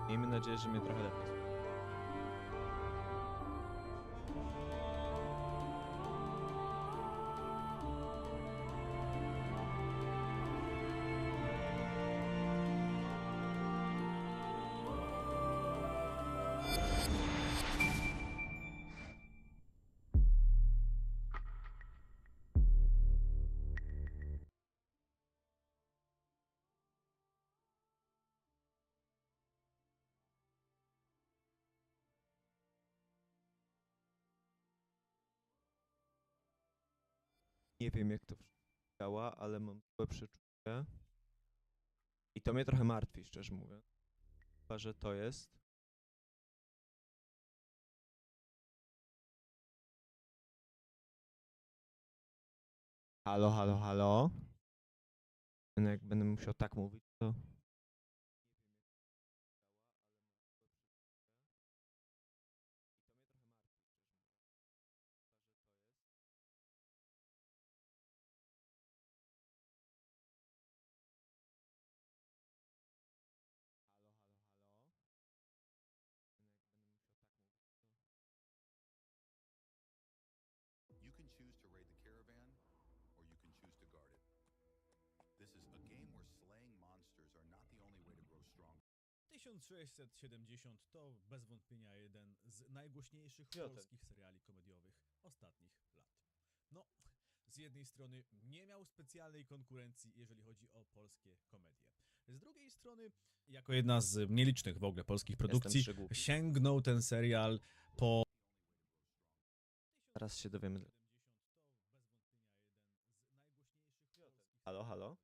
Miejmy nadzieję, że mnie trochę lepiej słyszy. Nie wiem, jak to działa, ale mam złe przeczucie. I to mnie trochę martwi, szczerze mówiąc. Chyba, że to jest. Halo, halo, halo. No jak będę musiał tak mówić, to... You can choose to raid the caravan, or you can choose to guard it. This is a game where slaying monsters are not the only way to grow strong. 1670 to bez wątpienia jeden z najgłośniejszych Piotr. polskich seriali komediowych ostatnich lat. No, z jednej strony nie miał specjalnej konkurencji, jeżeli chodzi o polskie komedie. Z drugiej strony, jako jedna z nielicznych w ogóle polskich produkcji, przygłupi. sięgnął ten serial po... Teraz się dowiemy. Halo, halo.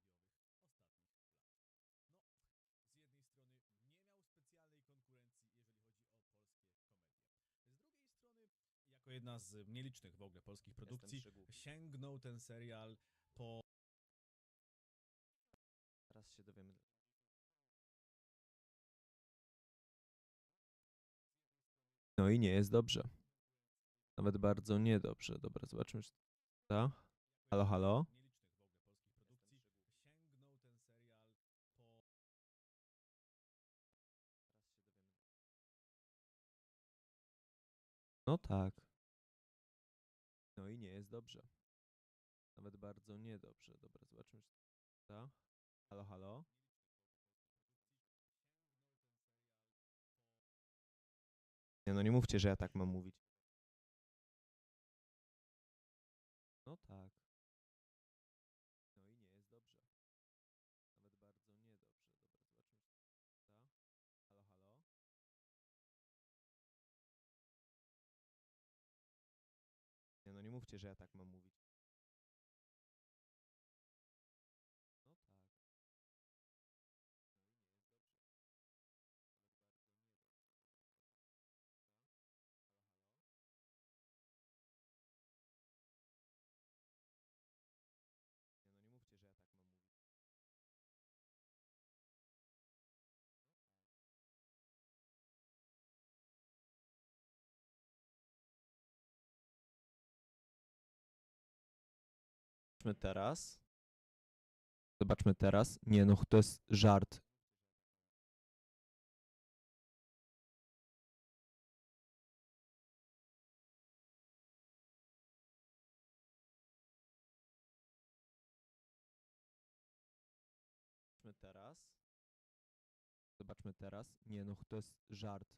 Jako jedna z nielicznych w ogóle polskich produkcji, przygłupi. sięgnął ten serial po... Teraz się dowiemy. No i nie jest dobrze. Nawet bardzo niedobrze. Dobra, zobaczmy, czy to... Halo, halo. No tak. No i nie jest dobrze. Nawet bardzo niedobrze. Dobra, zobaczmy, czy to... Halo, halo. Nie, no nie mówcie, że ja tak mam mówić. No tak. No i nie jest dobrze. Nawet bardzo niedobrze. Dobra, zobaczmy, czy to... Halo, halo. Nie, no nie mówcie, że ja tak mam mówić. No tak. Nie, no nie mówcie, że ja tak mam mówić. Teraz. Zobaczmy teraz. Nie no, to jest żart. Zobaczmy teraz. Zobaczmy teraz. Nie no, to jest żart.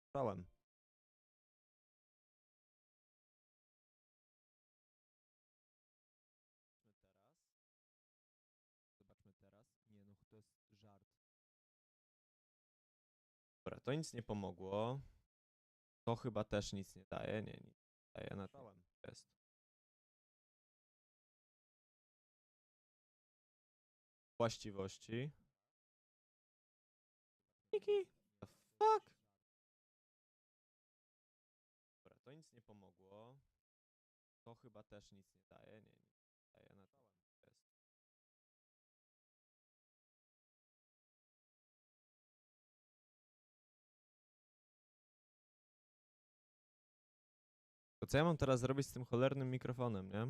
Słyszałem. Zobaczmy teraz. Nie no, to jest żart. Dobra, to nic nie pomogło. To chyba też nic nie daje. Nie, nic nie daje na to. Jest. Właściwości. Niki. The fuck? Dobra, to nic nie pomogło. To chyba też nic nie daje. Nie, nic nie daje na to. Jest. To co ja mam teraz zrobić z tym cholernym mikrofonem, nie?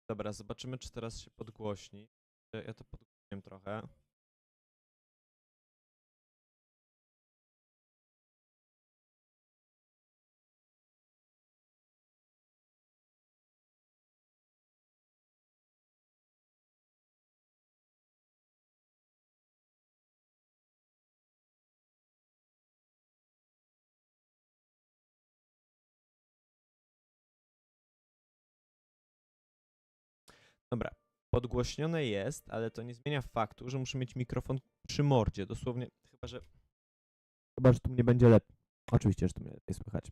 Dobra, zobaczymy, czy teraz się podgłośni. Ja to podgłośniłem trochę. Dobra, podgłośnione jest, ale to nie zmienia faktu, że muszę mieć mikrofon przy mordzie, dosłownie, chyba że tu mnie będzie lepiej. Oczywiście, że tu mnie lepiej słychać.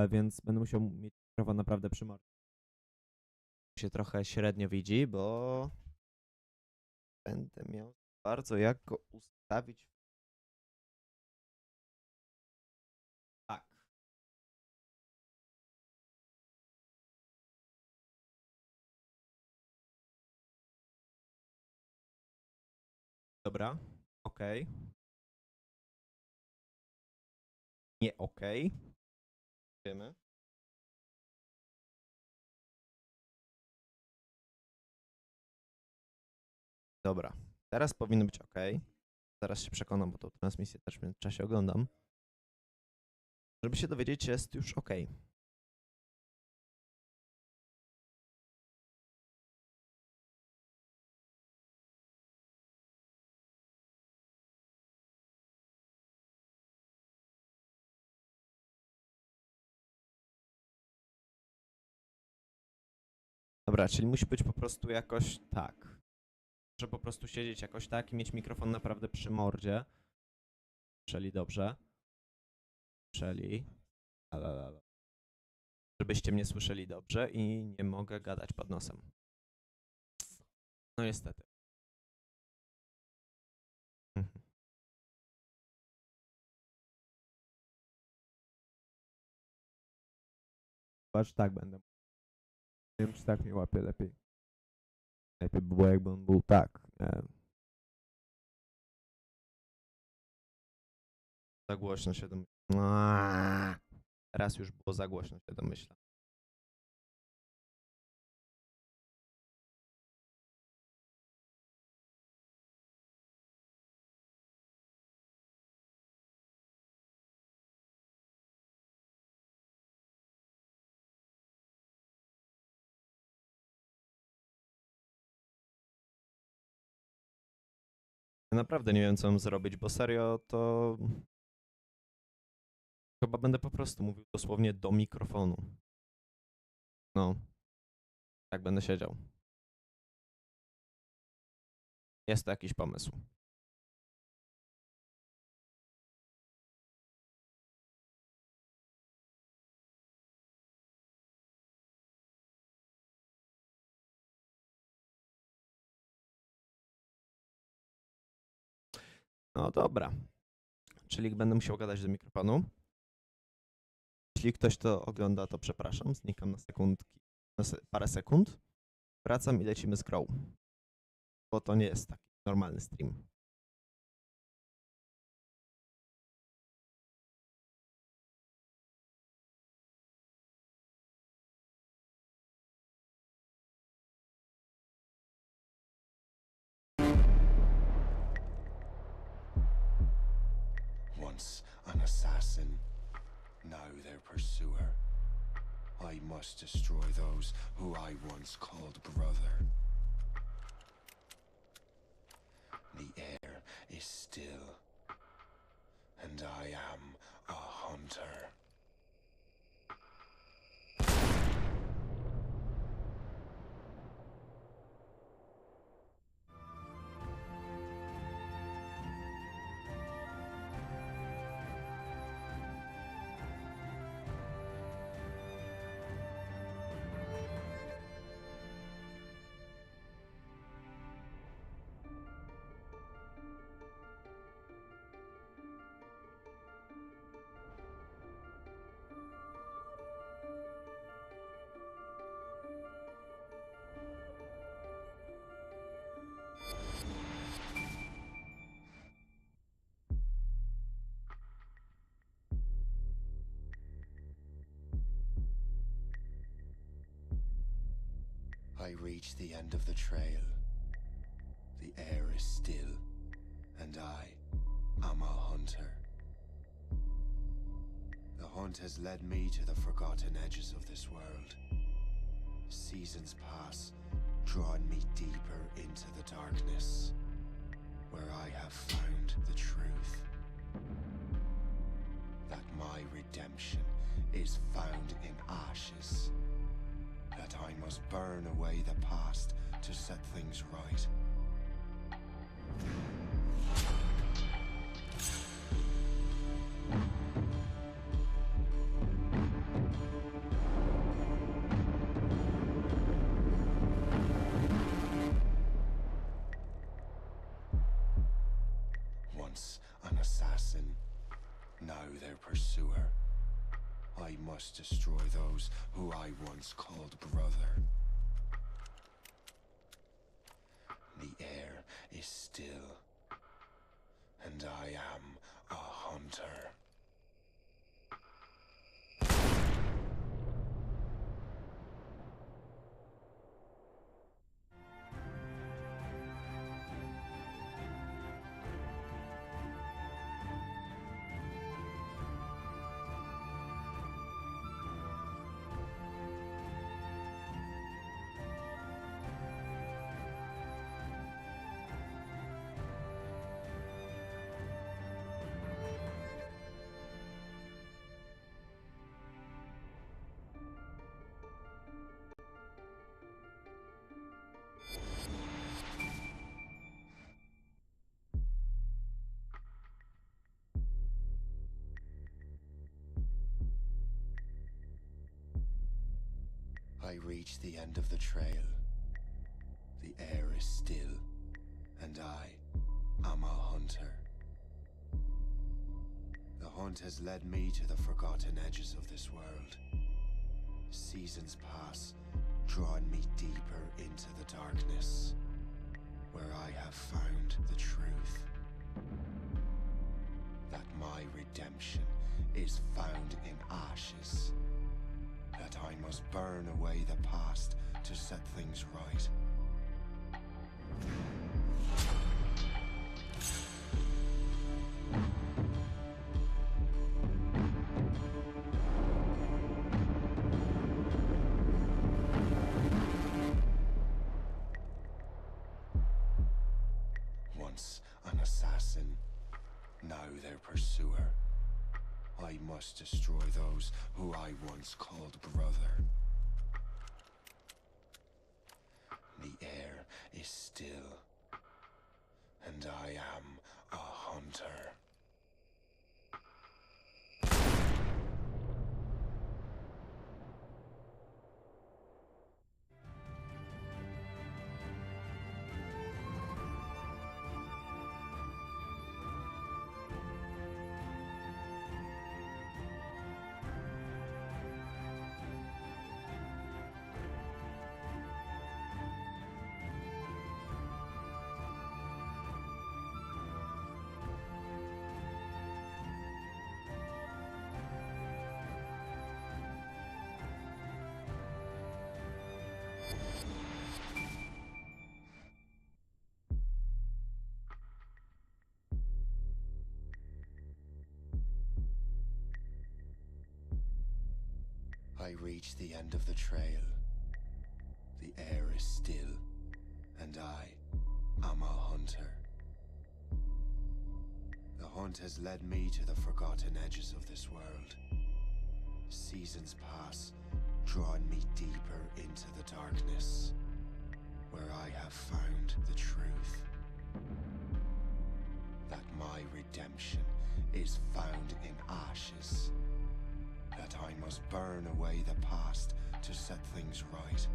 Więc będę musiał mieć mikrofon naprawdę przy mordzie. Się trochę średnio widzi, bo będę miał bardzo jak go ustawić. Tak. Dobra, okej. Nie okej. Wiemy. Dobra, teraz powinno być ok. Zaraz się przekonam, bo tą transmisję też w międzyczasie oglądam. Żeby się dowiedzieć, czy jest już ok. Dobra, czyli musi być po prostu jakoś tak. Muszę po prostu siedzieć jakoś tak i mieć mikrofon naprawdę przy mordzie. Czyli dobrze. Czyli... Żebyście mnie słyszeli dobrze i nie mogę gadać pod nosem. No niestety. Mhm. Patrz, tak będę. Nie wiem, czy tak mnie łapie lepiej. Lepiej by było, jakby on był tak. Za głośno się domyślam. Teraz już było za głośno się domyślam. Ja naprawdę nie wiem, co mam zrobić, bo serio to... Chyba będę po prostu mówił dosłownie do mikrofonu. No. Tak będę siedział. Jest to jakiś pomysł. No dobra. Czyli będę musiał gadać do mikrofonu. Jeśli ktoś to ogląda, to przepraszam. Znikam na sekundki, parę sekund. Wracam i lecimy z grą. Bo to nie jest taki normalny stream. Once an assassin, now their pursuer. I must destroy those who I once called brother. The air is still, and I am a hunter. I reach the end of the trail. The air is still, and I am a hunter. The hunt has led me to the forgotten edges of this world. Seasons pass, drawing me deeper into the darkness, where I have found the truth. That my redemption is found in ashes. That I must burn away the past to set things right. Once an assassin, now their pursuer. I must destroy those who I once called brother. The air is still, and I am a hunter. I reach the end of the trail. The air is still, and I am a hunter. The hunt has led me to the forgotten edges of this world. Seasons pass, drawing me deeper into the darkness, where I have found the truth. That my redemption is found in ashes. That I must burn away the past to set things right. Once an assassin, now their pursuer. I must destroy those who I once called brother. The air is still, and I am a hunter. I reach the end of the trail. The air is still, and I am a hunter. The hunt has led me to the forgotten edges of this world. Seasons pass, drawing me deeper into the darkness, where I have found the truth. That my redemption is found in ashes. That I must burn away the past to set things right.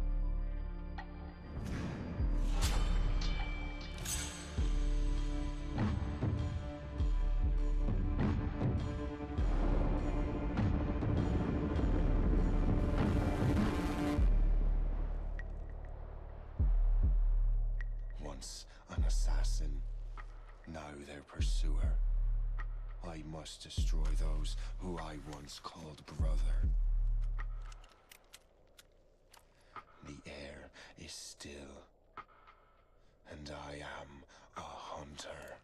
Once an assassin, now their pursuer. I must destroy those who I once called brother. The air is still, and I am a hunter.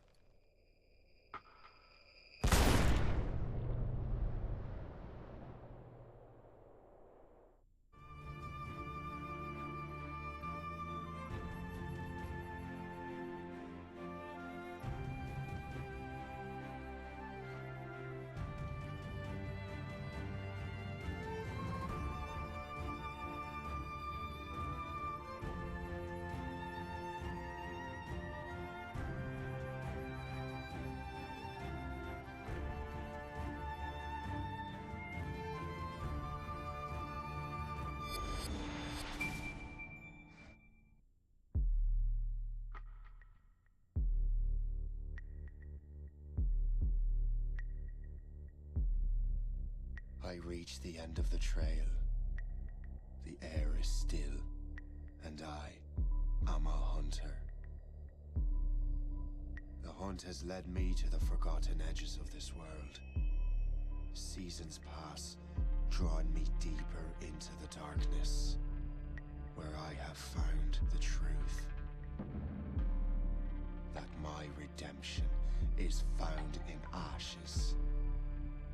I reach the end of the trail. The air is still, and I am a hunter. The hunt has led me to the forgotten edges of this world. Seasons pass, drawing me deeper into the darkness, where I have found the truth. That my redemption is found in ashes.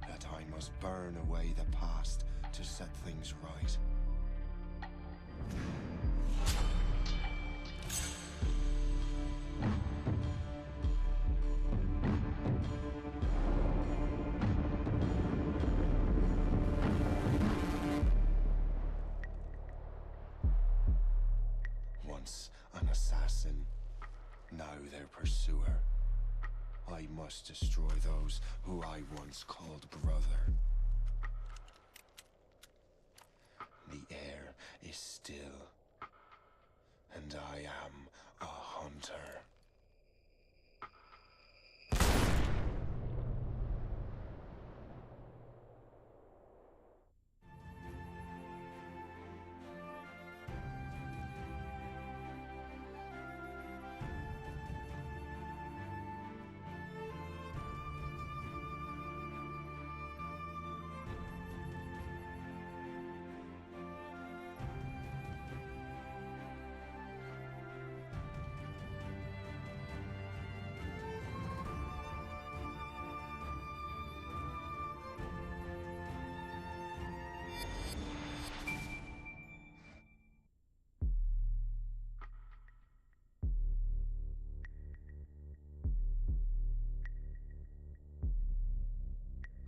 That I must burn away the past to set things right. Once an assassin, now their pursuer. I must destroy those who I once called brother. The air is still, and I am a hunter.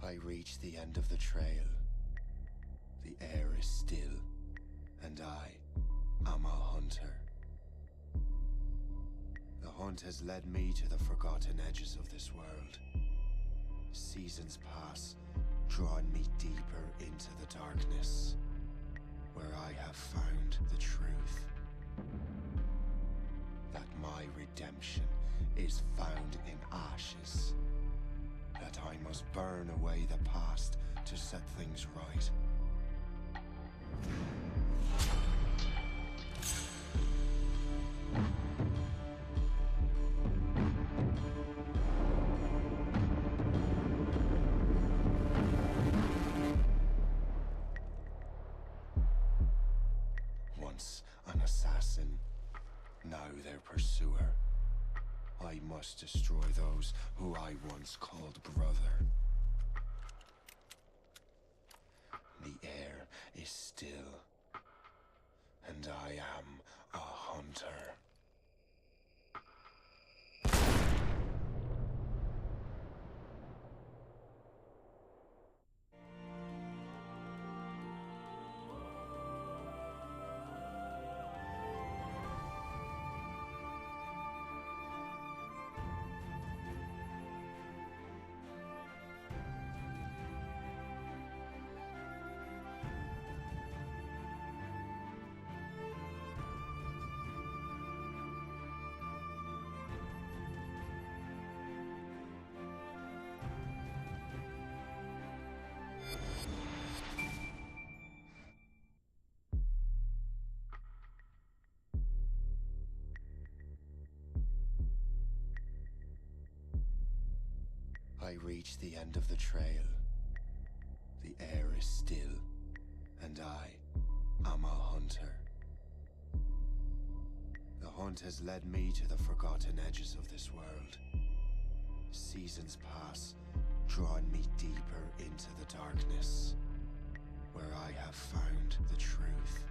I reach the end of the trail. The air is still, and I am a hunter. The hunt has led me to the forgotten edges of this world. Seasons pass, drawing me deeper into the darkness, where I have found the truth. That my redemption is found in ashes. That I must burn away the past to set things right. Once an assassin, now their pursuer. I must destroy those who I once called brother. The air is is still, and I am a hunter. I reach the end of the trail. The air is still, and I am a hunter. The hunt has led me to the forgotten edges of this world. Seasons pass, drawing me deeper into the darkness, where I have found the truth.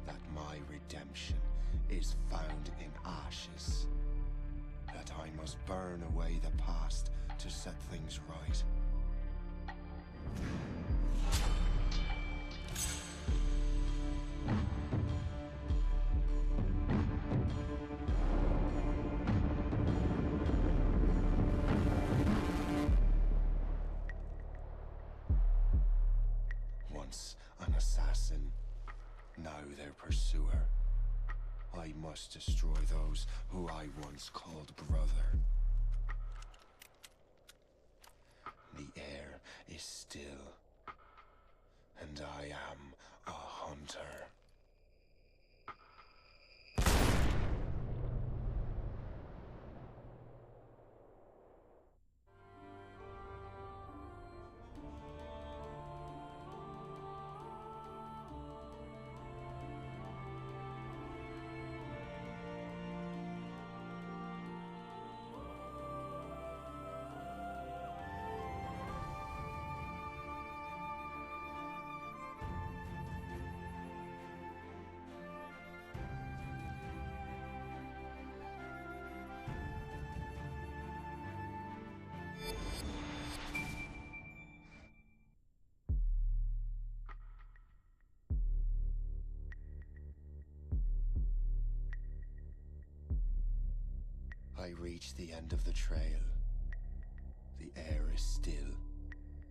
That my redemption is found in ashes. That I must burn away the past to set things right. Once an assassin, now their pursuer. I must destroy those who I once called brother. The air is still, and I am a hunter. I reach the end of the trail. The air is still,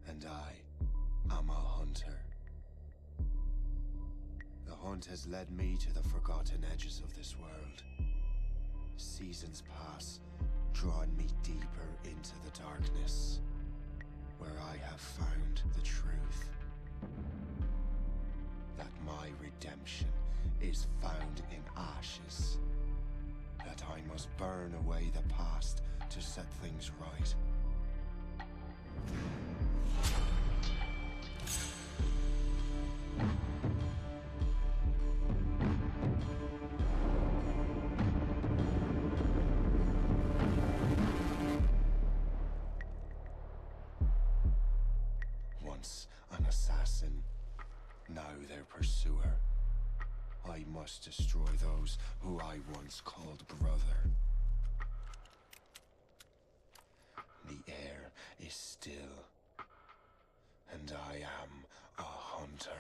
and I am a hunter. The hunt has led me to the forgotten edges of this world. Seasons pass, drawing me deeper into the darkness, where I have found the truth. That my redemption is found in ashes. That I must burn away the past to set things right. Once an assassin, now their pursuer. I must destroy those who I once called brother. The air is still, and I am a hunter.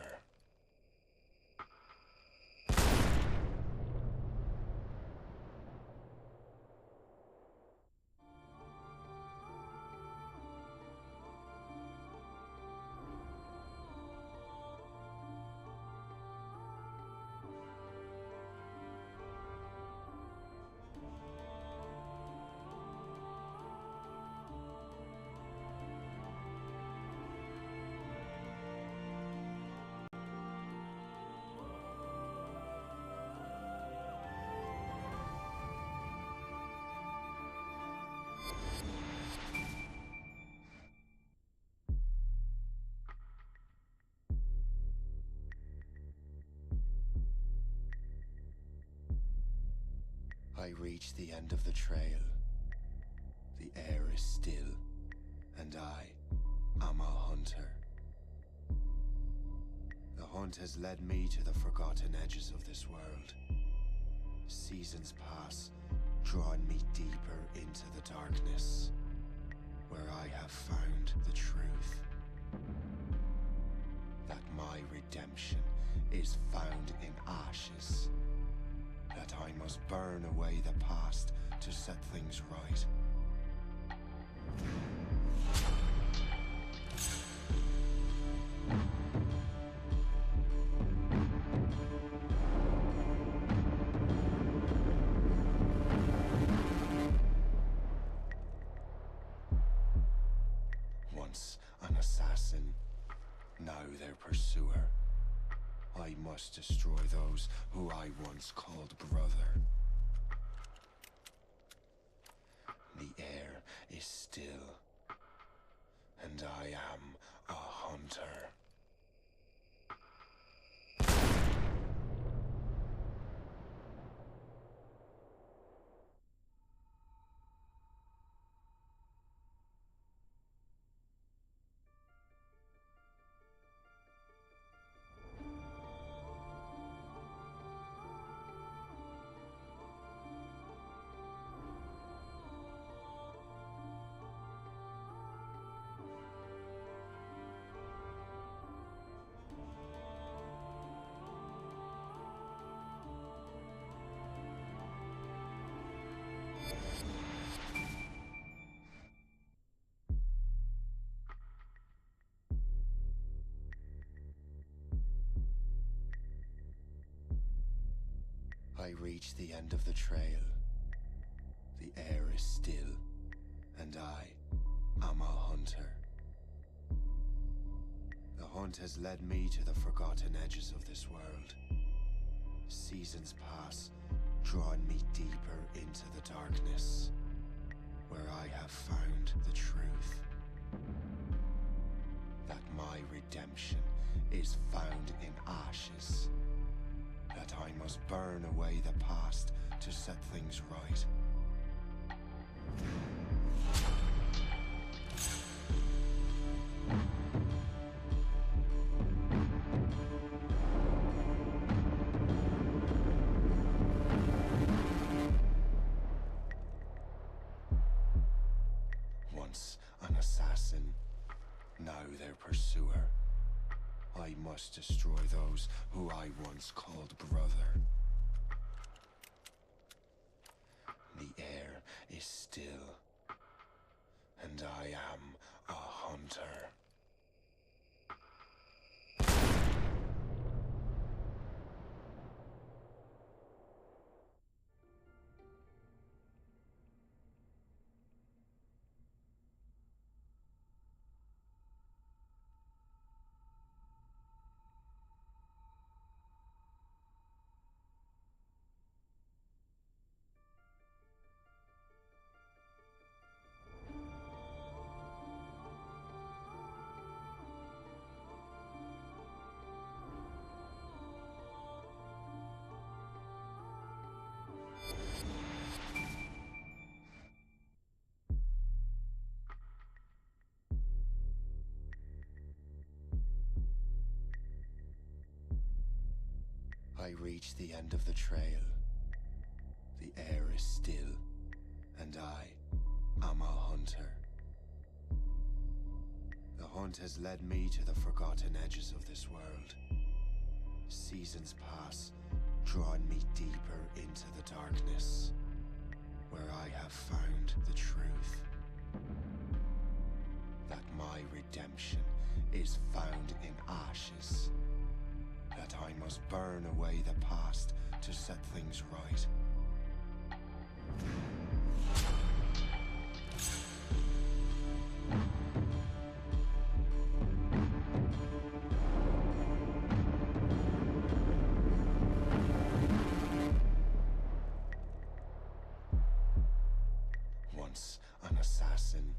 I reach the end of the trail. The air is still, and I am a hunter. The hunt has led me to the forgotten edges of this world. Seasons pass, drawing me deeper into the darkness, where I have found the truth. That my redemption is found in ashes. That I must burn away the past to set things right. Once an assassin, now their pursuer. I must destroy those who I once called brother. The air is still, and I am a hunter. I reach the end of the trail. The air is still, and I am a hunter. The hunt has led me to the forgotten edges of this world. Seasons pass, drawing me deeper into the darkness, where I have found the truth. That my redemption is found in ashes. That I must burn away the past to set things right. Once an assassin, now their pursuer. I must destroy those who I once called brother. The air is still, and I am a hunter. I reach the end of the trail. The air is still, and I am a hunter. The hunt has led me to the forgotten edges of this world. Seasons pass, drawing me deeper into the darkness, where I have found the truth. That my redemption is found in ashes. That I must burn away the past to set things right. Once an assassin,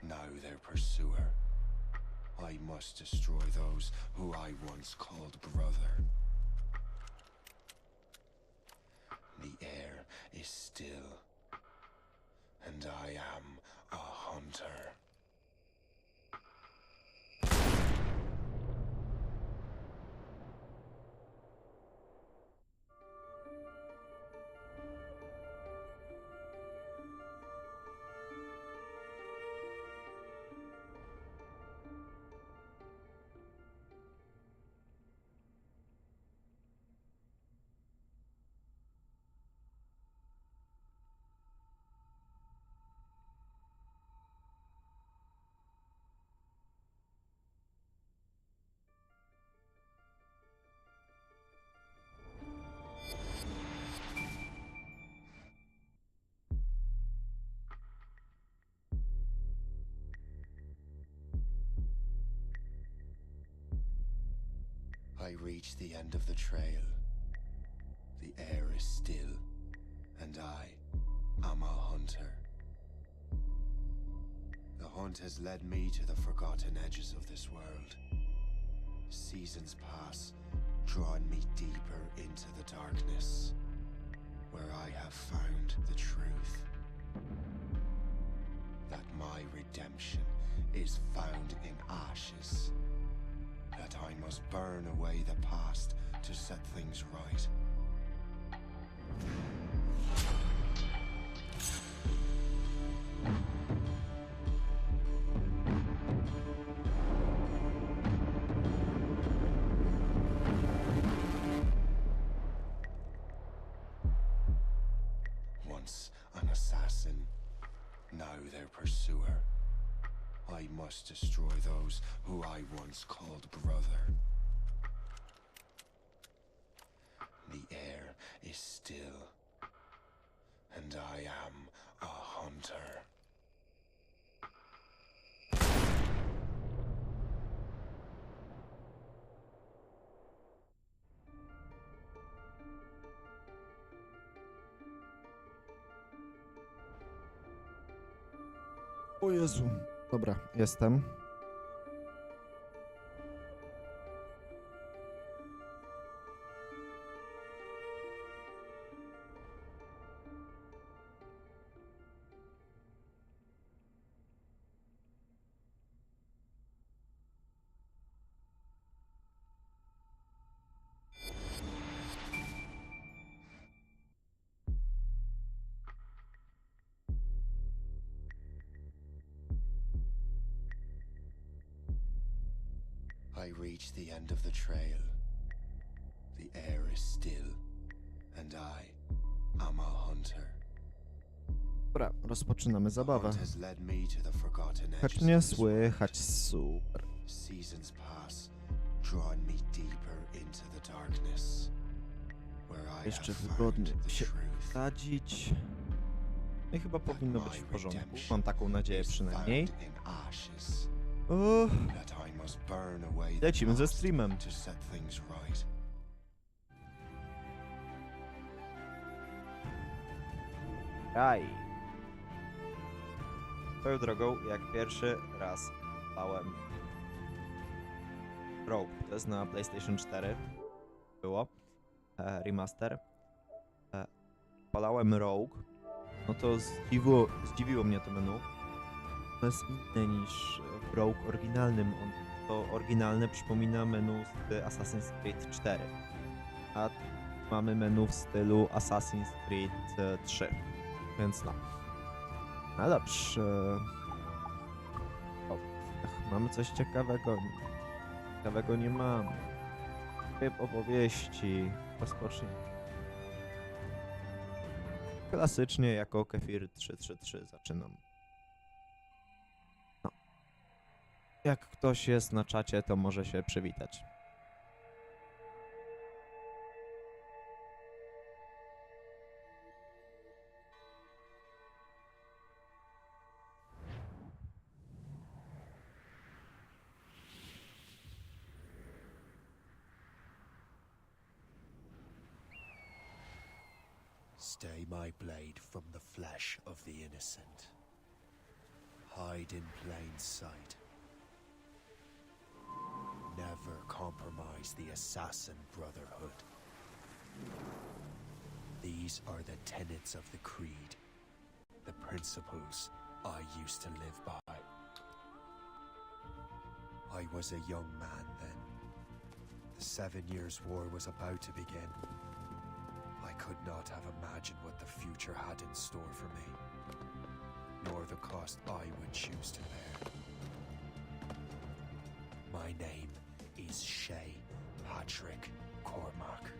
now their pursuer. I must destroy those who I once called brother. The air is still, and I am a hunter. I reach the end of the trail. The air is still, and I am a hunter. The hunt has led me to the forgotten edges of this world. Seasons pass, drawing me deeper into the darkness, where I have found the truth. That my redemption is found in ashes. That I must burn away the past to set things right. Once an assassin, now their pursuer. I must destroy those who I once called brother. The air is still, and I am a hunter. O Jezu. Dobra, jestem. I reach the end of the trail. The air is still, and I am a hunter. Dobra, rozpoczynamy The zabawę. hunt has led me to the forgotten Choć edges mnie of this world. słychać, super. Seasons pass, drawing me deeper into the darkness, where I Jeszcze have wygodnie found the się truth. sadzić. No i chyba That powinno być my w porządku. redemption Mam taką nadzieję is przynajmniej. found in ashes. O, That I must burn away the lecimy ze past streamem. to set things right. Aj. Swoją drogą, jak pierwszy raz palałem Rogue, to jest na PlayStation 4, było, remaster, palałem Rogue, no to zdziwiło mnie to menu. To jest inne niż w Rogue oryginalnym. To oryginalne przypomina menu z Assassin's Creed 4, a tu mamy menu w stylu Assassin's Creed 3, więc no. No dobrze. O, mamy coś ciekawego. Ciekawego nie mamy. Tryb opowieści. Rozpocznij. Klasycznie jako Kefir 333 zaczynam. No. Jak ktoś jest na czacie, to może się przywitać. Stay my blade from the flesh of the innocent. Hide in plain sight. Never compromise the assassin brotherhood. These are the tenets of the creed, the principles I used to live by. I was a young man then. The 7 Years' War was about to begin. I could not have imagined what the future had in store for me, nor the cost I would choose to bear. My name is Shay Patrick Cormac.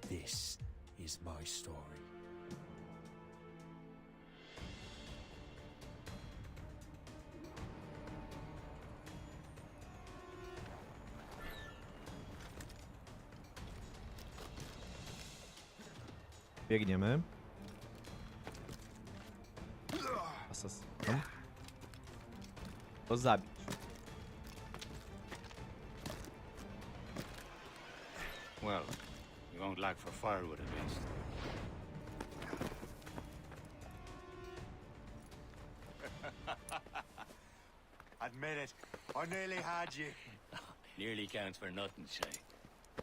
This is my story. Biegniemy. Asasynom. To zabić. Well, you won't lack for firewood at least. Admit it, I nearly had you. Nearly counts for nothing, Shay.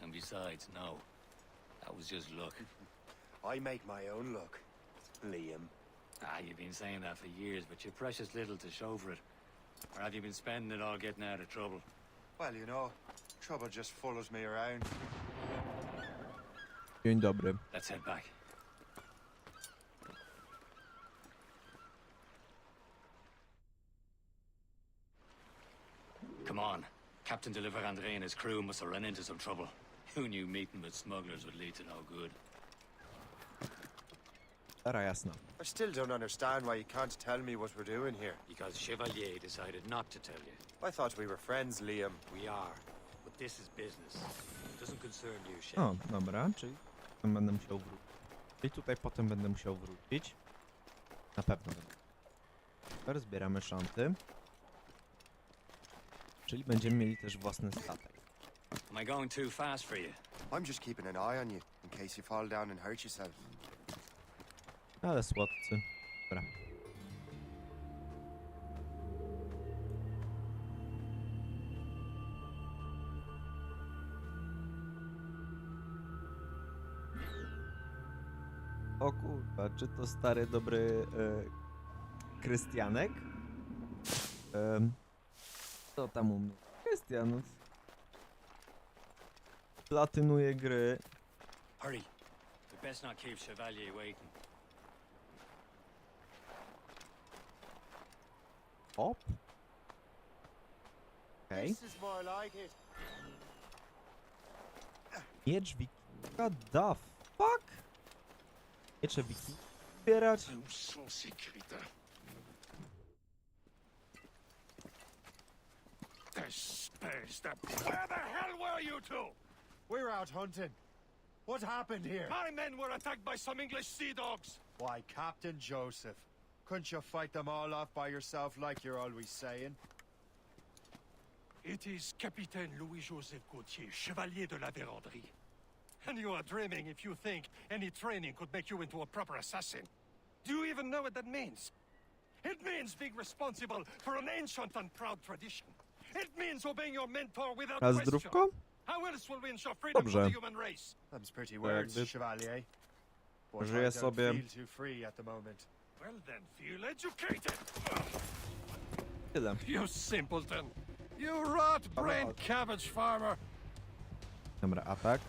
And besides, no. That was just luck. I make my own luck, Liam. You've been saying that for years, but you're precious little to show for it. Or have you been spending it all getting out of trouble? Well, you know, trouble just follows me around. Dzień dobry. Let's head back. Come on. Captain de Andre and his crew must have run into some trouble. Who knew meeting with smugglers would lead to no good? Stara jasna. I still don't understand why you can't tell me what we're doing here. Because Chevalier decided not to tell you. I thought we were friends, Liam. We are. But this is business. It doesn't concern you, Shay. O, dobra, czyli potem będę musiał wrócić. I tutaj potem będę musiał wrócić. Na pewno będę. Teraz zbieramy szanty. Czyli będziemy mieli też własny statek. Am I going too fast for you? I'm just keeping an eye on you, in case you fall down and hurt yourself. Ale słodcy. Dobra. O kurwa, czy to stary, dobry Krystianek? Co tam u mnie? Krystian. Platynuje gry. Hurry. We best not keep Chevalier waiting. Hop. Okej. This is more like it. Miecz wikinga, the fuck? Miecze wikinga zbierać? Where the hell were you two? We're out hunting. What happened here? My men were attacked by some English sea dogs. Why, Captain Joseph. Couldn't you fight them all off by yourself like you're always saying? It is Capitaine Louis-Joseph Gauthier, Chevalier de la Vérendrye. And you are dreaming if you think any training could make you into a proper assassin. Do you even know what that means? It means being responsible for an ancient and proud tradition. It means obeying your mentor without A question. zdrówko? How else will we ensure freedom for Dobrze. the human race? Them's pretty words, jakby- Chevalier. But Żyję I don't sobie. feel too free at the moment. Well then, feel educated. Tyle. You simpleton. You rot-brained cabbage farmer. Dobra, atak.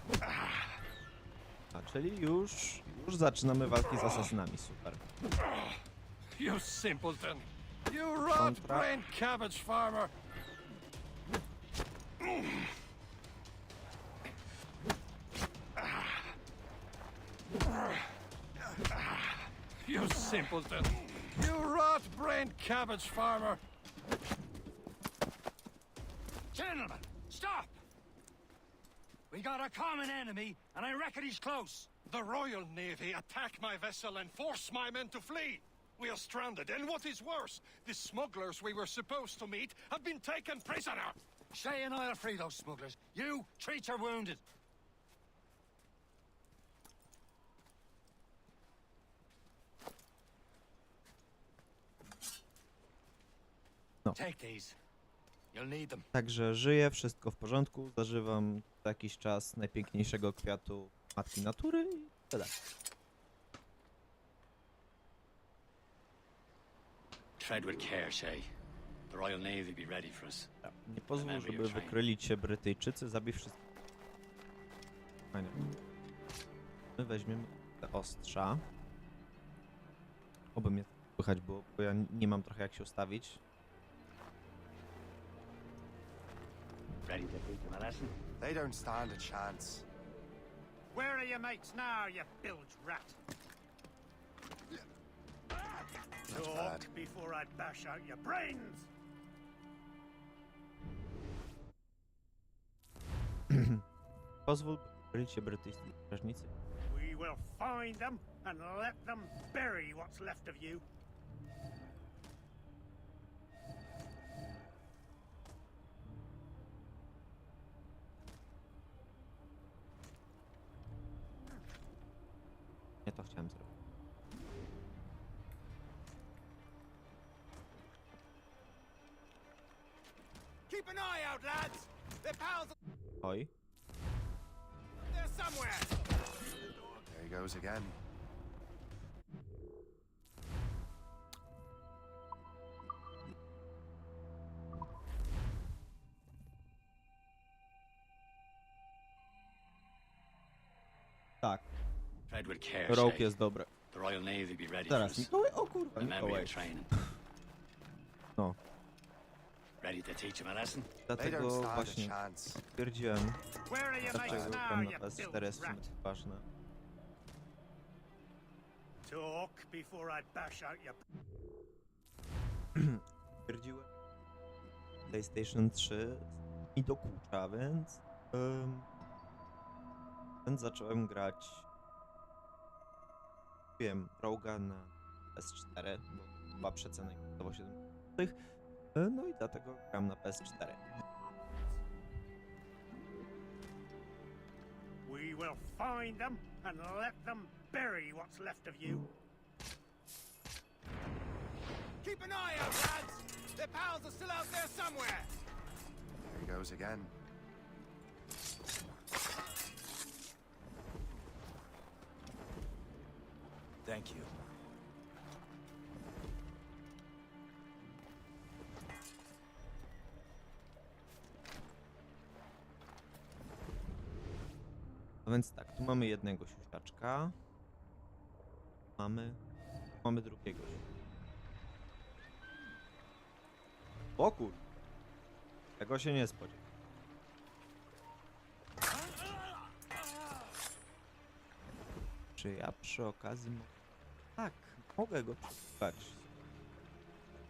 A, czyli już zaczynamy walki z asasynami, super. You simpleton. You rot-brained cabbage farmer. You simpleton. You rot-brained cabbage farmer. Gentlemen, stop! We got a common enemy, and I reckon he's close. The Royal Navy attack my vessel and force my men to flee. We are stranded, and what is worse, the smugglers we were supposed to meet have been taken prisoner. Shay and I'll free those smugglers. You treat your wounded. No. Take these. You'll need them. Także żyję, wszystko w porządku, zażywam co jakiś czas najpiękniejszego kwiatu matki natury i tyle. Tread with care, Shay. The Royal Navy be ready for us. Nie pozwól, żeby wykryli cię Brytyjczycy, zabij wszystko. Fajnie. My weźmiemy te ostrza. Oby mnie słychać było, bo ja nie mam trochę jak się ustawić. Ready to teach them a lesson? They don't stand a chance. Where are your mates now, you bilge rat? Not bad. Talk before I bash out your brains. Pozwól, by wykryli cię brytyjscy strażnicy. We will find them and let them bury what's left of you. to chciałem zrobić. Keep an eye out, lads! Their pals Oj. are somewhere! There he goes again. Tak, Tread with care, Rogue Shay. jest dobre. The Royal Navy be ready for Teraz us. Mikołaj, o kurwa, Remember Mikołaj. your training. No, Ready to teach him a lesson? They don't dlatego stand a właśnie chance. stwierdziłem, Where are your dlaczego mates now, gram you na PS4 built jest w sumie rat? ważne. Talk before I bash out your... Stwierdziłem, PlayStation 3 mi dokucza, więc zacząłem grać, wiem, Roga na PS4, bo chyba przecena kosztowało 7 zł. No i dlatego gram na PS4. We will find them and let them bury what's left of you. Keep an eye out, lads! Their pals are still out there somewhere! There he goes again. Thank you. No więc tak, tu mamy jednego siusiaczka. Mamy drugiego. O kur... Tego się nie spodziewałem. Czy ja przy okazji tak, mogę go przesłuchać.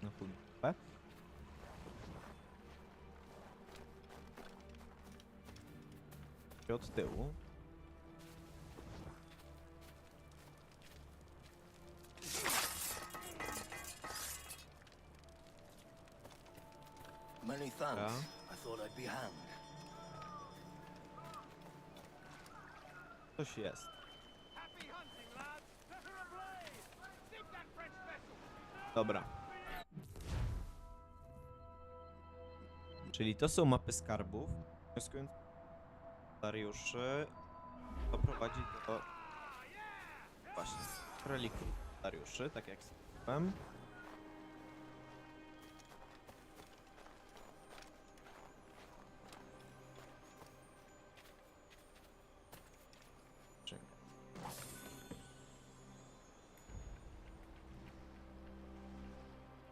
No chuj. Od tyłu. Many thanks. I thought I'd be hanged. Coś jest. Happy hunting, lads! Set her ablaze! Sink that French vessel! Dobra. Czyli to są mapy skarbów. Wnioskując Dariuszy, to prowadzi do właśnie relikwii Dariuszy, tak jak wspomniałem.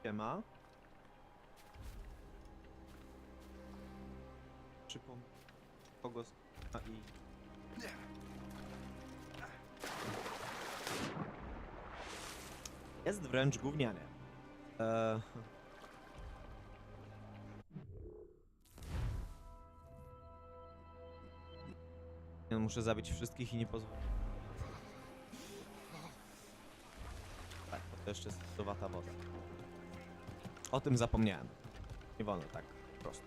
Siema. Przypomnę kogo i... Jest wręcz gównianie. Ja muszę zabić wszystkich i nie pozwolić. Tak, to jeszcze jest lodowata woda. O tym zapomniałem. Nie wolno tak po prostu.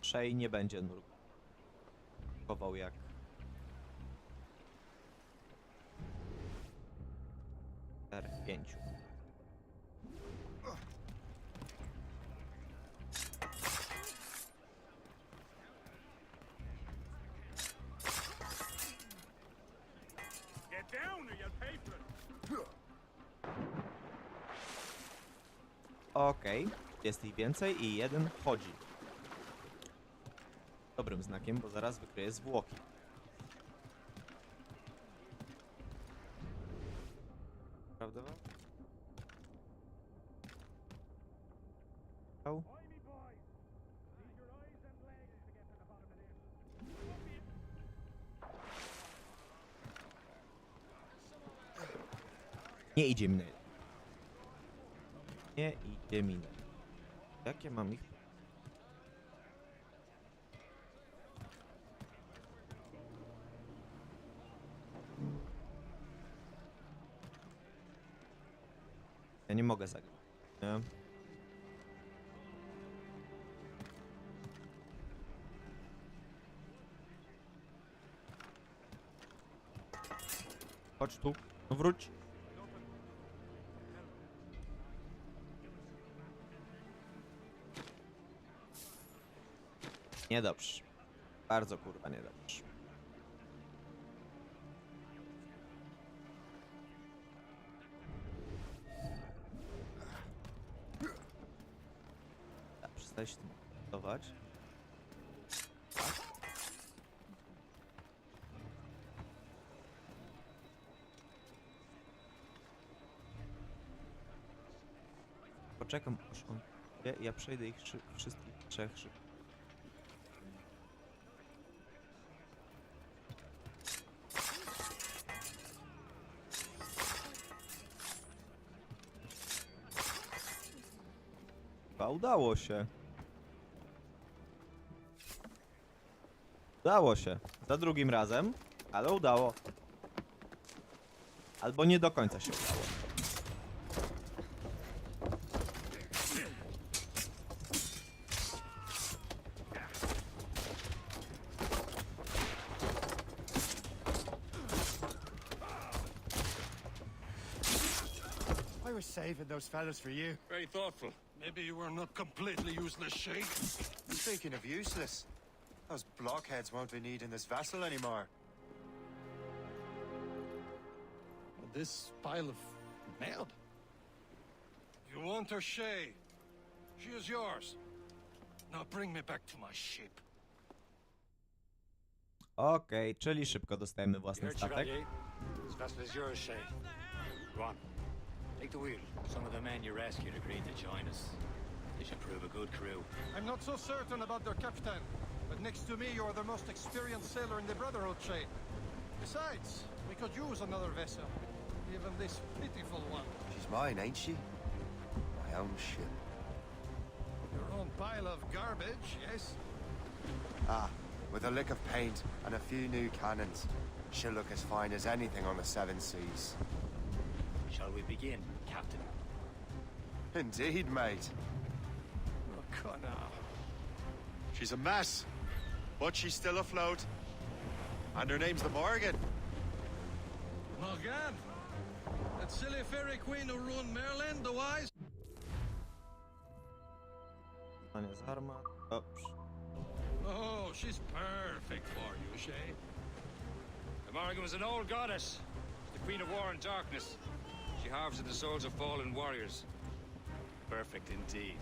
Shay nie będzie nurkował jak... R5. Get down or you'll pay for it! Okej, jest ich więcej i jeden chodzi. Dobrym znakiem, bo zaraz wykryje zwłoki. Prawda? Au. Nie idzie mi na jeden. Nie idzie mi na jeden. Jakie mam ich? Ja nie mogę zagrać, nie? Chodź tu. No wróć. Niedobrze. Bardzo kurwa niedobrze. Tak, przestań się tym pracować. Poczekam, aż on... Ja przejdę ich wszystkich trzech szybko. Udało się. Udało się. Za drugim razem, ale udało. Albo nie do końca się udało. I was saving those fellas for you. Very thoughtful. Maybe you were not completely useless, Shay. Speaking of useless, those blockheads won't be needing this vessel anymore. This pile of mail. You want her, Shay? She is yours. Now bring me back to my ship. Okej, czyli szybko dostajemy własny Here, statek. Chevalier. This vessel is yours, Shay. Go on. Take the wheel. Some of the men you rescued agreed to join us. They should prove a good crew. I'm not so certain about their captain, but next to me you're the most experienced sailor in the Brotherhood, Shay. Besides, we could use another vessel. Even this pitiful one. She's mine, ain't she? My own ship. Your own pile of garbage, yes? Ah, with a lick of paint and a few new cannons, she'll look as fine as anything on the seven seas. Shall we begin, Captain? Indeed, mate. Oh, come now. She's a mess, but she's still afloat. And her name's the Morgan. Morgan? That silly fairy queen who ruined Maryland, the wise? Panie z armat. Dobrze. Oh, she's perfect for you, Shay. The Morgan was an old goddess. The queen of war and darkness. She harvested the souls of fallen warriors. Perfect indeed.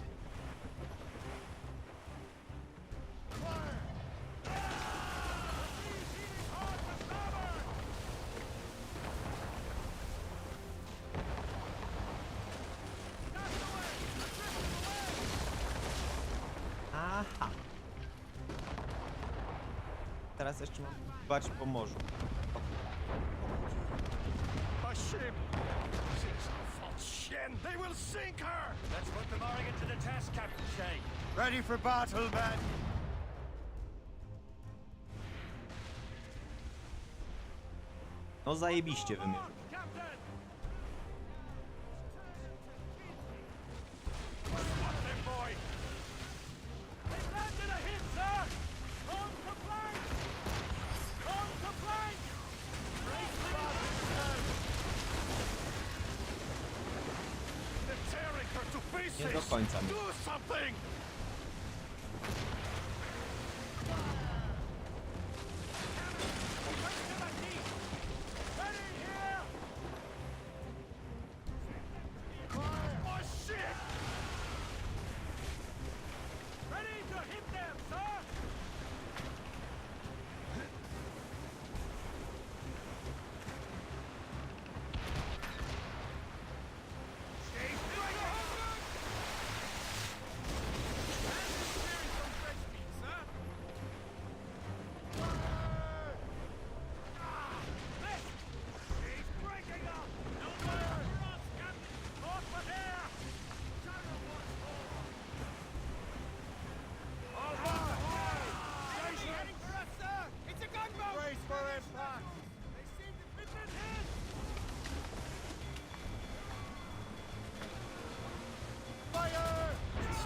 Aha. Teraz jeszcze mam dbać po morzu. A ship! She's a false shin! They will sink her! Let's put the Morgan to the test, Captain Shay. Ready for battle, men! No zajebiście wymierzył. Captain! Nie do końca mi. Do something! My ship! Ready to hit them, sir!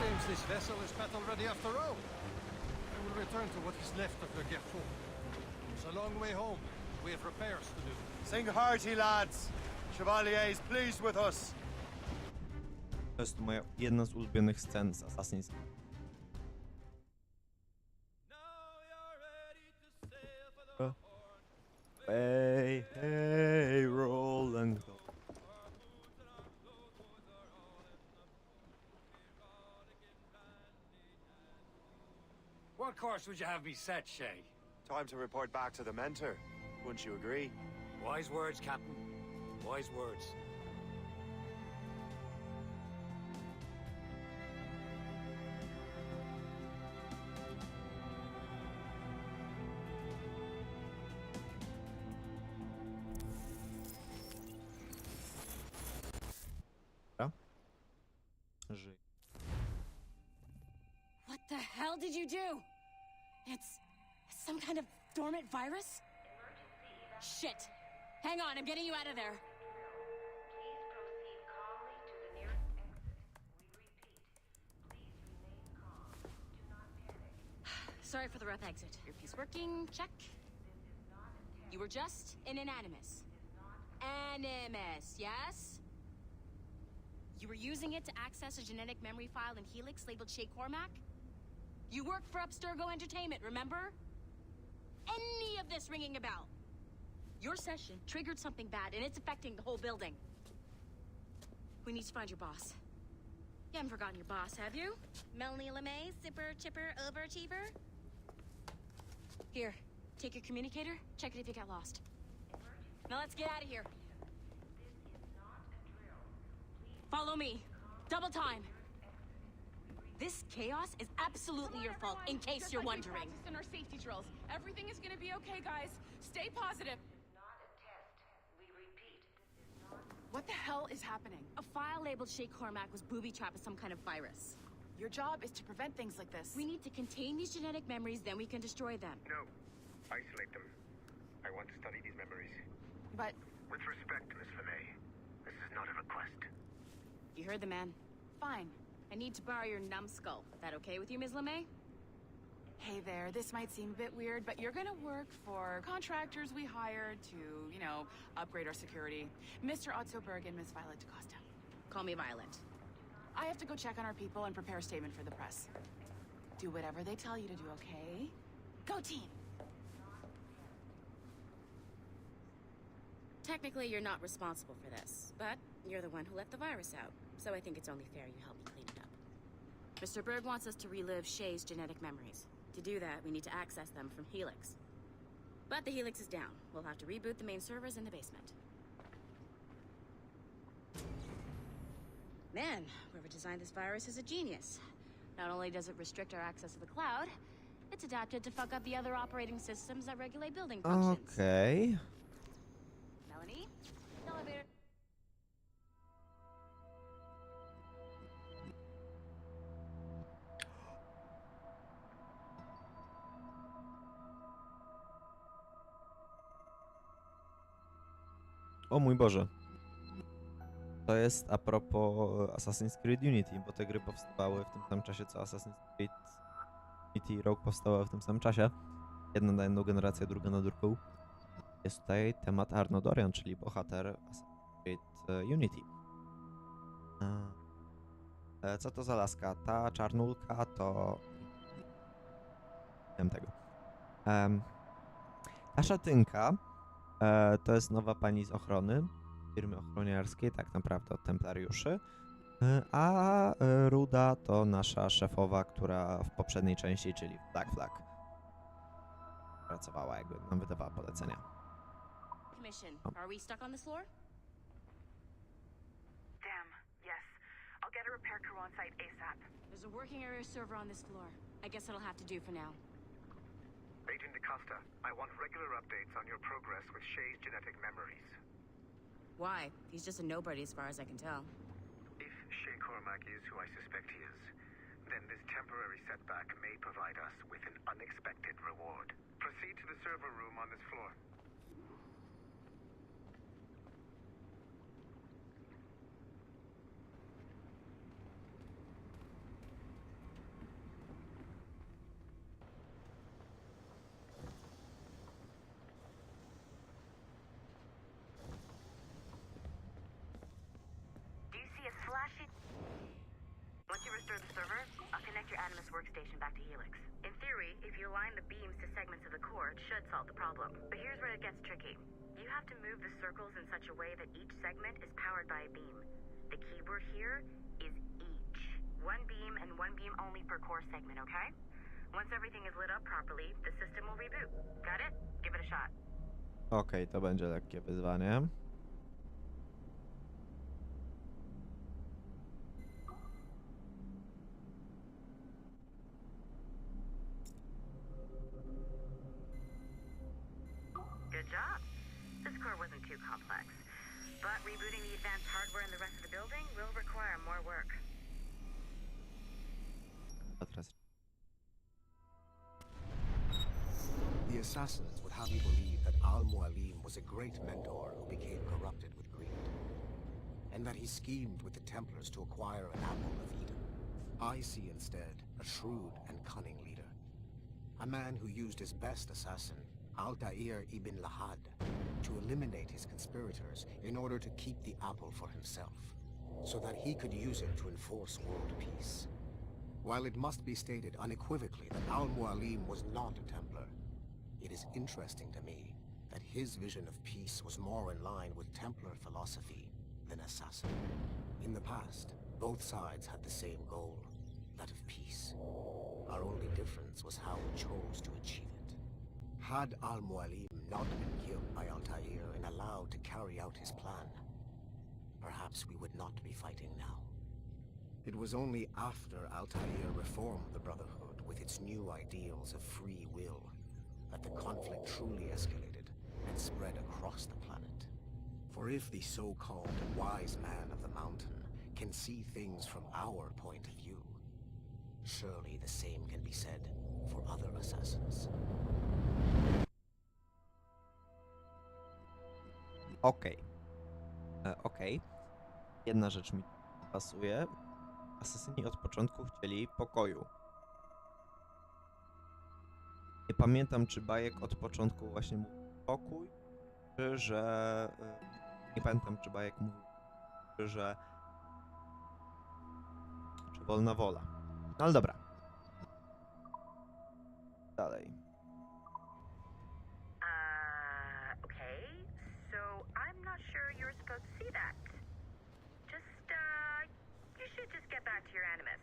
Seems this vessel is battle ready after all. I will return to what is left of the Gerfaut. It's a long way home, We have repairs to do. Sing hearty, lads. Chevalier is pleased with us. To jest moja jedna z ulubionych scen z Assassin's Creed. Hey, hey, roll and go. What course would you have me set, Shay? Time to report back to the mentor. Wouldn't you agree? Wise words, Captain. Wise words. Żyj. What the hell did you do? It's some kind of dormant virus? Shit. Hang on, I'm getting you out of there. Please proceed calmly to the nearest exit. We repeat, please remain calm. Do not panic. Sorry for the rough exit. Earpiece working, check. You were just in an animus. Animus, yes? You were using it to access a genetic memory file in Helix labeled Shay Cormac? You worked for Abstergo Entertainment, remember? Any of this ringing a bell? Your session triggered something bad, and it's affecting the whole building. We need to find your boss. You haven't forgotten your boss, have you? Melanie LeMay, zipper, chipper, overachiever? Here, take your communicator, check it if you get lost. Now let's get out of here. Follow me. Double time. This chaos is absolutely your fault, in case you're wondering. In our safety drills. Everything is gonna be okay, guys. Stay positive. Not a test. We repeat, this is not. What the hell is happening? A file labeled Shay Cormac was booby-trapped with some kind of virus. Your job is to prevent things like this. We need to contain these genetic memories, then we can destroy them. No. Isolate them. I want to study these memories. But With respect, Miss LeMay, this is not a request. You heard the man. fine. I need to borrow your numbskull. That okay with you, Ms. LeMay? Hey there, this might seem a bit weird, but you're gonna work for contractors we hired to, upgrade our security. Mr. Otto Berg and Miss Violet DaCosta. Call me Violet. I have to go check on our people and prepare a statement for the press. Do whatever they tell you to do, okay? Go team! Technically, you're not responsible for this, but you're the one who let the virus out, so I think it's only fair you help me clean it up. Mr. Berg wants us to relive Shay's genetic memories. To do that, we need to access them from Helix. But the Helix is down. We'll have to reboot the main servers in the basement. Man, whoever designed this virus is a genius. Not only does it restrict our access to the cloud, it's adapted to fuck up the other operating systems that regulate building functions. Okej. Melanie? Elevator. O mój Boże. To jest a propos Assassin's Creed Unity, bo te gry powstawały w tym samym czasie, co Assassin's Creed Unity i Rogue powstały w tym samym czasie. Jedna na jedną generację, druga na drugą. Jest tutaj temat Arno Dorian, czyli bohater Assassin's Creed Unity. Co to za laska? Ta czarnulka to... Nie wiem tego. Ta szatynka to jest nowa pani z ochrony, firmy ochroniarskiej, tak naprawdę od templariuszy. A Ruda to nasza szefowa, która w poprzedniej części, czyli w Black Flag, pracowała, jakby nam wydawała polecenia. Commission, are we stuck on this floor? Damn, yes. I'll get a repair crew on site ASAP. There's a working area server on this floor. I guess it'll have to do for now. Agent DaCosta, I want regular updates on your progress with Shay's genetic memories. Why? He's just a nobody as far as I can tell. If Shay Cormac is who I suspect he is, then this temporary setback may provide us with an unexpected reward. Proceed to the server room on this floor. workstation back to Helix. In theory, if you align the beams to segments of the core, it should solve the problem. But here's where it gets tricky. You have to move the circles in such a way that each segment is powered by a beam. The keyword here is each. One beam and one beam only per core segment, okay? Once everything is lit up properly, the system will reboot. Got it? Give it a shot. Okej, to będzie lekkie wyzwanie. Good job. This core wasn't too complex. But rebooting the advanced hardware in the rest of the building will require more work. A teraz The assassins would have you believe that Al-Mualim was a great mentor who became corrupted with greed, and that he schemed with the Templars to acquire an apple of Eden. I see instead a shrewd and cunning leader, a man who used his best assassin, Altair ibn Lahad, to eliminate his conspirators in order to keep the apple for himself, so that he could use it to enforce world peace. While it must be stated unequivocally that Al-Mualim was not a Templar, it is interesting to me that his vision of peace was more in line with Templar philosophy than assassin. In the past, both sides had the same goal, that of peace. Our only difference was how we chose to achieve it. Had Al-Mualim not been killed by Altair and allowed to carry out his plan, perhaps we would not be fighting now. It was only after Altair reformed the Brotherhood with its new ideals of free will that the conflict truly escalated and spread across the planet. For if the so-called wise man of the mountain can see things from our point of view, surely the same can be said for other assassins. Okej. Jedna rzecz mi pasuje. Asasyni od początku chcieli pokoju. Nie pamiętam, czy Bajek od początku właśnie mówił pokój, czy że... Nie pamiętam, czy Bajek mówił, że... Czy wolna wola. No ale dobra. Dalej. Okay. So I'm not sure you're supposed to see that. You should just get back to your Animus.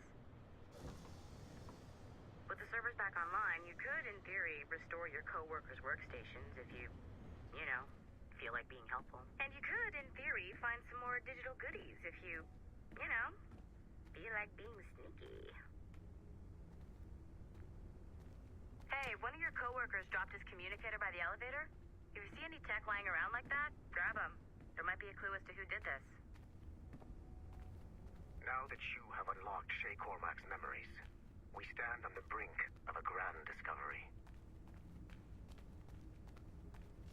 With the servers back online, you could, in theory, restore your co-workers' workstations if you feel like being helpful. And you could, in theory, find some more digital goodies if you feel like being sneaky. Hey, one of your co-workers dropped his communicator by the elevator. If you see any tech lying around like that, grab them. There might be a clue as to who did this. Now that you have unlocked Shay Cormac's memories, we stand on the brink of a grand discovery.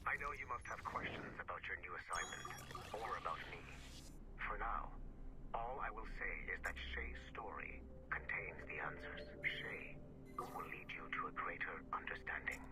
I know you must have questions about your new assignment, or about me. For now, all I will say is that Shay's story contains the answers. Shay will lead you to a greater understanding.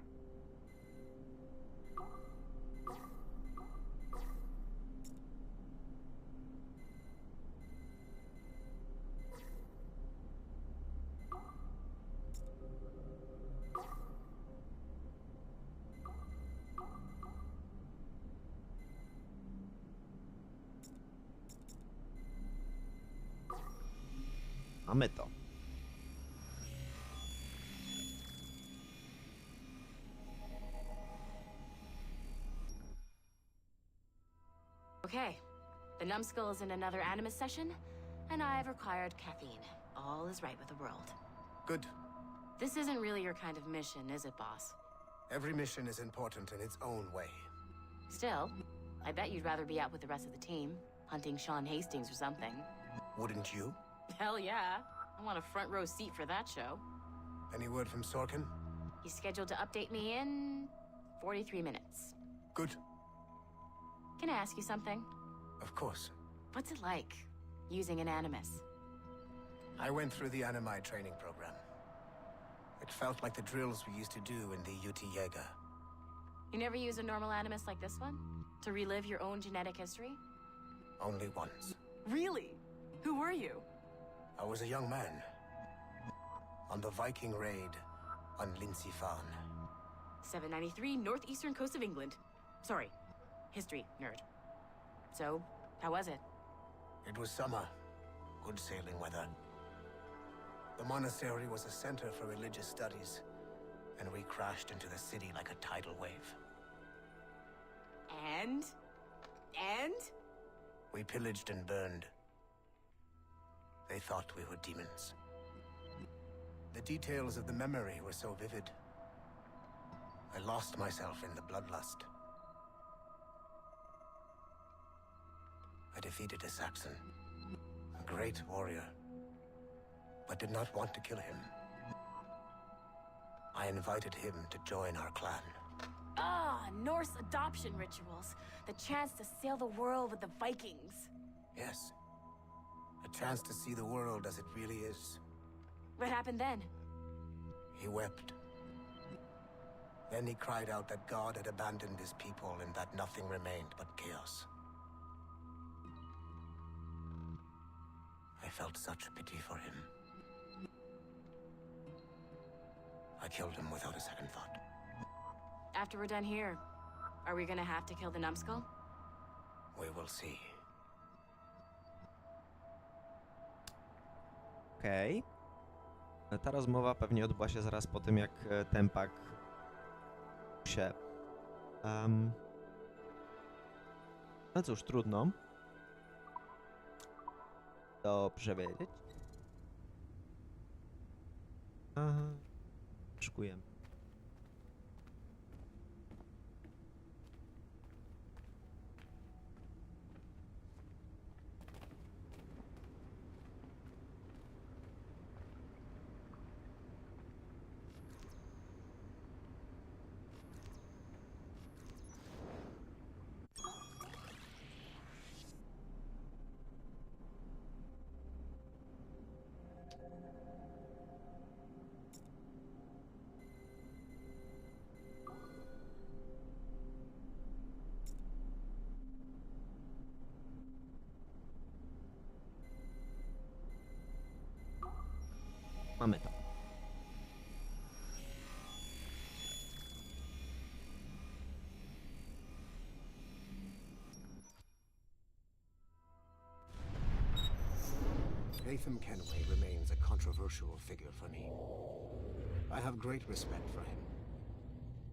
Mamy to. Okay. The numbskull is in another Animus session, and I've required caffeine. All is right with the world. Good. This isn't really your kind of mission, is it, boss? Every mission is important in its own way. Still, I bet you'd rather be out with the rest of the team, hunting Sean Hastings or something. Wouldn't you? Hell yeah. I want a front row seat for that show. Any word from Sorkin? He's scheduled to update me in 43 minutes. Good. Can I ask you something? Of course. What's it like, using an Animus? I went through the Animai training program. It felt like the drills we used to do in the UT Jaeger. You never use a normal Animus like this one? To relive your own genetic history? Only once. Really? Who were you? I was a young man. on the Viking raid on Linsifan. 793, northeastern coast of England. Sorry, history nerd. So, how was it? It was summer. Good sailing weather. The monastery was a center for religious studies, and we crashed into the city like a tidal wave. And? We pillaged and burned. They thought we were demons. The details of the memory were so vivid. I lost myself in the bloodlust. I defeated a Saxon, a great warrior, but did not want to kill him. I invited him to join our clan. Ah, Norse adoption rituals. The chance to sail the world with the Vikings. Yes. A chance to see the world as it really is. What happened then? He wept. Then he cried out that God had abandoned his people and that nothing remained but chaos. I felt such pity for him. I killed him without a second thought. After we're done here, are we gonna have to kill the numbskull? We will see. Okej. Ta rozmowa pewnie odbyła się zaraz po tym, jak tempak się... No cóż, trudno. Dobrze wiedzieć. Aha. Szykujemy. Mamy to. Haytham Kenway remains a controversial figure for me. I have great respect for him.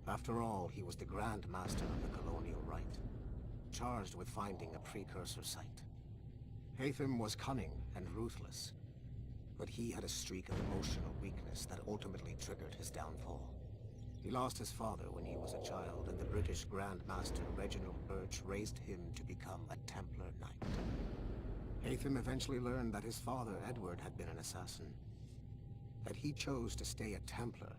After all, he was the Grand Master of the Colonial Rite, charged with finding a precursor site. Haytham was cunning and ruthless, but he had a streak of emotional weakness that ultimately triggered his downfall. He lost his father when he was a child, and the British Grand Master Reginald Birch raised him to become a Templar Knight. Haytham eventually learned that his father, Edward, had been an assassin. That he chose to stay a Templar,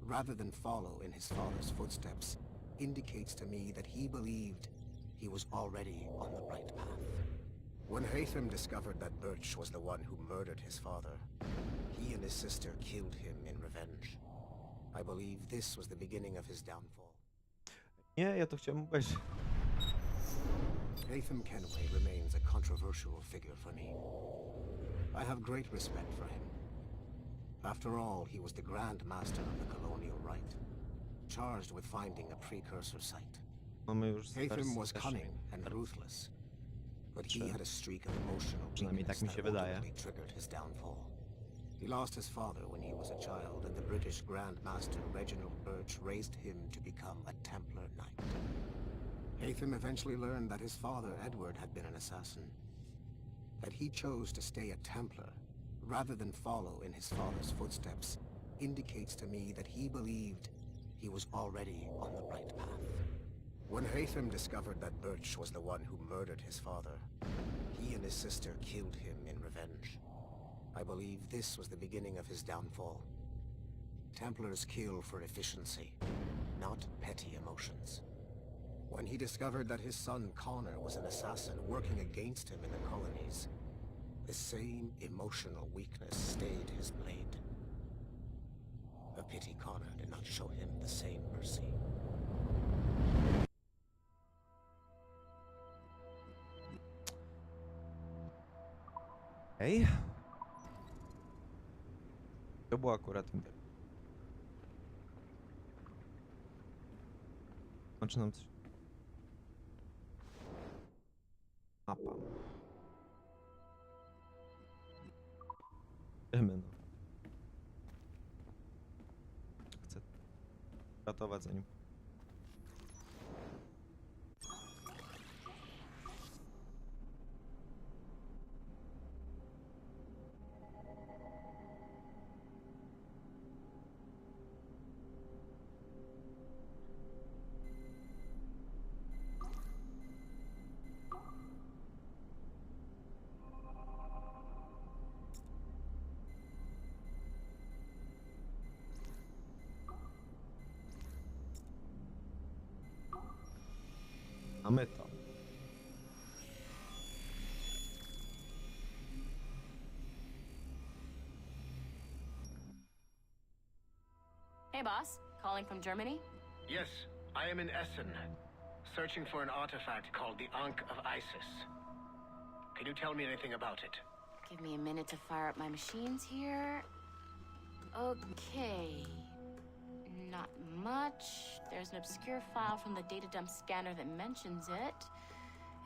rather than follow in his father's footsteps, indicates to me that he believed he was already on the right path. When Haytham discovered that Birch was the one who murdered his father, he and his sister killed him in revenge. I believe this was the beginning of his downfall. Nie, ja to chciałem obejrzeć. Haytham Kenway remains a controversial figure for me. I have great respect for him. After all, he was the Grand Master of the Colonial Rite, charged with finding a precursor site. Mamy już Haytham was cunning and ruthless, but he had a streak of emotional weakness that ultimately triggered his downfall. He lost his father when he was a child, and the British Grand Master Reginald Birch raised him to become a Templar Knight. Haytham eventually learned that his father, Edward, had been an assassin. That he chose to stay a Templar, rather than follow in his father's footsteps, indicates to me that he believed he was already on the right path. When Haytham discovered that Birch was the one who murdered his father, he and his sister killed him in revenge. I believe this was the beginning of his downfall. Templars kill for efficiency, not petty emotions. When he discovered that his son Connor was an assassin working against him in the colonies, the same emotional weakness stayed his blade. A pity Connor did not show him the same mercy. Okej. To było akurat imperium. Znaczy nam coś... Mapa. Wiemy, no. Chcę ratować zanim... Mamy to. Hey, boss. Calling from Germany? Yes, I am in Essen, searching for an artifact called the Ankh of Isis. Can you tell me anything about it? Give me a minute to fire up my machines here. Okay. Not much. There's an obscure file from the data dump scanner that mentions it.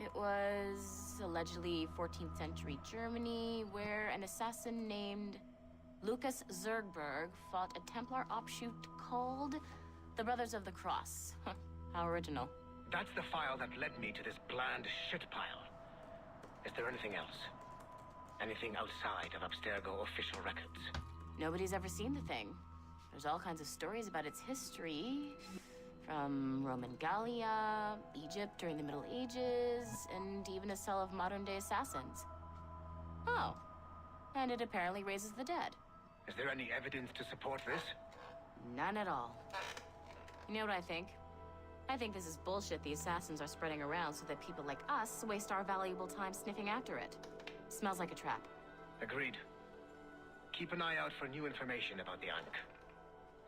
It was allegedly 14th century Germany, where an assassin named Lucas Zergberg fought a Templar offshoot called the Brothers of the Cross. How original. That's the file that led me to this bland shit pile. Is there anything else? Anything outside of Abstergo official records? Nobody's ever seen the thing. There's all kinds of stories about its history, from Roman Gallia, Egypt during the Middle Ages, and even a cell of modern-day assassins. Oh, and it apparently raises the dead. Is there any evidence to support this? None at all. You know what I think? I think this is bullshit the assassins are spreading around so that people like us waste our valuable time sniffing after it. Smells like a trap. Agreed. Keep an eye out for new information about the Ankh.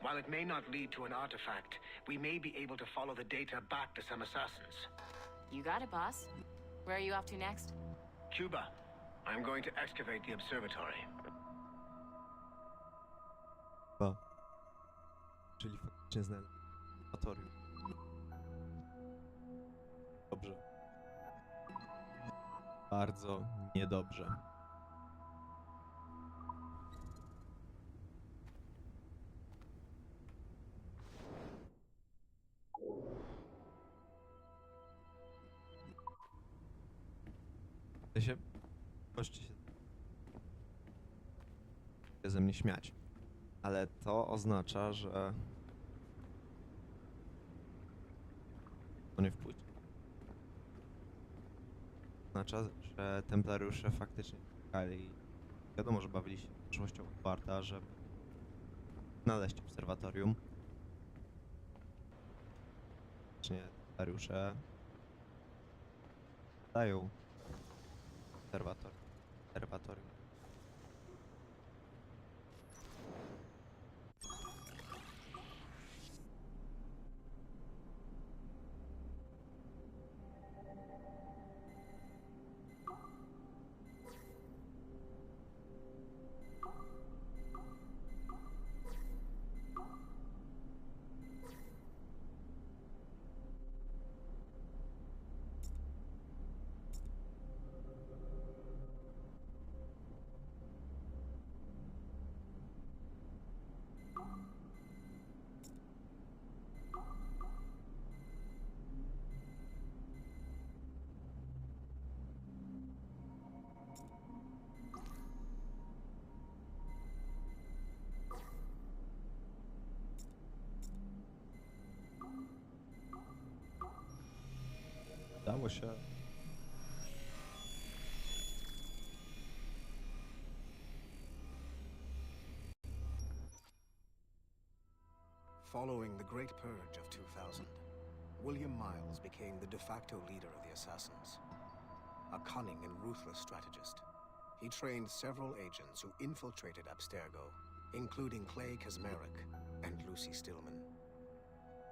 While it may not lead to an artifact, we may be able to follow the data back to some assassins. You got it, boss. Where are you off to next? Cuba. I'm going to excavate the observatory. Ba. Czyli faktycznie znaleźć obserwatorium. Dobrze. Bardzo niedobrze. Chcę się... Możecie się ze mnie śmiać. Ale to oznacza, że... To nie wpłynie. Oznacza, że templariusze faktycznie czekali. Wiadomo, że bawili się przyszłością Warta, żeby znaleźć obserwatorium. Faktycznie templariusze dają obserwatorium. Udało się. Following the Great Purge of 2000, William Miles became the de facto leader of the Assassins. A cunning and ruthless strategist, he trained several agents who infiltrated Abstergo, including Clay Kazmarek and Lucy Stillman.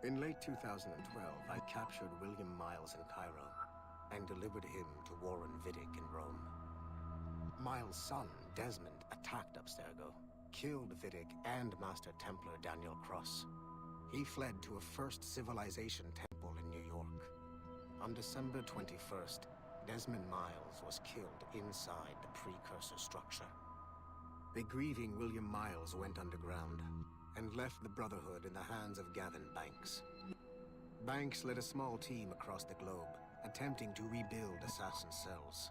In late 2012, I captured William Miles in Cairo and delivered him to Warren Vidic in Rome. Miles' son, Desmond, attacked Abstergo, killed Vidic and Master Templar Daniel Cross. He fled to a First Civilization temple in New York. On December 21st, Desmond Miles was killed inside the precursor structure. The grieving William Miles went underground and left the Brotherhood in the hands of Gavin Banks. Banks led a small team across the globe, attempting to rebuild assassin cells.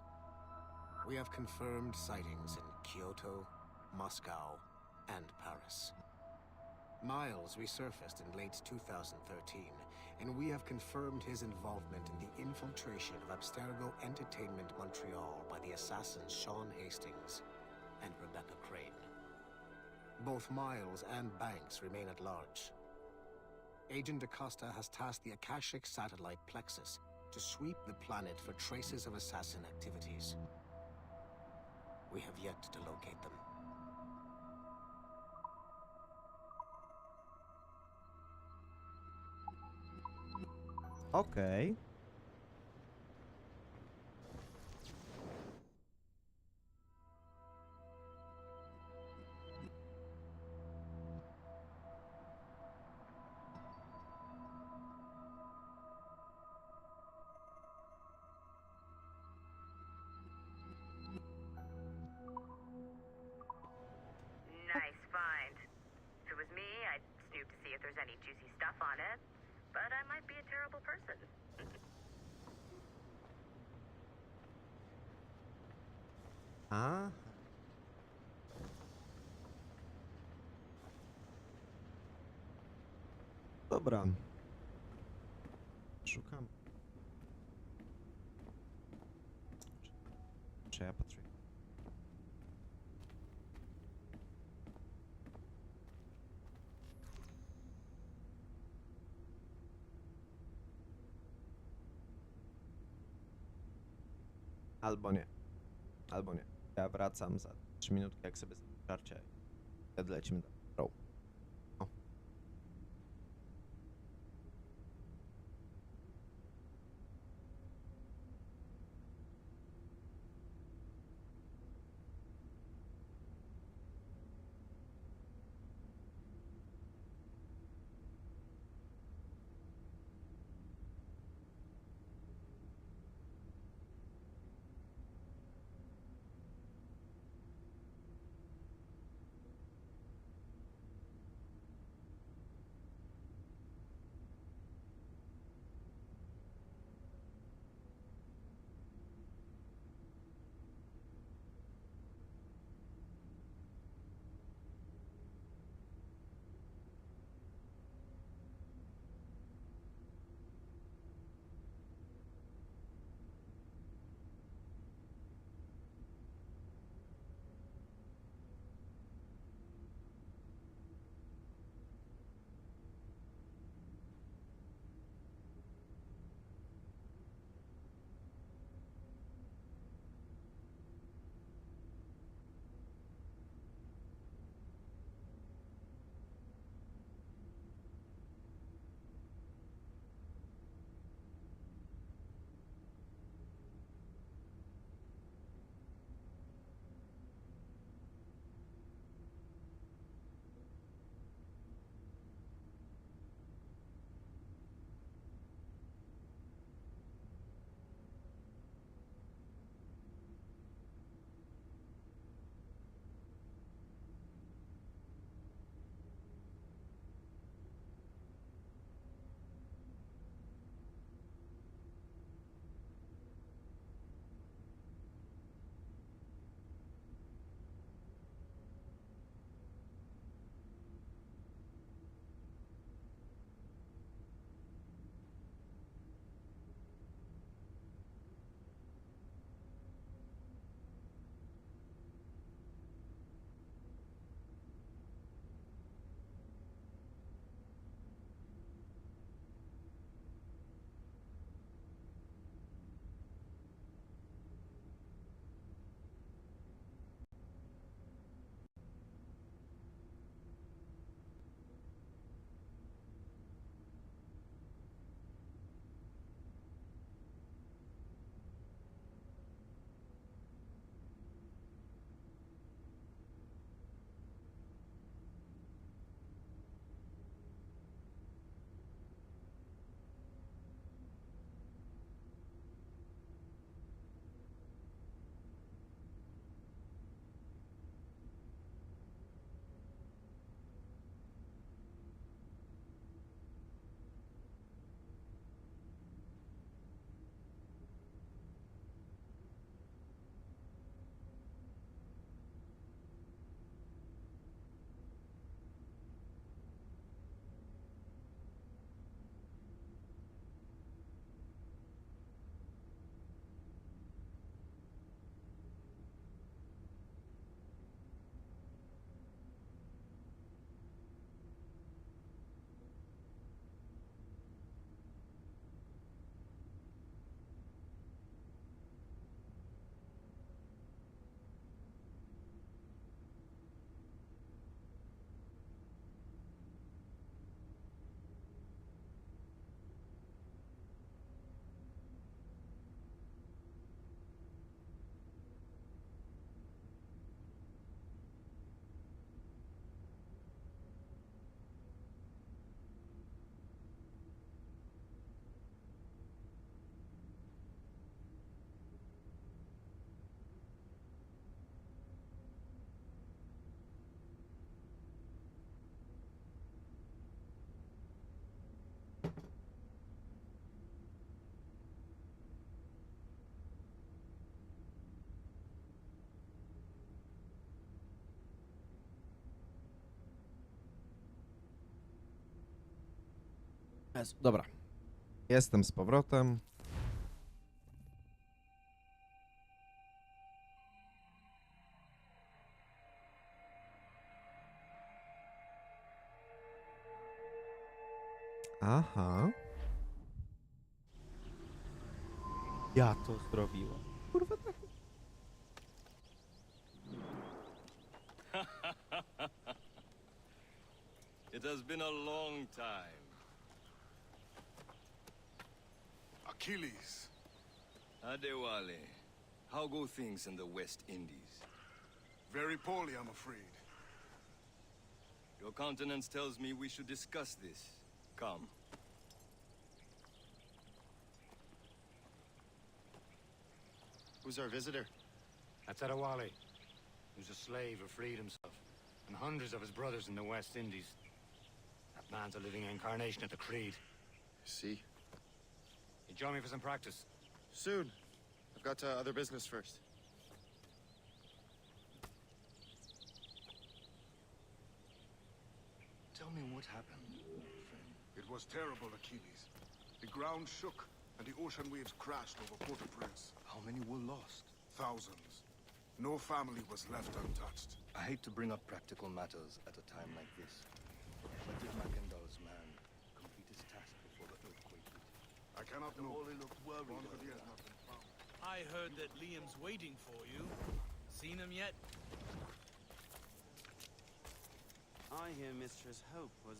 We have confirmed sightings in Kyoto, Moscow, and Paris. Miles resurfaced in late 2013, and we have confirmed his involvement in the infiltration of Abstergo Entertainment Montreal by the assassins Sean Hastings and Rebecca Crane. Both Miles and Banks remain at large. Agent Acosta has tasked the Akashic satellite Plexus to sweep the planet for traces of assassin activities. We have yet to locate them. Okej. Nice find. If it was me, I'd snoop to see if there's any juicy stuff on it. But I might be a terrible person. A. Dobra. Szukam. Czy ja patrzę? Albo nie. Albo nie. Ja wracam za 3 minutki, jak sobie starcie. Wtedy lecimy dalej. O. Jezu, dobra. Jestem z powrotem. Aha. Ja to zrobiłem. Kurwa tak. It has been a long time. Achilles. Adewale, how go things in the West Indies? Very poorly, I'm afraid. Your countenance tells me we should discuss this. Come. Who's our visitor? That's Adewale, who's a slave who freed himself, and hundreds of his brothers in the West Indies. That man's a living incarnation of the Creed. See? You join me for some practice? Soon. I've got other business first. Tell me what happened, friend. It was terrible, Achilles. The ground shook, and the ocean waves crashed over Port-au-Prince. How many were lost? Thousands. No family was left untouched. I hate to bring up practical matters at a time like this. But did Mackendall's man complete his task before the earthquake hit? I cannot know. Wally looked worried. One of has not been found. I heard that Liam's waiting for you. Seen him yet? I hear Mistress Hope was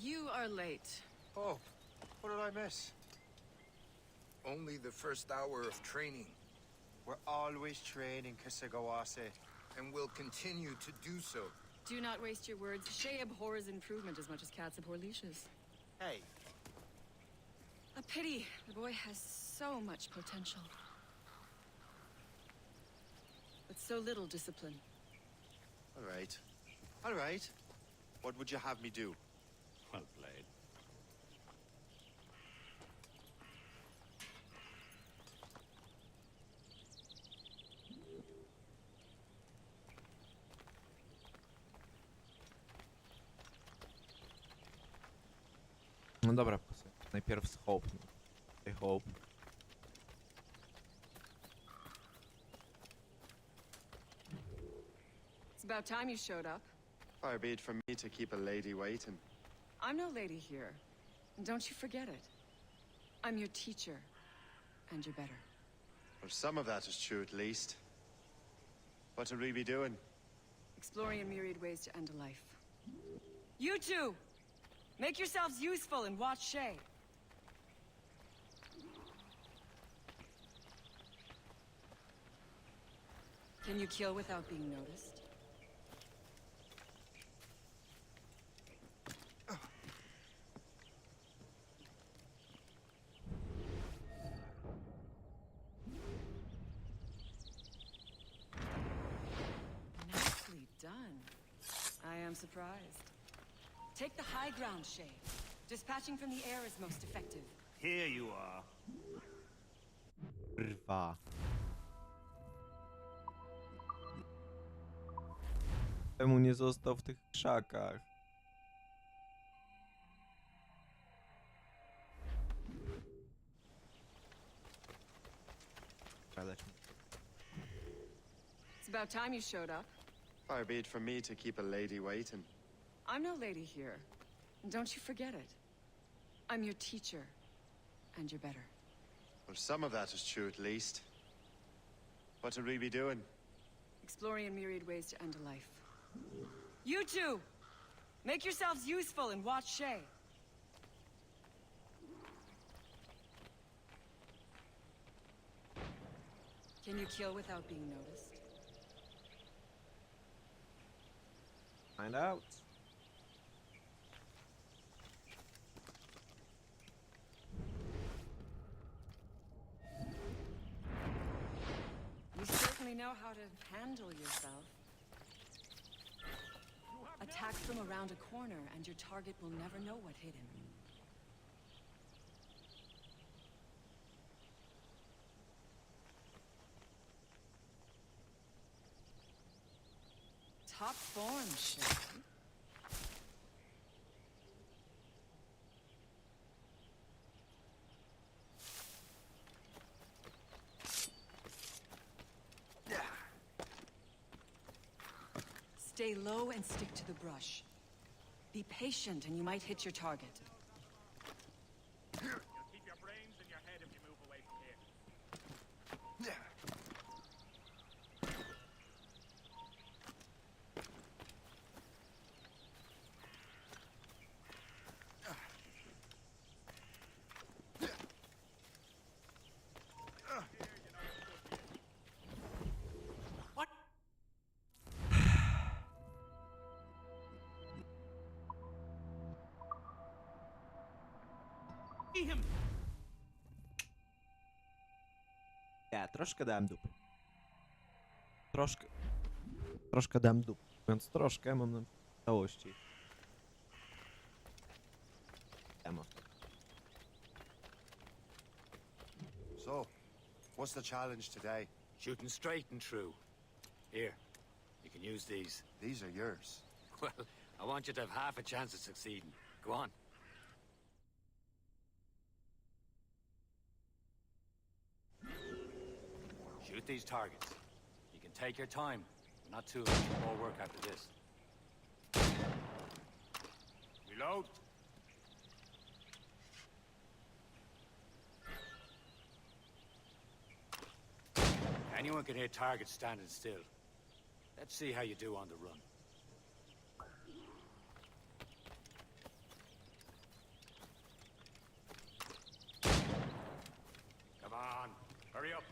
You are late. Oh, what did I miss? Only the first hour of training. We're always training, Kisagawase. And will continue to do so. Do not waste your words. Shay abhors improvement as much as cats abhor leashes. Hey, A pity. The boy has so much potential. But so little discipline. All right. All right. What would you have me do? Well played. No dobra, najpierw z Hope. Hey, Hope. It's about time you showed up. Far be it from me to keep a lady waiting. I'm no lady here. And don't you forget it. I'm your teacher. And you're better. Well, some of that is true at least. What would we be doing? Exploring a myriad ways to end a life. You two! Make yourselves useful and watch Shay. Can you kill without being noticed? Nicely done. I am surprised. Take the high ground, Shay. Dispatching from the air is most effective. Here you are. Kurwa. Czemu nie został w tych krzakach? It's about time you showed up. Far be it from me to keep a lady waiting. I'm no lady here. And don't you forget it. I'm your teacher. And you're better. Well, some of that is true at least. What would we be doing? Exploring a myriad ways to end a life. You two! Make yourselves useful and watch Shay. Can you kill without being noticed? Find out. You certainly know how to handle yourself. Attack from around a corner and your target will never know what hit him. Top form, shit. Stay low and stick to the brush. Be patient and you might hit your target. You'll keep your brains in your head if you move away from here. Him. Ja, troszkę dałem dupy. Troszkę dałem dupy. Mówiąc troszkę, mam na całości. Emo. So, what's the challenge today? Shooting straight and true. Here, you can use these. These are yours. Well, I want you to have half a chance of succeeding. Go on. Shoot these targets. You can take your time, but not too much more work after this. Reload. Anyone can hit targets standing still. Let's see how you do on the run. Come on, hurry up.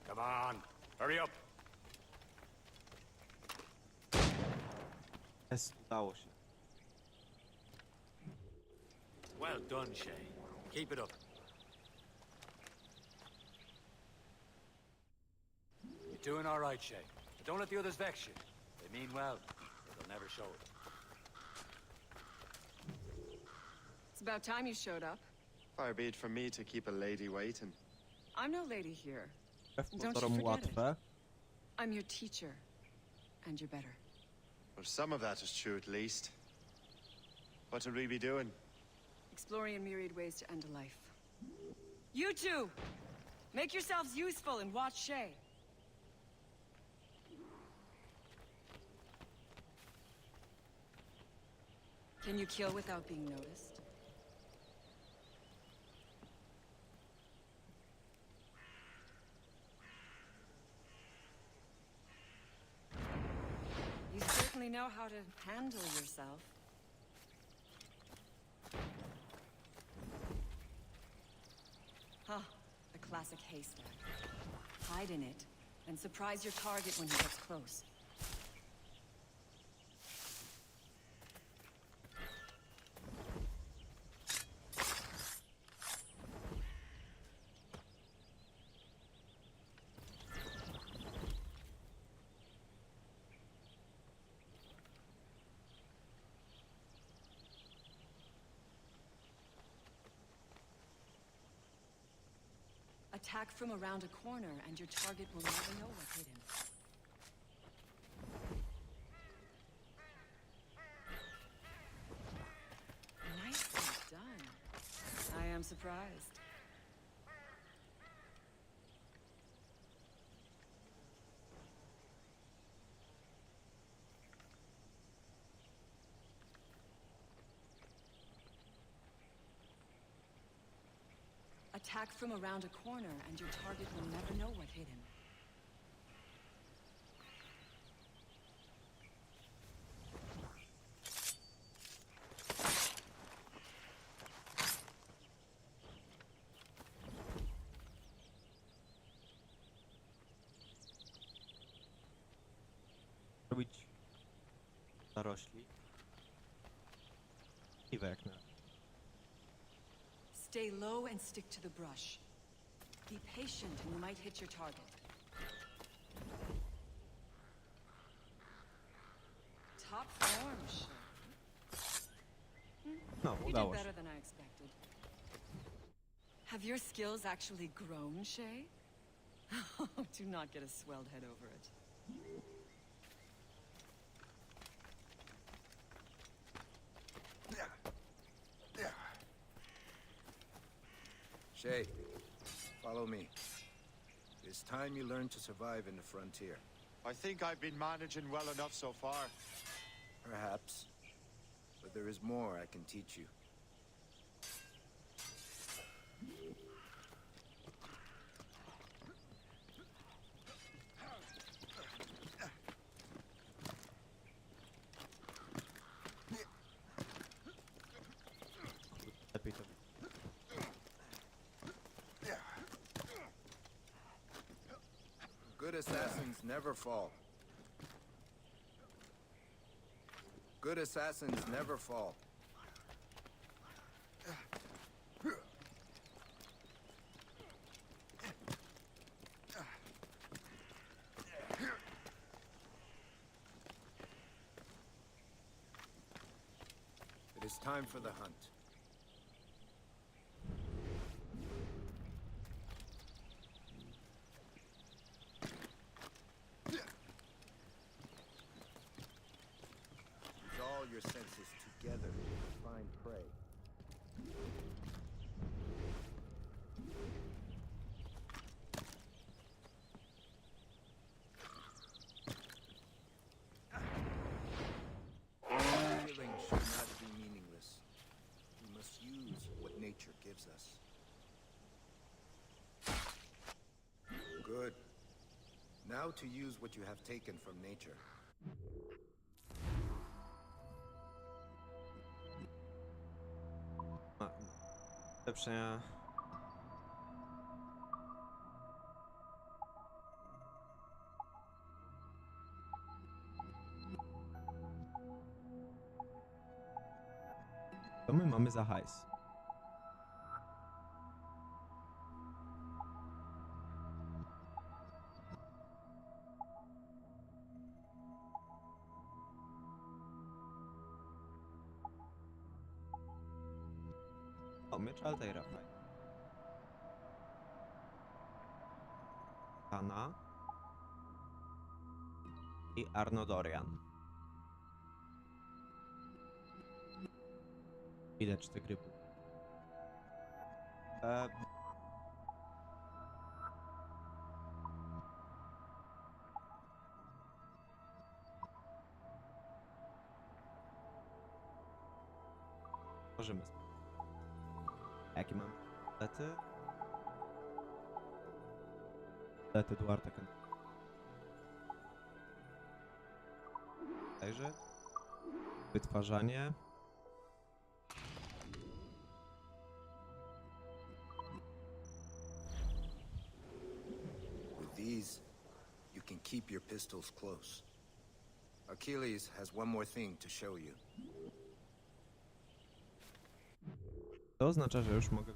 Come on, hurry up. Jest, udało się. Well done, Shay. Keep it up. You're doing all right, Shay. But don't let the others vex you. They mean well, but they'll never show it. It's about time you showed up. Far be it from me to keep a lady waiting. I'm no lady here. Don't Pozorom you forget it. łatwe. I'm your teacher. And you're better. Well, some of that is true at least. What would we be doing? Exploring a myriad ways to end a life. You two! Make yourselves useful and watch Shay. Can you kill without being noticed? You certainly know how to handle yourself. Huh, the classic haystack. Hide in it, and surprise your target when he gets close. Attack from around a corner, and your target will never know what hit him. Nicely done. I am surprised. Attack from around a corner, and your target will never know what hit him. zarośli. Możliwe jak na razie. Stay low and stick to the brush. Be patient and you might hit your target. Top form, Shay. No, You did udało się. better than I expected. Have your skills actually grown, Shay? Do not get a swelled head over it. Shay, follow me. It's time you learn to survive in the frontier. I think I've been managing well enough so far. Perhaps. But there is more I can teach you. Lepiej to. Good assassins never fall. Good assassins never fall. It is time for the hunt. Use all your senses together to find prey. Healing should not be meaningless. We must use what nature gives us. Good. Now to use what you have taken from nature. Lepsze. Co my mamy za hajs? O, miecz Altaira, fajnie. Hanna i Arnodorian. Widać te gry. Możemy. Jakie mam lety? Lety Duarte. Zajrzeć. Wytwarzanie. With these, you can keep your pistols close. Achilles has one more thing to show you. To oznacza, że już mogę...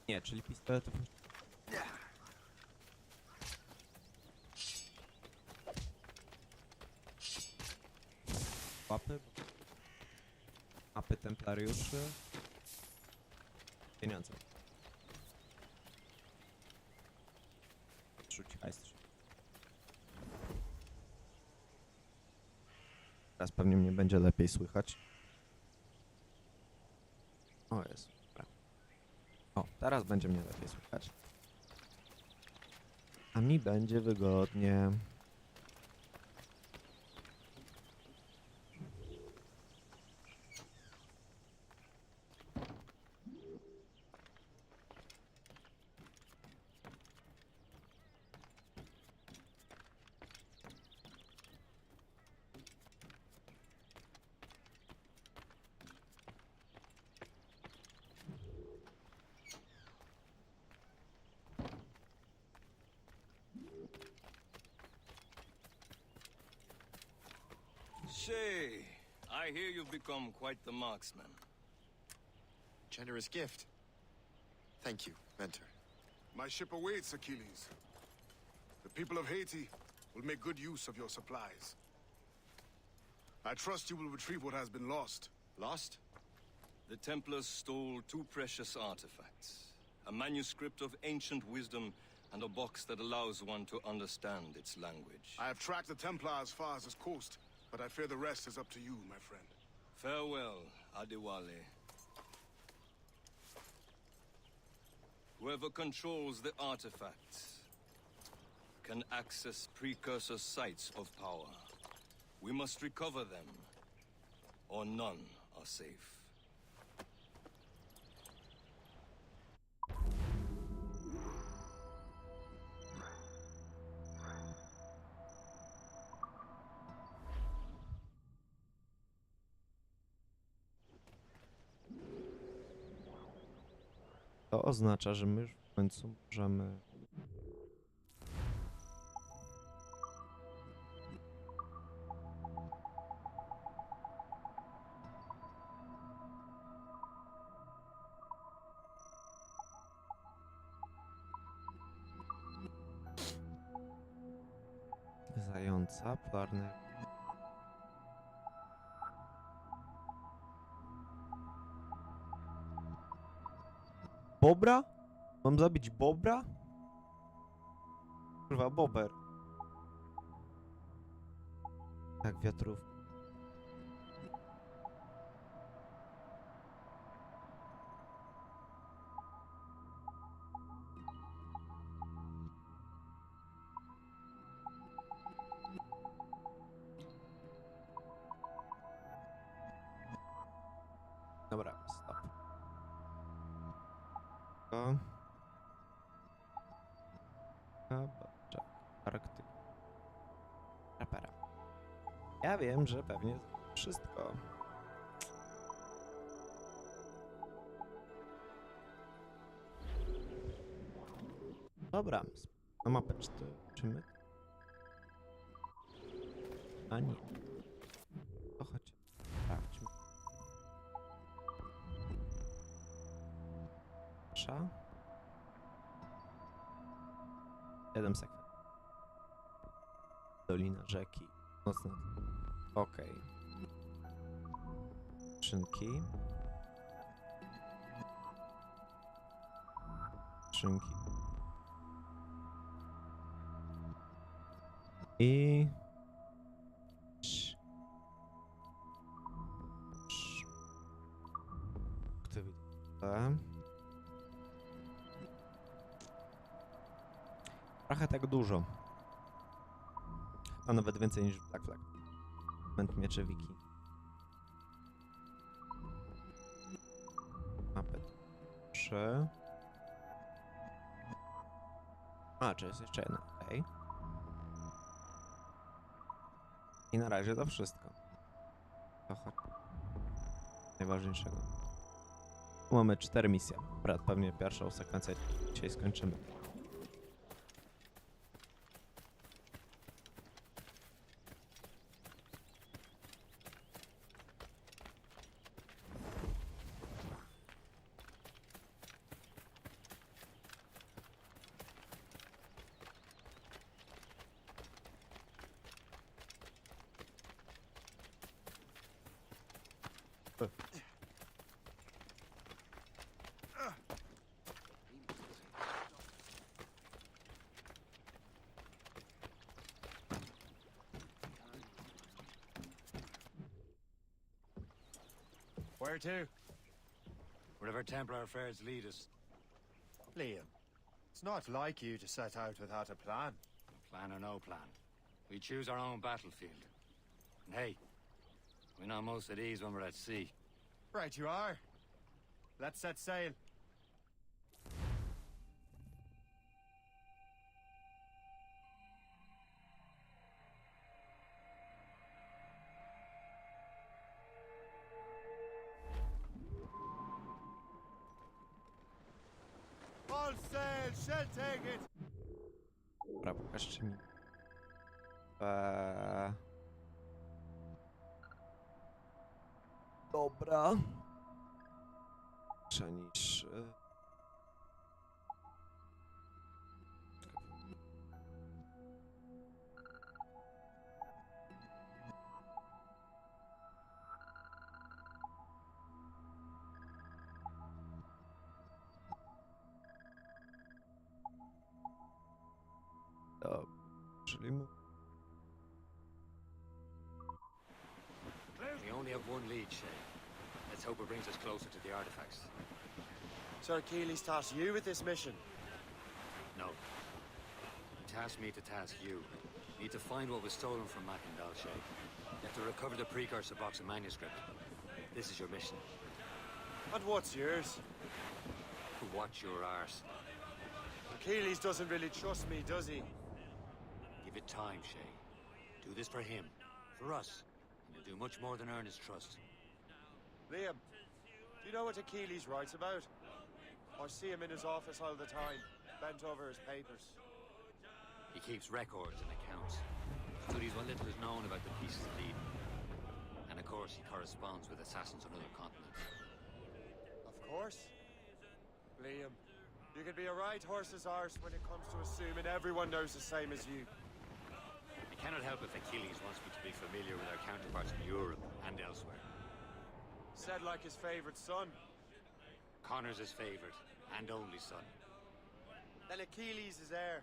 Nie, czyli pistoletów... Łapy? Mapy templariuszy? Pieniądze. Rzuć hajs. Teraz pewnie mnie będzie lepiej słychać. O, jest. Dobra. O, teraz będzie mnie lepiej słychać. A mi będzie wygodnie. Shay, I hear you've become quite the marksman. Generous gift. Thank you, mentor. My ship awaits, Achilles. The people of Haiti will make good use of your supplies. I trust you will retrieve what has been lost. Lost? The Templars stole 2 precious artifacts. A manuscript of ancient wisdom and a box that allows one to understand its language. I have tracked the Templar as far as this coast, but I fear the rest is up to you, my friend. Farewell, Adewale. Whoever controls the artifacts can access precursor sites of power. We must recover them, or none are safe. To oznacza, że my już w końcu możemy... Zająca, polarny... Bobra? Mam zabić bobra? Kurwa, bober. Tak, wiatrów. Dobra, stop. Arktyk. Rapera. Ja wiem, że pewnie wszystko. Dobra, na mapę czy my? A nie. To chodź. Sprawdźmy. Sza. 7 sekund. Dolina rzeki. Mocno. Okej. Skrzynki. Skrzynki. I... Aktywita. Trochę tak dużo. A nawet więcej niż Black Flag. Moment miecze wiki. Mapy 3. A, czy jest jeszcze jedna? Okej. I na razie to wszystko. To chodź. Najważniejszego. Tu mamy 4 misje. Brat, pewnie pierwszą sekwencję dzisiaj skończymy. Where to? Wherever Templar affairs lead us. Liam, it's not like you to set out without a plan. Plan or no plan. We choose our own battlefield. And hey, we know most of these when we're at sea. Right you are. Let's set sail. All sail, shall take it. Dobra, pokażcie mi. Dobra. Niż... Czyli... We only have one lead, Shay. Let's hope it brings us closer to the artifacts. Sir Achilles tasked you with this mission. No. He tasked me to task you. You need to find what was stolen from Mackendal, Shay. You have to recover the precursor box of manuscript. This is your mission. And what's yours? To watch your arse. Achilles doesn't really trust me, does he? Give it time, Shay. Do this for him. For us. And you'll do much more than earn his trust. Liam, do you know what Achilles writes about? I see him in his office all the time, bent over his papers. He keeps records and accounts. Studies what little is known about the pieces of Eden. And of course, he corresponds with assassins on other continents. Of course. Liam, you can be a right horse's arse when it comes to assuming everyone knows the same as you. I cannot help if Achilles wants me to be familiar with our counterparts in Europe and elsewhere. Said like his favorite son. Connor's his favorite and only son. Then Achilles is heir.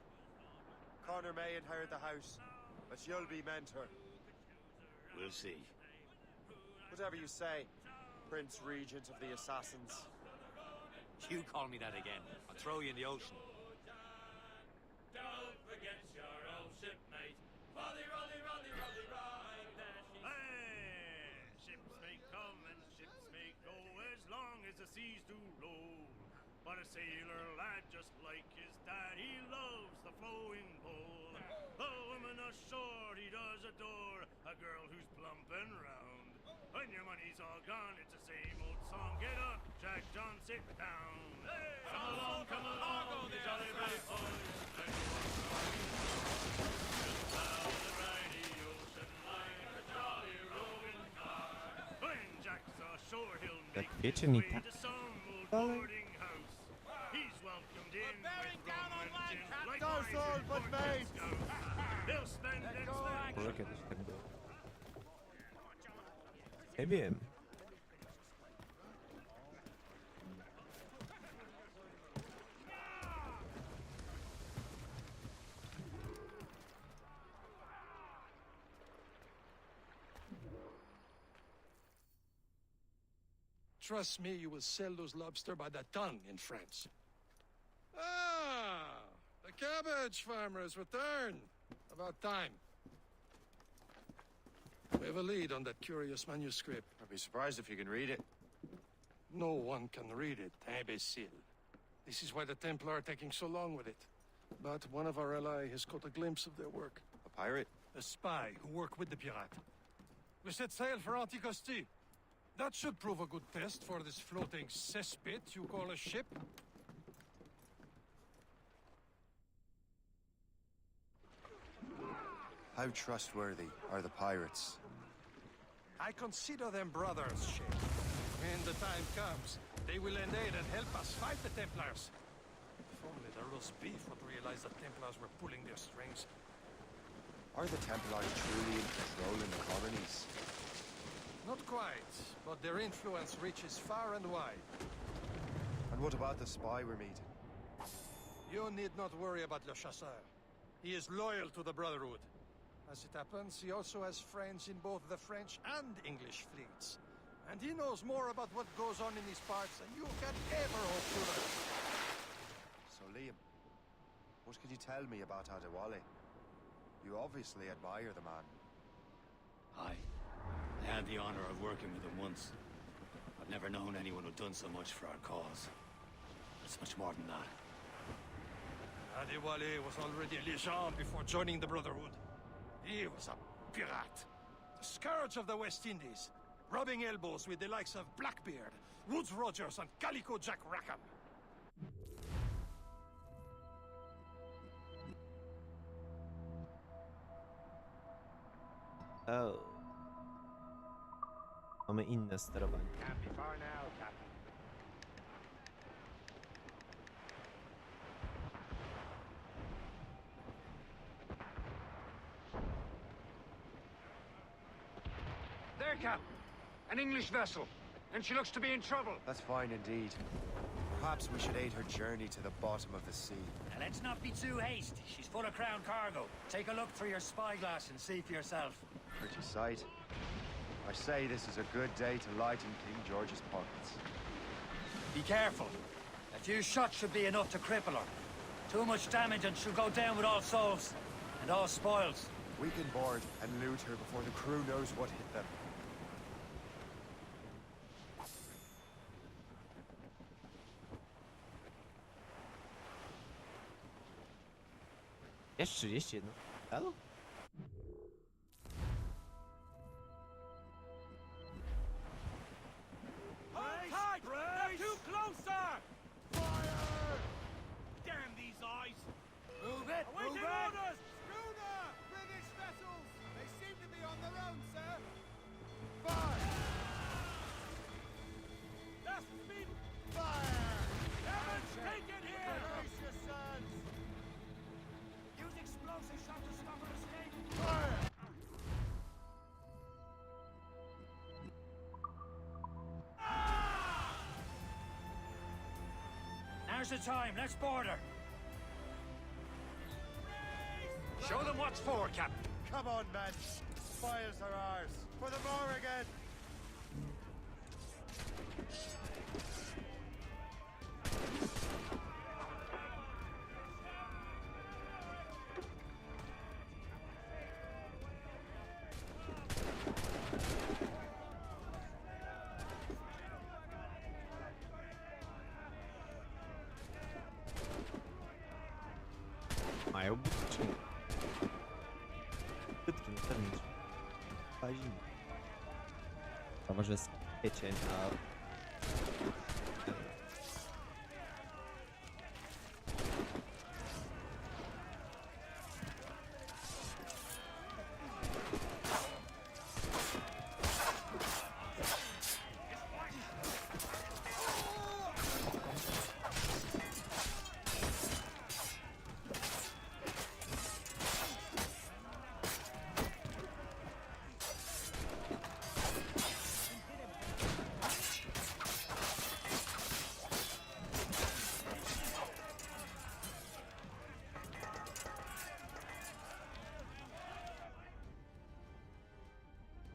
Connor may inherit the house, but you'll be mentor. We'll see. Whatever you say, Prince Regent of the Assassins. You call me that again, I'll throw you in the ocean. Don't forget your old shipmate. Rolly, rolly, rolly, rolly, right there she... Hey, ships may come and ships may go as long as the seas do roll. But a sailor lad just like his dad, he loves the flowing bowl. A woman ashore he does adore, a girl who's plump and round. When your money's all gone, it's the same old song. Get up, Jack John, sit down. Hey, come along, the jolly brave boys. When Jack's ashore, he'll Jak make wiecie, his nie way tak to some old dalej. boarding house. He's welcomed in with rum and gin, like Don't all but mate. He'll spend and spend. Może kiedyś tak było. Nie wiem. Trust me, you will sell those lobster by the ton in France. Ah, the cabbage farmer has returned. About time. We have a lead on that curious manuscript. I'd be surprised if you can read it. No one can read it, imbecile. This is why the Templar are taking so long with it. But one of our allies has caught a glimpse of their work. A pirate? A spy who worked with the pirate. We set sail for Anticosti. That should prove a good test for this floating cesspit you call a ship. How trustworthy are the pirates? I consider them brothers, Sheikh. When the time comes, they will lend aid and help us fight the Templars. If only the roast beef would realize the Templars were pulling their strings. Are the Templars truly in control in the colonies? Not quite, but their influence reaches far and wide. And what about the spy we're meeting? You need not worry about Le Chasseur. He is loyal to the Brotherhood. As it happens, he also has friends in both the French and English fleets. And he knows more about what goes on in these parts than you can ever hope to learn. So, Liam, what can you tell me about Adewale? You obviously admire the man. I had the honor of working with him once. I've never known anyone who'd done so much for our cause. It's much more than that. Adewale was already a legend before joining the Brotherhood. He was a pirate. The scourge of the West Indies. Rubbing elbows with the likes of Blackbeard, Woodes Rogers, and Calico Jack Rackham. Oh. Mamy inne sterowanie. Can't be far now, Captain. There, Cap. An English vessel. And she looks to be in trouble. That's fine indeed. Perhaps we should aid her journey to the bottom of the sea. Now, let's not be too hasty. She's full of crown cargo. Take a look through your spyglass and see for yourself. Pretty sight. I say this is a good day to lighten King George's pockets. Be careful. A few shots should be enough to cripple her. Too much damage and she'll go down with all souls. And all spoils. We can board and loot her before the crew knows what hit them. Jest 31. Halo? Hold tight! They're too close, sir! Fire! Damn these eyes! Move it! Awaiting Move it! orders! Schooner! British vessels! They seem to be on their own, sir. Fire! That's speed! Fire! Damage taken here! Brace yourselves! Use explosive shot to stop her escape! Fire! Now's the time. Let's board her. Show them what's for, Captain. Come on, men. Spoils are ours. For the Morrigan! Mają budki. Budki na terminie. Pazimy. Chyba, że wiecie na...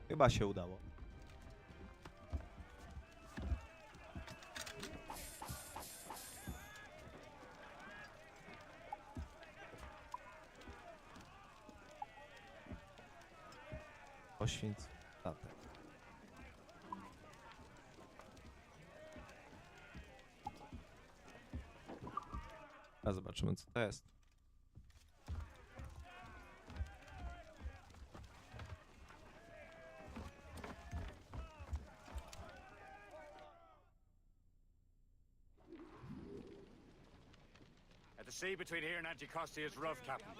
Chyba się udało. Poświęć statek. A zobaczymy, co to jest. The sea between here and Anticosti is rough, Captain.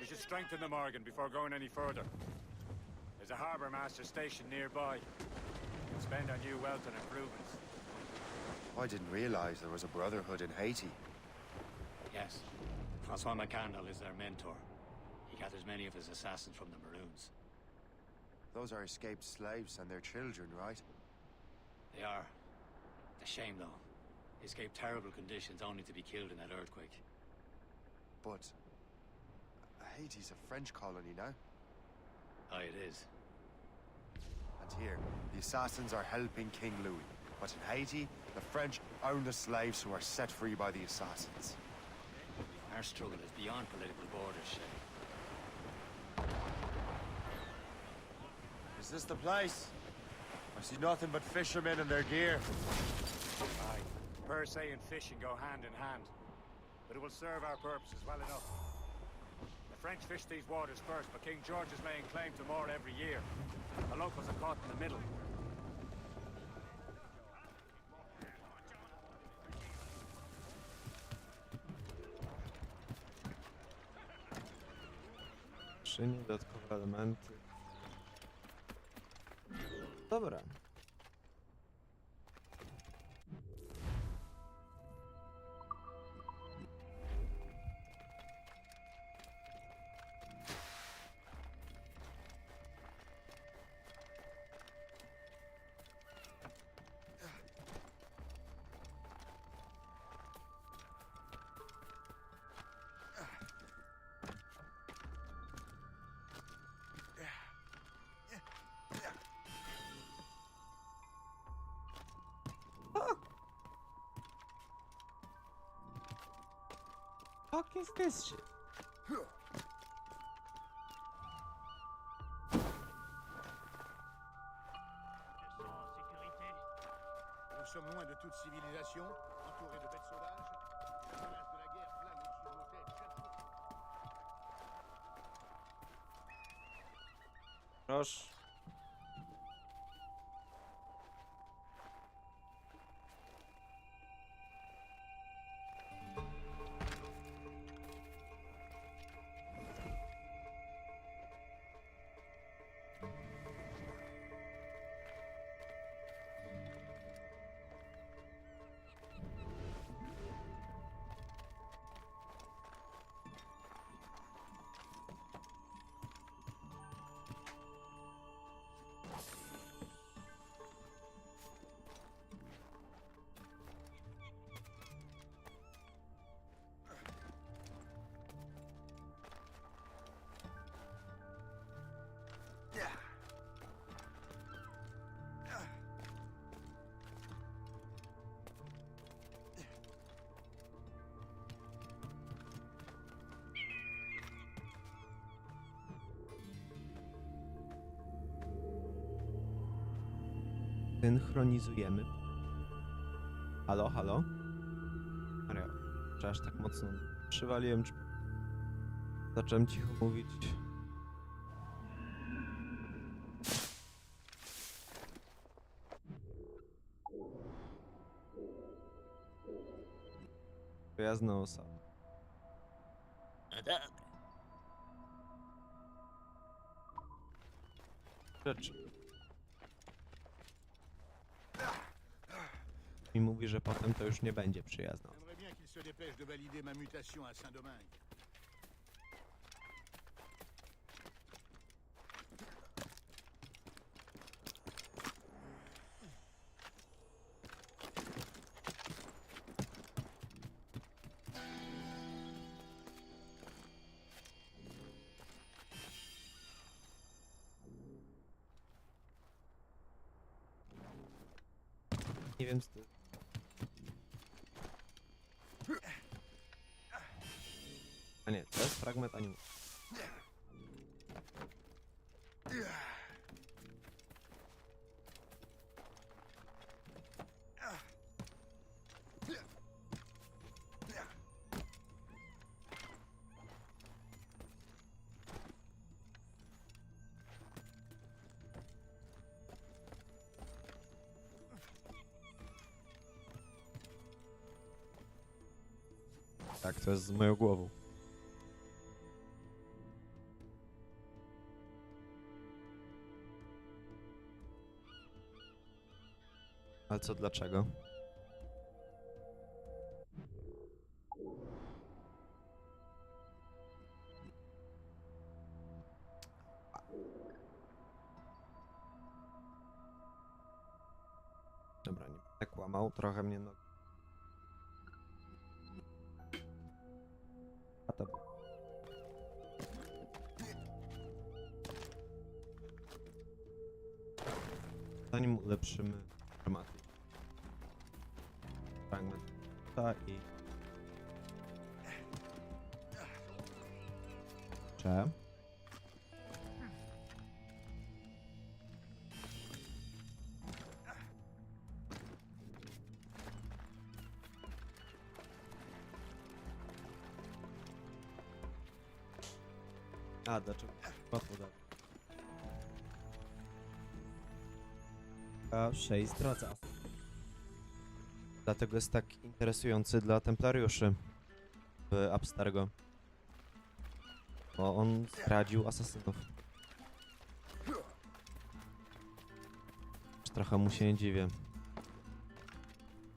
We should strengthen the Morgan before going any further. There's a harbour master stationed nearby. We can spend our new wealth on improvements. I didn't realize there was a brotherhood in Haiti. Yes. Francois McCandle is their mentor. He gathers many of his assassins from the Maroons. Those are escaped slaves and their children, right? They are. A shame, though. They escaped terrible conditions only to be killed in that earthquake. But Haiti's a French colony now. Aye, it is. And here, the assassins are helping King Louis. But in Haiti, the French own the slaves who are set free by the assassins. Our struggle is beyond political borders, Shay. Is this the place? I see nothing but fishermen and their gear. Aye. Per se and fishing go hand in hand. But it will serve our purposes well enough. The French fish these waters first, but King George is laying claim to more every year. The locals are caught in the middle. Skrzynie, dodatkowe elementy. Dobra. Fuck is this shit? Nous sommes loin de toute civilisation, entourés de bêtes sauvages. La menace de la guerre plane au-dessus de nos têtes chaque jour. Proszę. Synchronizujemy. Halo, halo? Mario, czy aż tak mocno przywaliłem, czy zacząłem cicho mówić? Przyjazna osoba. No dobra. Rzeczy. Mi mówi, że potem to już nie będzie przyjazna. J'aimerais bien qu'il se dépêche de valider ma mutation à Saint-Domingue. Nie wiem, co to... A nie, to jest fragment anime. Tak, to jest z moją głową. Ale co, dlaczego? Dobra, nie będę kłamał, trochę mnie no... A to... Zanim ulepszymy armaty. Fragment ta i... Cze. A, dlaczego? Łatwo dalej. A 6 zdradza. Dlatego jest tak interesujący dla templariuszy w Abstergo. Bo on zdradził asasynów. Trochę mu się nie dziwię.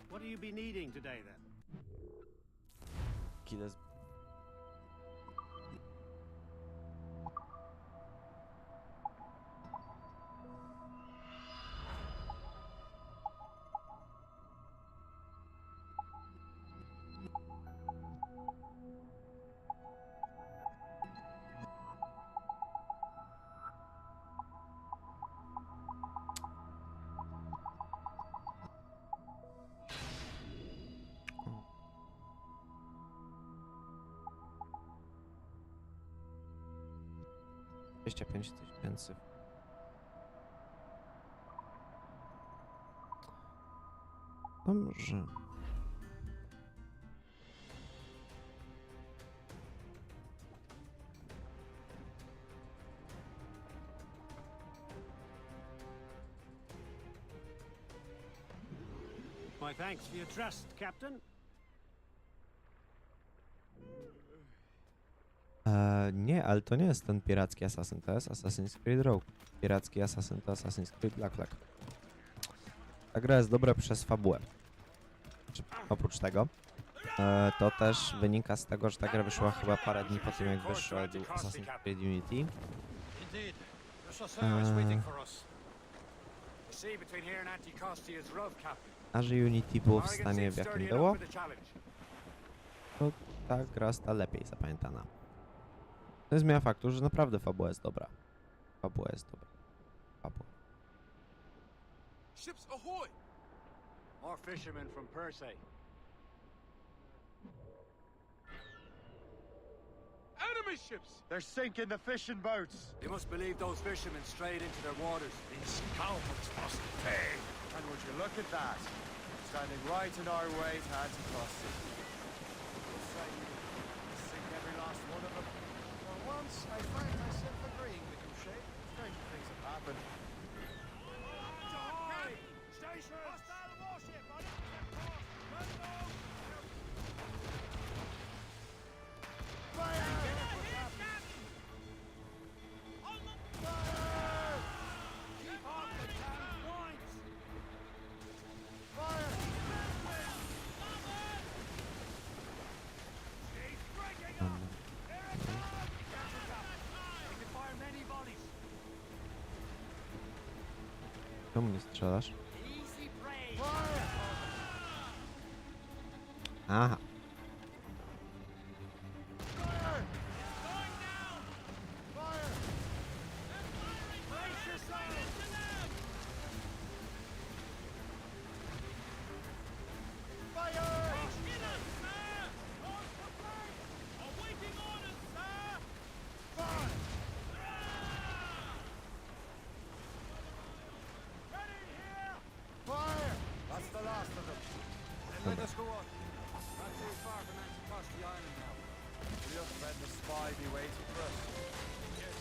What do you be needing today then? Kile $25,000. Dobrze. My thanks for your trust, Captain. Nie, ale to nie jest ten piracki asasyn, to jest Assassin's Creed Rogue. Piracki asasyn to Assassin's Creed Black Flag. Ta gra jest dobra przez fabułę. Znaczy, oprócz tego, to też wynika z tego, że ta gra wyszła chyba parę dni po tym, jak wyszedł Assassin's Creed Unity. A że Unity było w stanie, w jakim było, to ta gra została lepiej zapamiętana. To nie zmienia faktu, że naprawdę fabuła jest dobra. Fabuła jest dobra. Fabuła. Ships ahoy! More fishermen from Persei. Enemy ships! They're sinking the fishing boats. You must believe those fishermen strayed into their waters. These scoundrels must pay. And would you look at that? Standing right in our way to Anticosti. We'll say you sink every last one of them. For once, I find myself agreeing with you, Shay. Stranger things have happened. Station! Hostile warship on it! Fire! Czemu nie strzelasz? Aha. Let us go on. Not too far from Anticosti Island now. Will your friend the spy be waiting for us? Yes.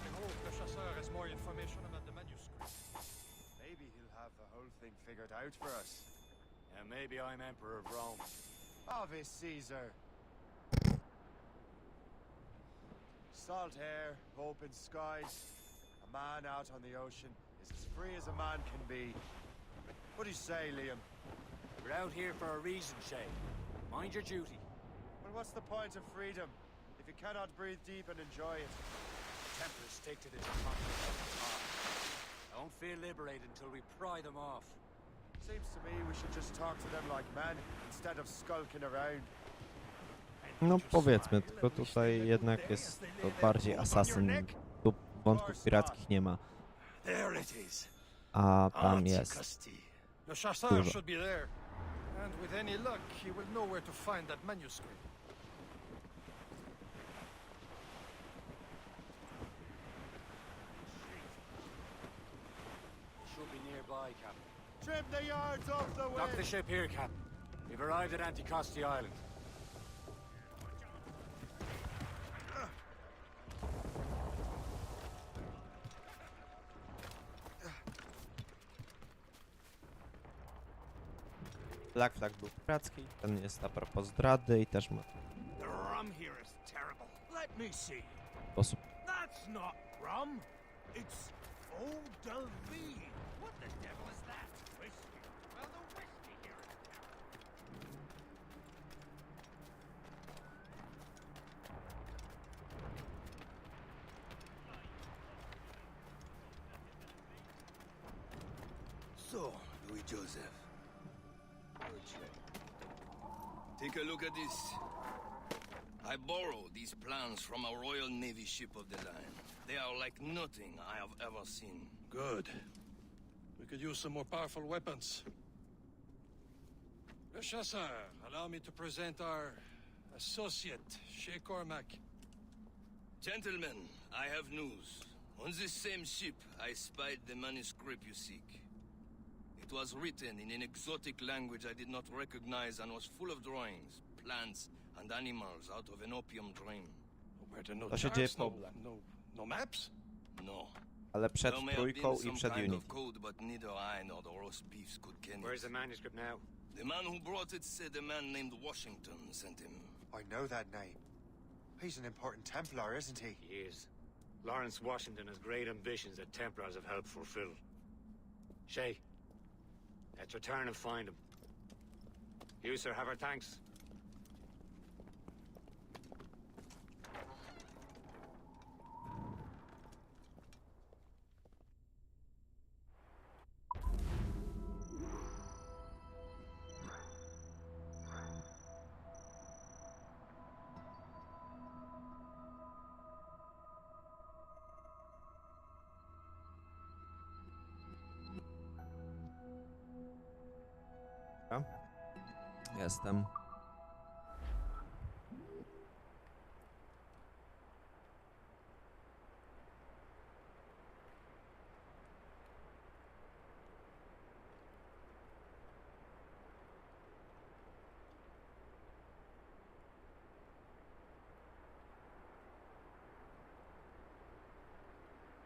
I hope the chasseur has more information about the manuscript. Maybe he'll have the whole thing figured out for us. And maybe I'm Emperor of Rome. Obvious Caesar. Salt air, open skies. A man out on the ocean is as free as a man can be. What do you say, Liam? We're out here for a reason, Shay. Mind your duty. Well, what's the point of freedom if you cannot breathe deep and enjoy it? The Templars stick to the continent of the top. Don't feel liberated until we pry them off. Seems to me we should just talk to them like men instead of skulking around. No powiedzmy, tylko tutaj jednak jest to bardziej asasyn. Tu wątków pirackich nie ma. A tam jest The chasseur dużo. should be there. And with any luck, he will know where to find that manuscript. Should be nearby, Captain. Trim the yards off the wind! Dock the ship here, Captain. We've arrived at Anticosti Island. Black Flag był piracki, ten jest a propos zdrady i też ma The rum here is terrible. Let me see. sposób. That's not rum. It's Eau de vie! What the devil is that? Whiskey. Well, the whiskey here in town. So, Louis Joseph. Take a look at this. I borrowed these plans from a Royal Navy ship of the line. They are like nothing I have ever seen. Good. We could use some more powerful weapons. Le Chasseur, allow me to present our associate, Shay Cormac. Gentlemen, I have news. On this same ship, I spied the manuscript you seek. It was written in an exotic language I did not recognize and was full of drawings, plants, and animals out of an opium dream. Were there no To się dzieje charts, w Homeland. no maps? No. Ale przed There may have trójką been i some przed kind Unity. of code, but neither I nor the roast beefs could ken Where's it. the manuscript now? The man who brought it said a man named Washington sent him. I know that name. He's an important Templar, isn't he? He is. Lawrence Washington has great ambitions that Templars have helped fulfill. Shay, let's return and find him. You, sir, have our thanks. Dobra. Jestem.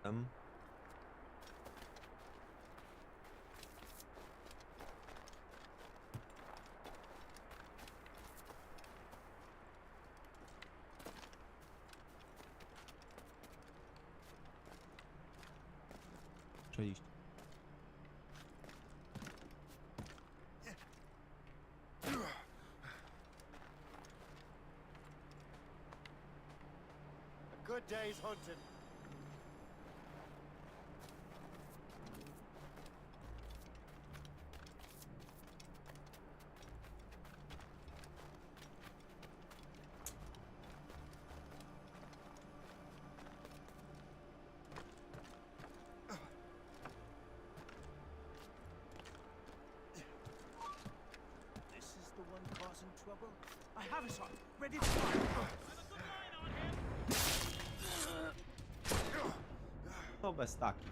Tam. Przejść. A good day's hunting. This is the one causing trouble? I have it, sir. Ready to fire. To bez takich.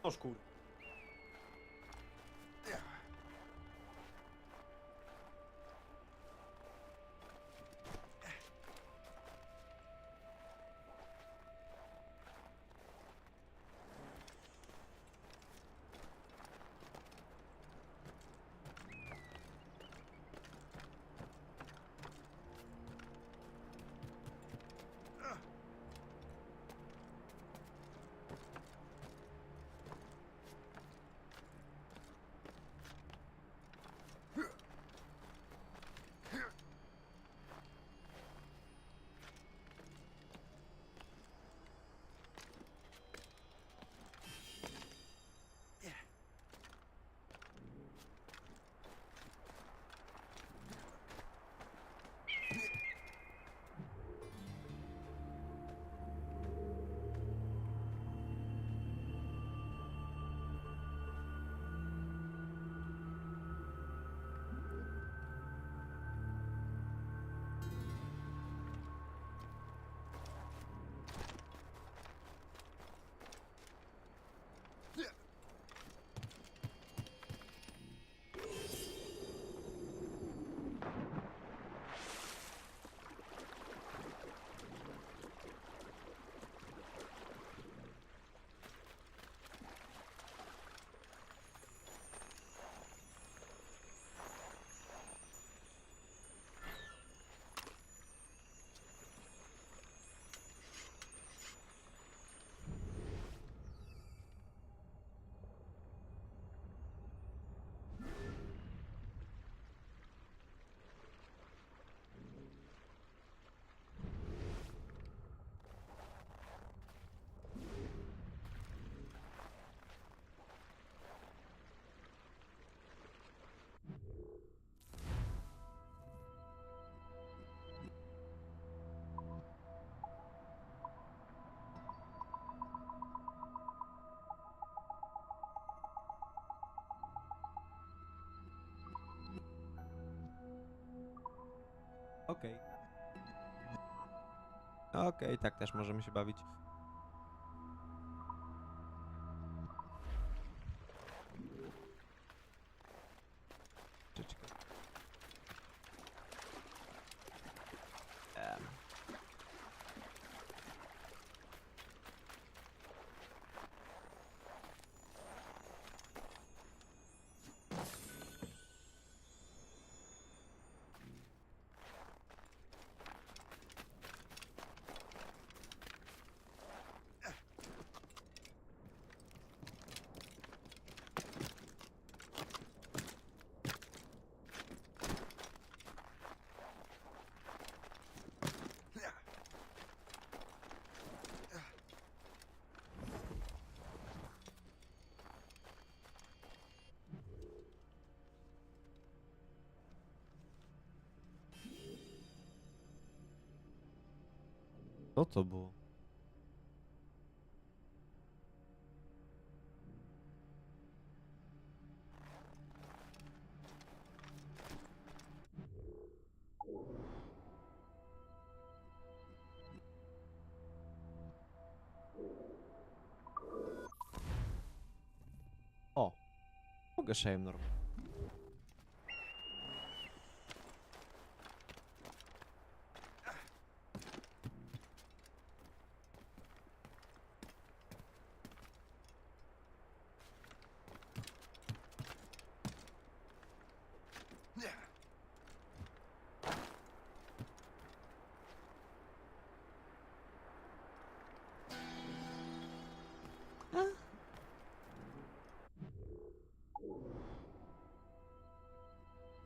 Noż kur... Okej. Okej, tak też możemy się bawić. Troszeczkę. Co to było? O! Mogę szejem normalnie.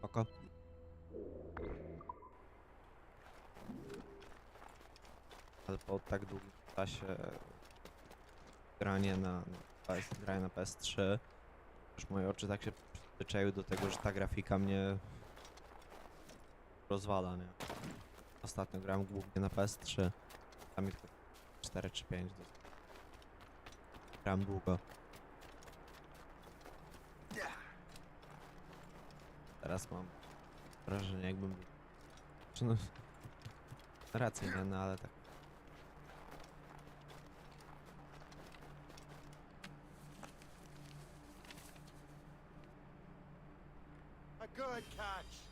Oko. Ale po tak długim czasie granie na PS3 już moje oczy tak się przyzwyczaiły do tego, że ta grafika mnie rozwala, nie? Ostatnio grałem głównie na PS3. Tam mi tylko 4 czy 5 grałem długo. Teraz mam wrażenie, jakbym był... Czy no... Raczej nie, no ale tak. A good catch.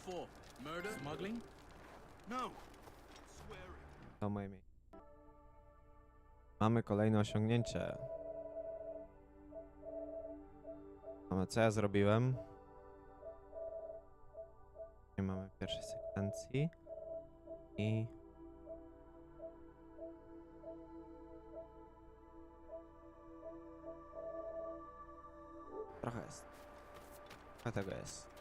For murder, smuggling? No. To moje miejsce. Mamy kolejne osiągnięcie. Mamy, co ja zrobiłem? Nie mamy pierwszej sekwencji. I... Trochę jest. Trochę tego jest.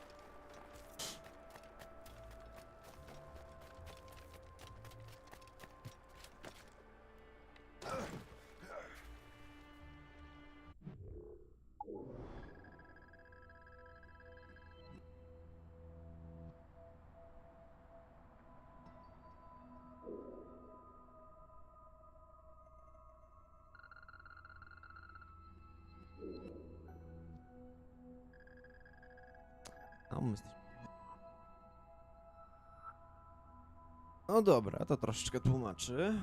No dobra, to troszeczkę tłumaczy.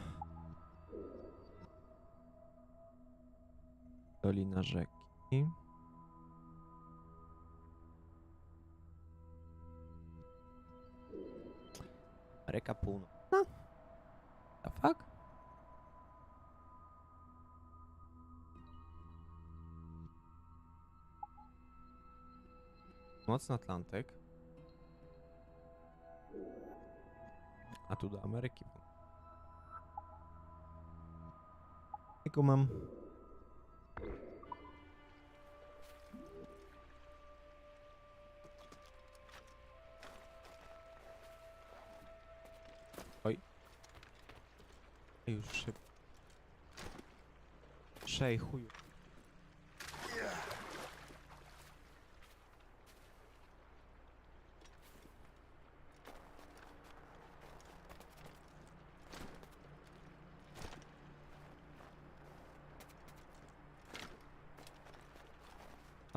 Dolina rzeki. Ameryka Północna? The fuck? Mocny Atlantyk. A tu do Ameryki. Jaką mam? Oj. Już szybko. Szej chuju.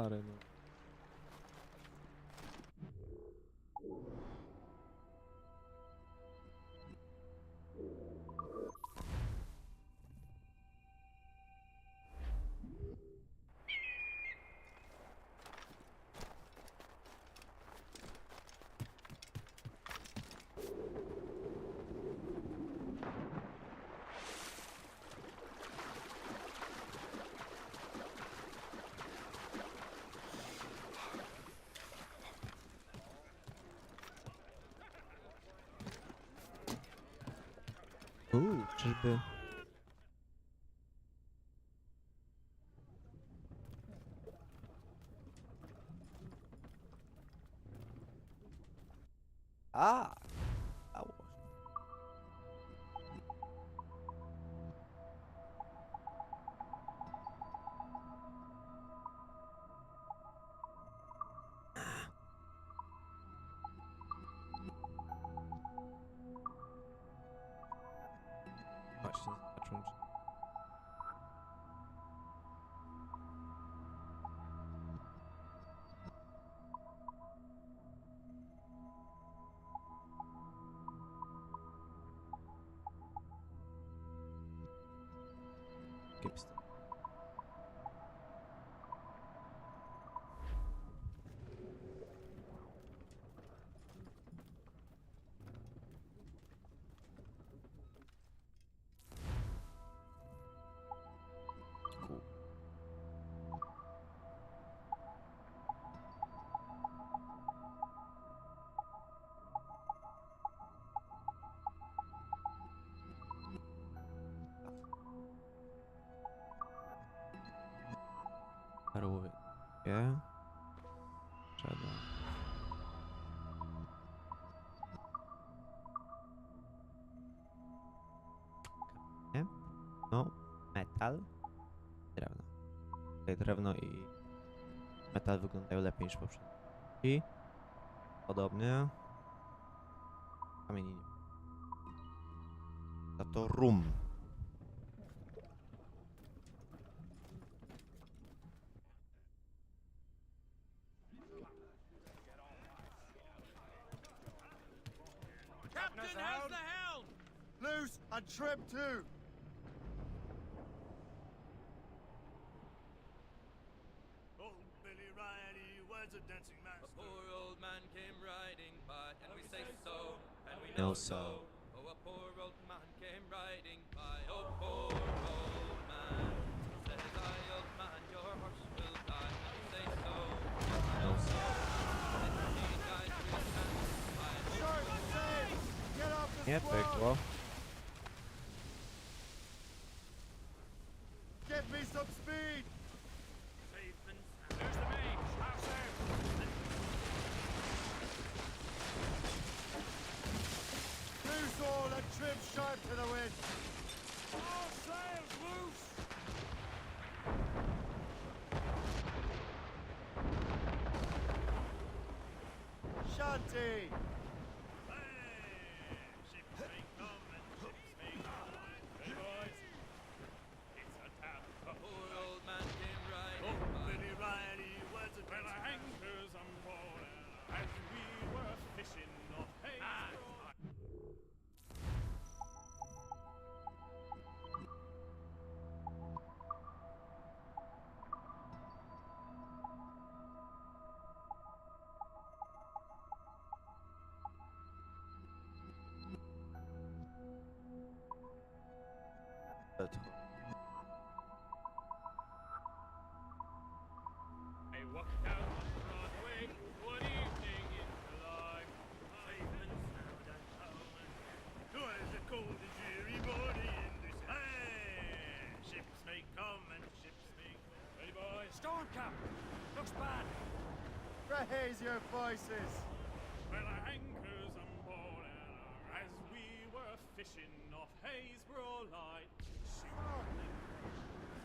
stary, no. Czyżby... A! Ało. Właśnie, zobaczmy, czy... Kiepsko. Perły. Trzeba. Nie? No, metal. Drewno. Tutaj drewno i metal wyglądają lepiej niż poprzednie. I podobnie. Kamieni nie. Za to rum. Captain, how's the helm? Loose and trim too. Old Billy Riley was a dancing master. A poor old man came riding by, and we say so, and we know know so. Oh, a poor old man came riding by. Oh, poor old man. Says I, old man, your horse will die, and we say so. Know so. Nie pykło. Give me some speed. There's the mage. House out. Loose all and trim sharp to the wind. All sails loose. Shanty. Ships may come and ships may go. Hey boys, it's a tap. A poor old man came riding Oh, by. Billy Riley was a well, the anchors on board as we were fishing off hay. I walked down on Broadway one evening in July. Pavement sound and howling. 'Twas a cold and dreary morning in this hey! Ships may come and ships may go. Ready, boys? Storm cap! Looks bad. Raise your voices. Well, our anchors on board as we were fishing off Haysborough Light.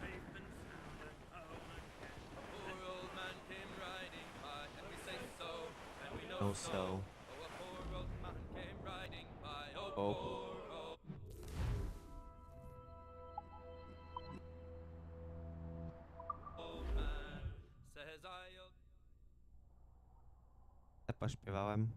Pavement sound and howling. A poor old man came riding by, and we say so, and we know Know so. so. Oh, a poor old man came riding by. Oh, Oh. poor old. Old man says I, pośpiewałem.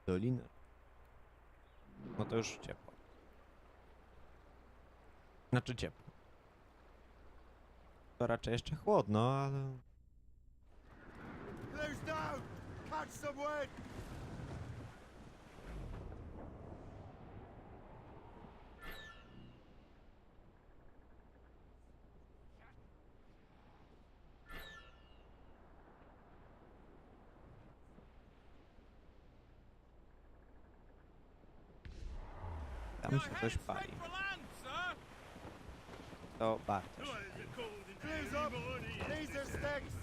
Doliny. No to już ciepło. Znaczy ciepło. To raczej jeszcze chłodno, ale... Close down! Catch some wind! Tam się coś pali. To bardzo. Clears up! These are sticks!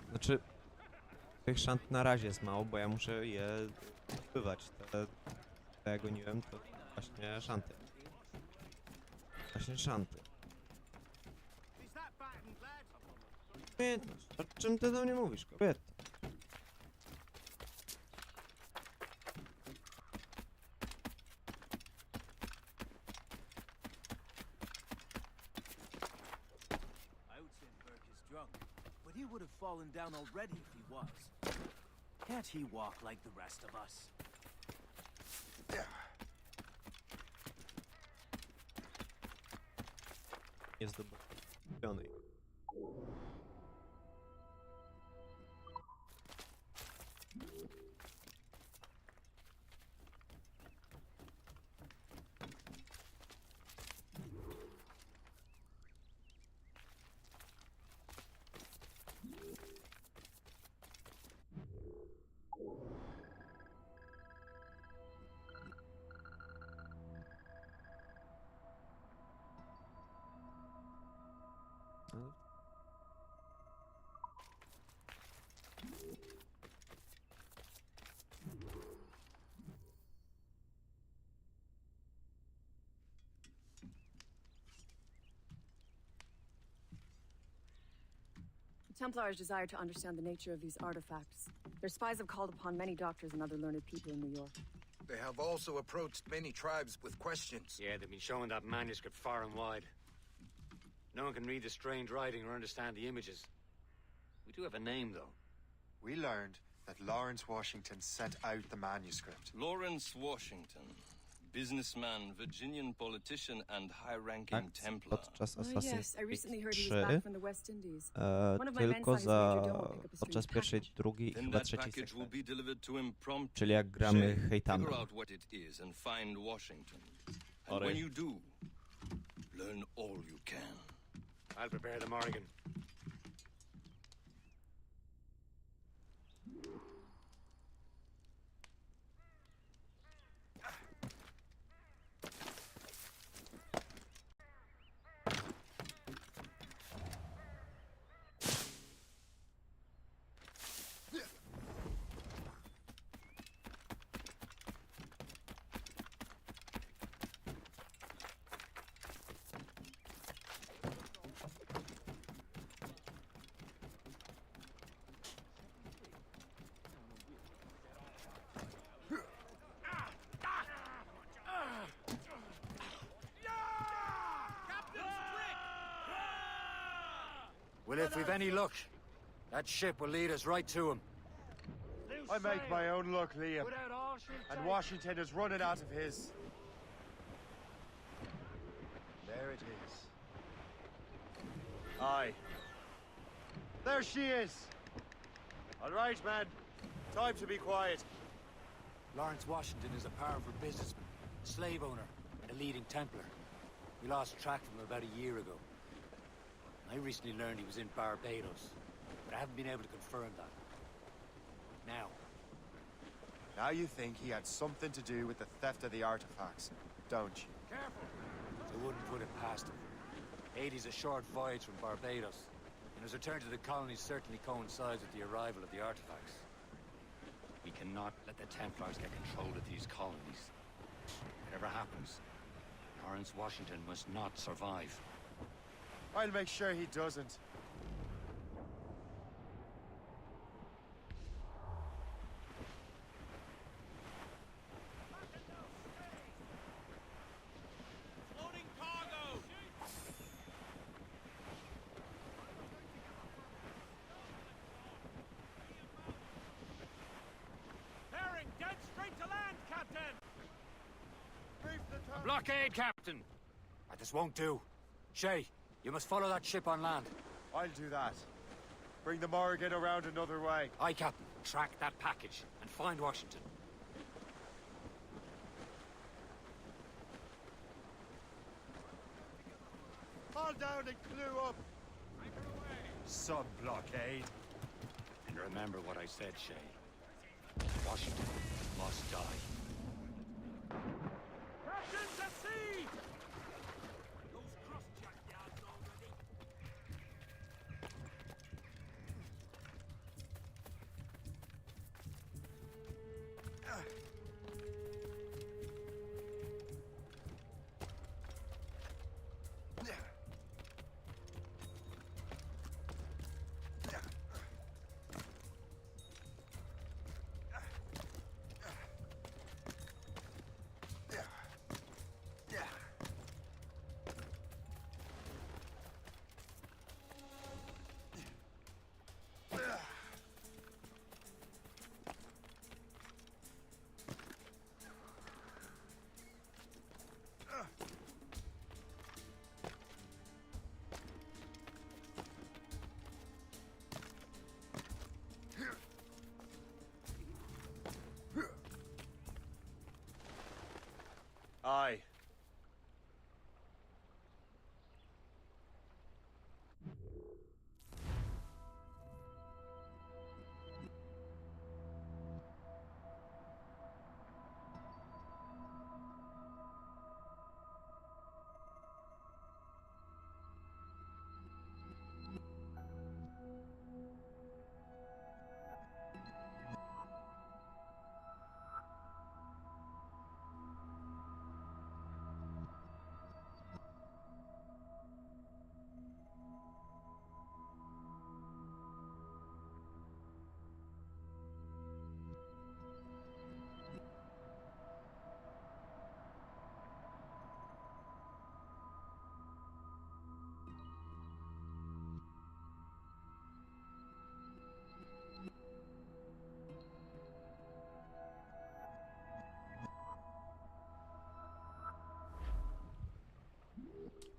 Znaczy, tych szant na razie jest mało, bo ja muszę je zbywać. Te ja goniłem, to właśnie szanty. Właśnie szanty. Umiejętność. O czym ty do mnie mówisz, kobieta? I would say Burke is drunk, but he would have fallen down already if he was. Can't he walk like the rest of us? Jest dobry. Templars desire to understand the nature of these artifacts. Their spies have called upon many doctors and other learned people in New York. They have also approached many tribes with questions. Yeah, they've been showing that manuscript far and wide. No one can read the strange writing or understand the images. We do have a name, though. We learned that Lawrence Washington sent out the manuscript. Lawrence Washington. Businessman, Virginian politician, and high-ranking Templar. Podczas Oh, Assassin's yes, I recently heard he Creed was 3, back from the West Indies. One of my men tylko saw his za major domo pick up a podczas strange pierwszej, package. drugiej i Then chyba that trzeciej package will sekwencji. be delivered to him promptly. Czyli jak gramy Shay, hejtami. figure out what it is and find Washington. And Alright. when you do, learn all you can. I'll prepare the Morrigan. Well, if we've any luck, that ship will lead us right to him. I make my own luck, Liam. And Washington is running out of his. There it is. Aye. There she is. All right, man. Time to be quiet. Lawrence Washington is a powerful businessman, slave owner, and a leading Templar. We lost track of him about a year ago. I recently learned he was in Barbados, but I haven't been able to confirm that. Now, Now you think he had something to do with the theft of the artifacts, don't you? Careful! I wouldn't put it past him. Haiti's a short voyage from Barbados, and his return to the colonies certainly coincides with the arrival of the artifacts. We cannot let the Templars get control of these colonies. Whatever happens, Lawrence Washington must not survive. I'll make sure he doesn't. Loading cargo! Bearing dead straight to land, Captain! A blockade, Captain! This won't do. Shay, you must follow that ship on land. I'll do that. Bring the Morrigan around another way. Aye, Captain. Track that package and find Washington. Haul down and clue up. Sub-blockade. And remember what I said, Shay. Washington must die. Captain, to sea! Those cross-jack yards already. Aye.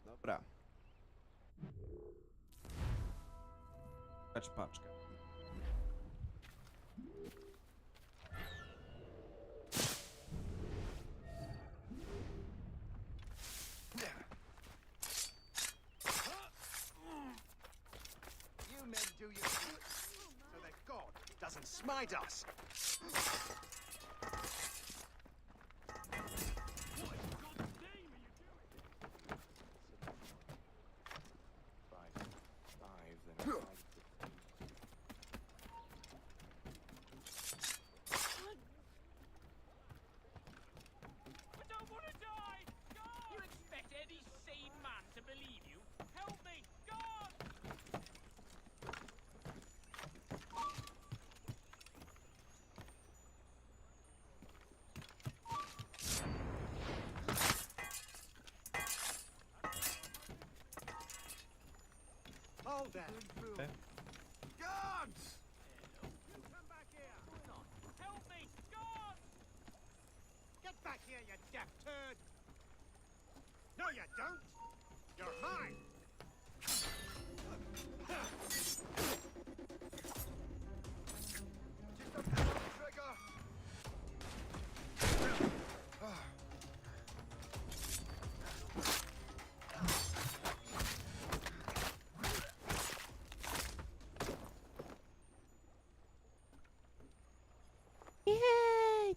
Dobra. Patrz paczkę. You men do your bit, so that God doesn't smite us. I don't want to die! God! You expect any sane man to believe you? Help me! God! Hold that. Okay. Guards! Come back here! What's going on? Help me! God! Get back here, you deaf turd! No, you don't! You're mine! Just a pull trigger! Yay!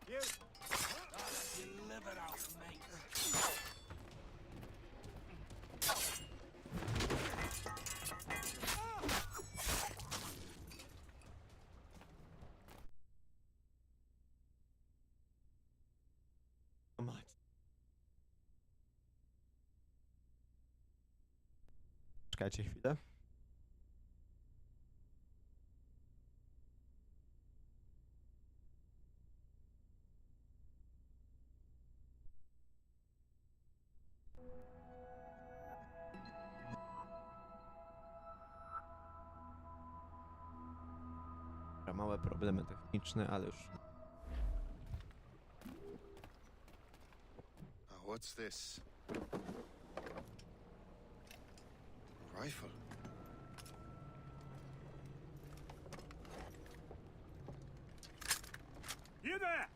You. Live it out, mate. Mać. Czekajcie chwilę. Małe problemy techniczne, ale już. What's this? A rifle. You there!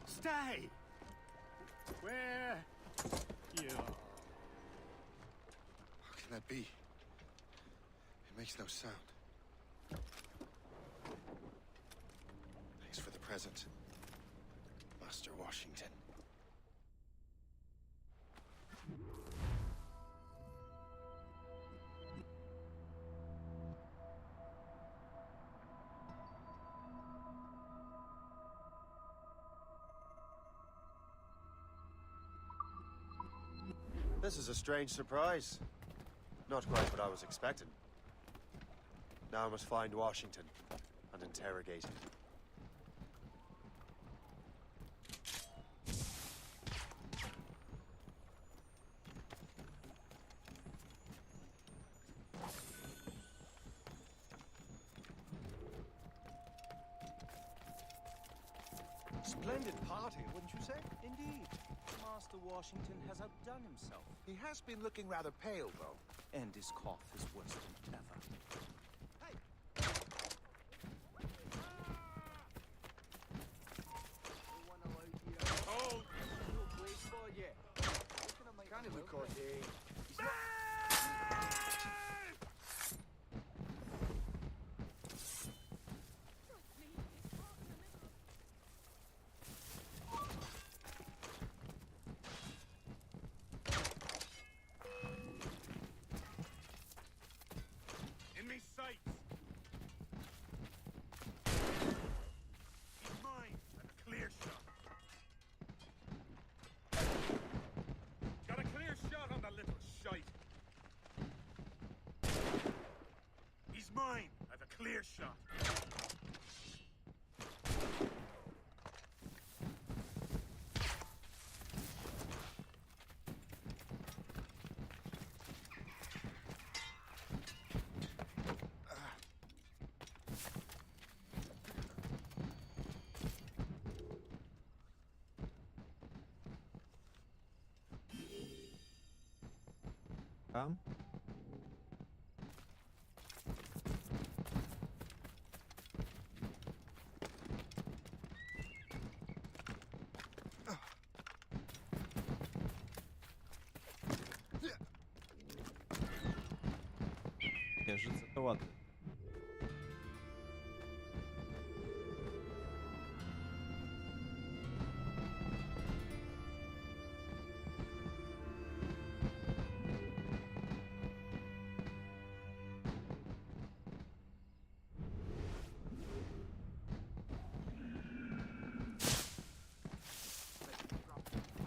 Stay! Where you are. How can that be? It makes no sound. Thanks for the present, Master Washington. This is a strange surprise. Not quite what I was expecting. Now I must find Washington and interrogate him. Splendid party, wouldn't you say? Indeed. Master Washington has outdone himself. He has been looking rather pale, though. And his cough is worse than ever. Oh! Kind of record here. In me sights! He's mine and a clear shot. Got a clear shot on the little shite. He's mine. I've a clear shot. Tam. Księżyce to ładne.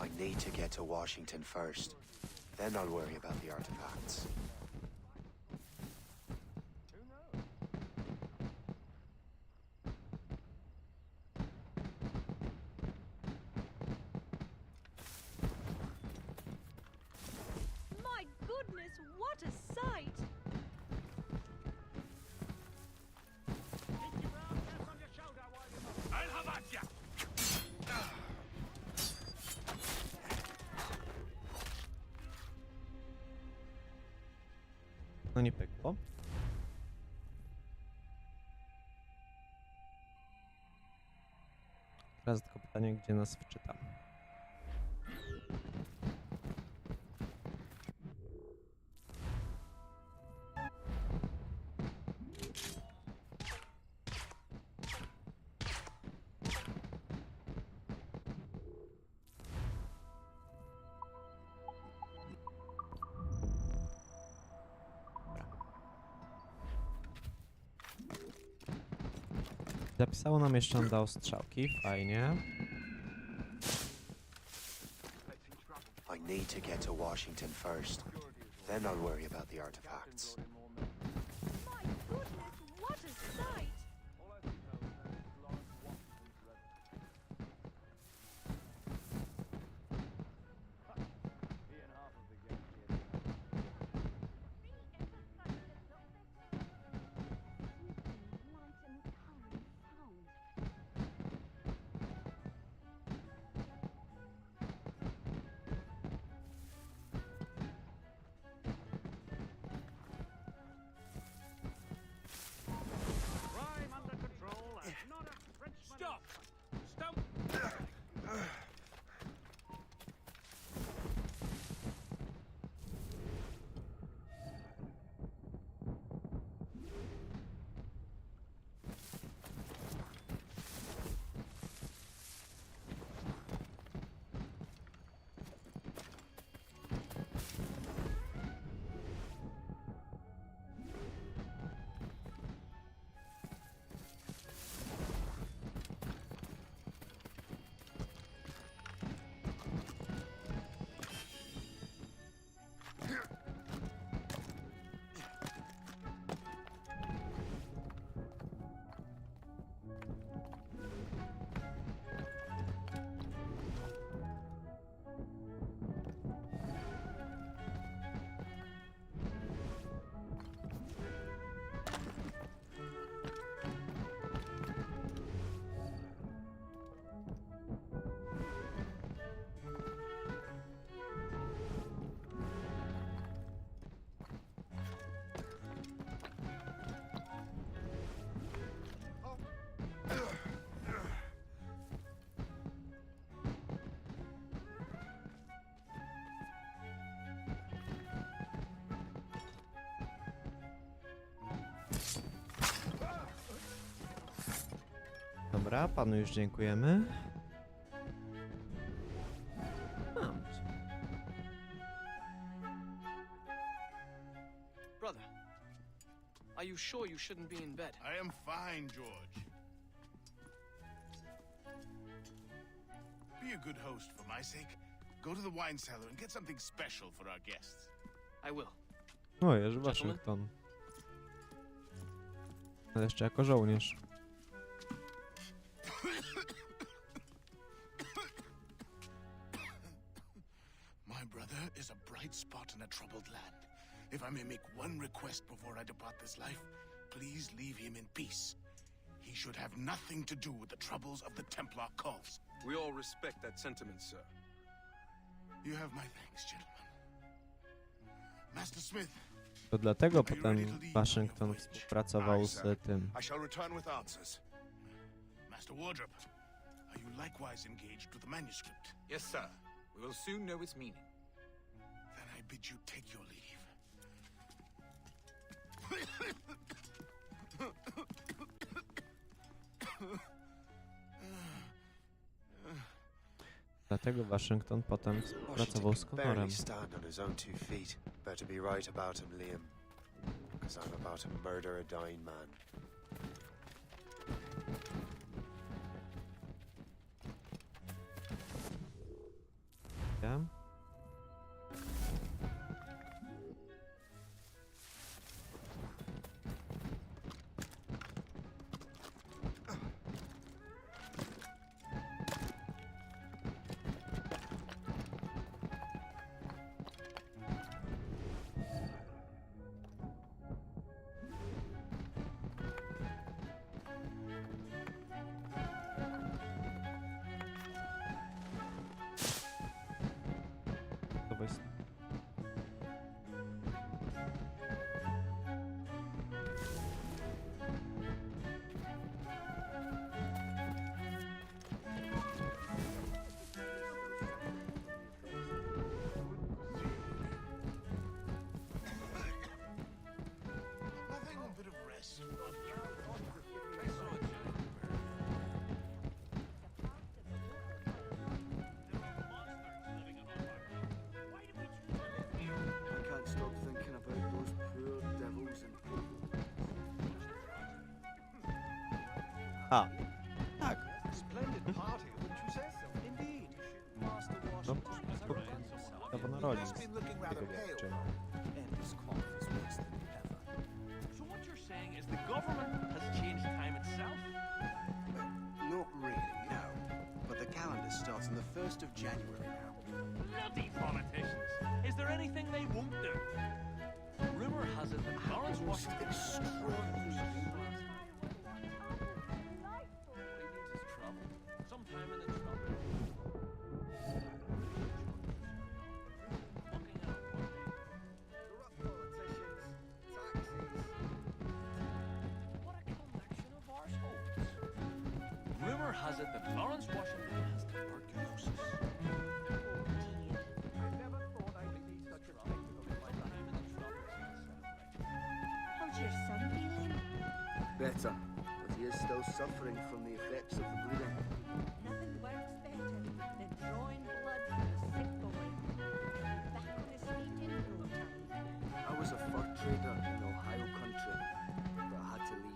I need to get to Washington first. Then I'll worry about the artifacts. My goodness, what a sight! I'll have at ya! No nie pykło. Teraz tylko pytanie, gdzie nas wczyta. Zapisało nam jeszcze on dał strzałki, fajnie. I need to get to Washington first. Then I'll worry about the artifacts. My goodness, what a sight! Crime under control and not a Frenchman. Stop! Stop! Dobra, panu już dziękujemy. Mam. Brother, are you sure you shouldn't be in bed? I am fine, George. Be a good host for my sake. Go to the wine cellar and get something special for our guests. I will. O, Jerzy Waszyngton. Ale jeszcze jako żołnierz. My brother is a bright spot in a troubled land. If I may make one request before I depart this life, please leave him in peace. He should have nothing to do with the troubles of the Templar cause. We all respect that sentiment, sir. You have my thanks, gentlemen. Master Smith. To dlatego potem Waszyngton współpracował z tym. I shall return with answers. Master Wardrop, are you likewise engaged with the manuscript? Yes, sir. We will soon know its meaning. Then I bid you take your leave. Dlatego Waszyngton potem współpracował z Connorem. Stand on his own 2 feet. Better be right about him, Liam. Because I'm about to murder a dying man. Ja? To jest... Nothing, a bit of rest. Why do we A, tak. Splendid party, wouldn't you say? Indeed. Master No, Washington has spoko. outdone himself. To na He roli has been looking rather tego pale, wieczy. though. And his cough is worse than ever. So what you're saying is the government has changed time itself? Not really, no. But the calendar starts on the 1st of January now. Bloody politicians! Is there anything they won't do? Rumor has it that Lawrence Washington sometime in the tropics. What a collection of arseholes. Rumor has it that Lawrence Washington has tuberculosis. How's your son feeling? Better, but he is still suffering from the effects of the bleeding. Nothing works better than drawing blood from a sick boy. Back on his feet in no time. I was a fur trader in Ohio country, but I had to leave.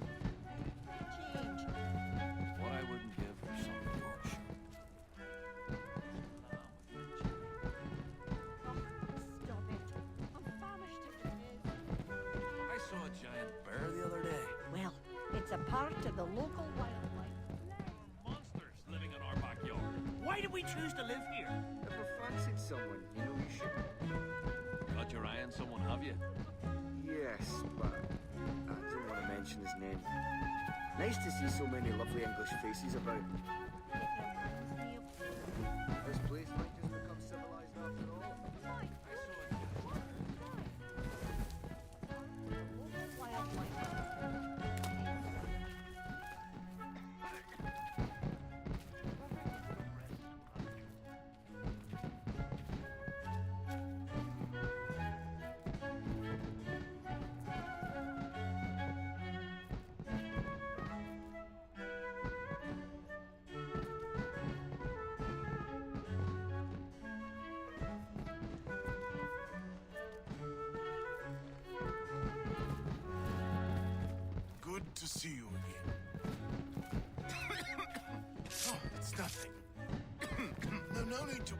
Too much What I wouldn't give for some Yorkshire. Stop it. I'm famished as it is. I saw a giant bear the other day. Well, it's a part of the local wildlife. Monsters living in our backyard. Why did we choose to live here? Ever fancied someone you know you should? Got your eye on someone, have you? Yes, but I don't want to mention his name. Nice to see so many lovely English faces about. This place might just become civilized after all. Good to see you again. Oh, it's nothing. No need to.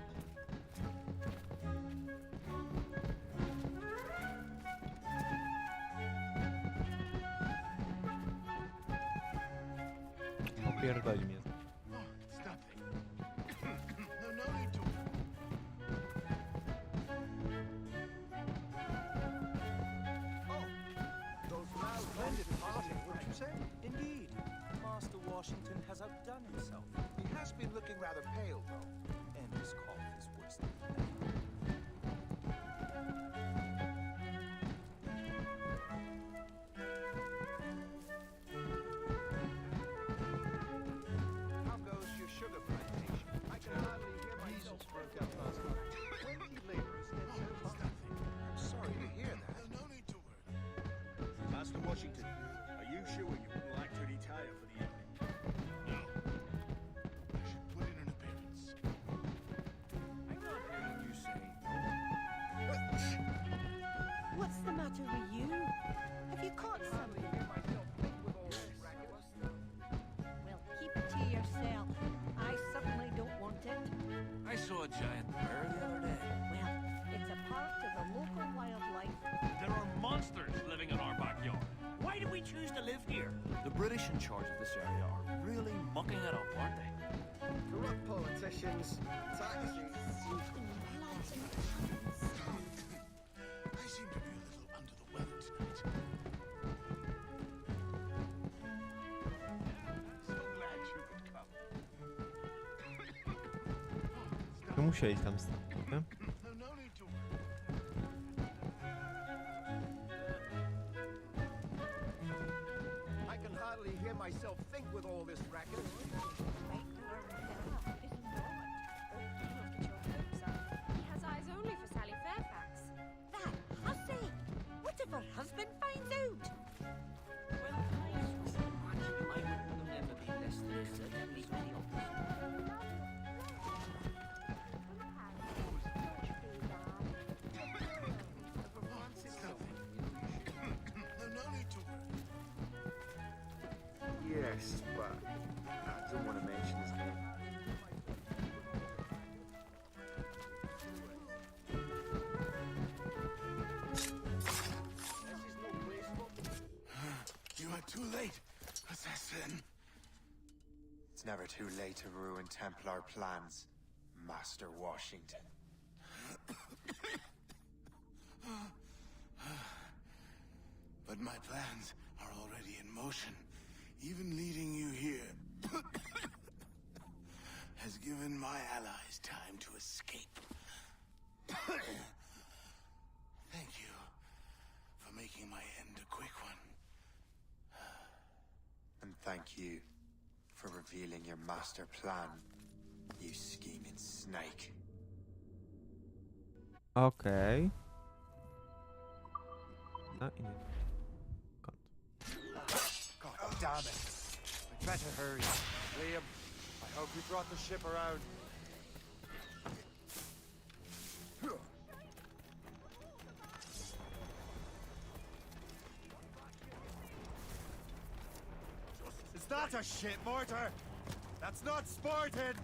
Opierdoli mnie. Oh, it's nothing. No need to. Splendid party, wouldn't you say? Indeed. Master Washington has outdone himself. He has been looking rather pale, though. And his cough is worse than ever. How goes your sugar plantation? I can hardly hear myself. Broke out last night. 20 laborers dead so far. I'm sorry to hear that. No need to worry. Master Washington, are you sure you wouldn't like to retire for the evening? No. I should put in an appearance. I'm not hearing you say What's the matter with you? Have you caught something? Well, keep it to yourself. I certainly don't want it. I saw a giant bear the other day. Well, it's a part of the local wildlife. There are monsters living in our backyard. Why did we choose to live here? The British in charge of this area are really mucking it up, aren't they? Corrupt politicians, taxes. I seem to be a little under the weather tonight. So glad you could come. No musieli tam stać, nie? No need to worry. I can hardly hear myself think with all this racket. He has eyes only for Sally Fairfax. That hussy! What if her husband finds out? Well, I so much. I would never be less than certainly very obvious. nice, but I don't want to mention his name. You are too late, assassin. It's never too late to ruin Templar plans, Master Washington. But my plans are already in motion. Even leading you here has given my allies time to escape. Thank you for making my end a quick one. And thank you for revealing your master plan, you scheming snake. Okej. No i nie. God damn it. We better hurry. Liam, I hope you brought the ship around. Is that a ship mortar? That's not sporting!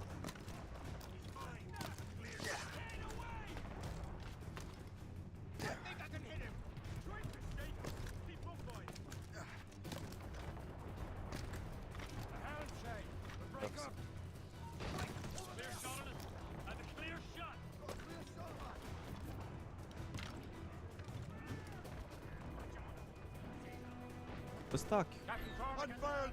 To jest tak. Unfurl!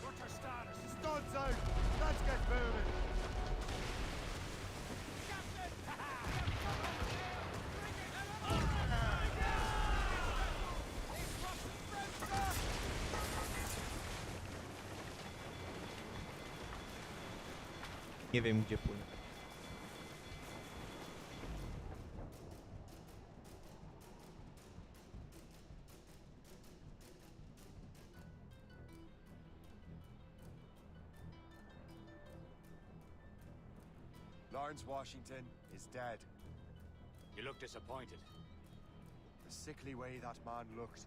What's our status? Studs out! Let's get moving! Nie wiem gdzie płynę. Lawrence Washington is dead. You look disappointed. The sickly way that man looked.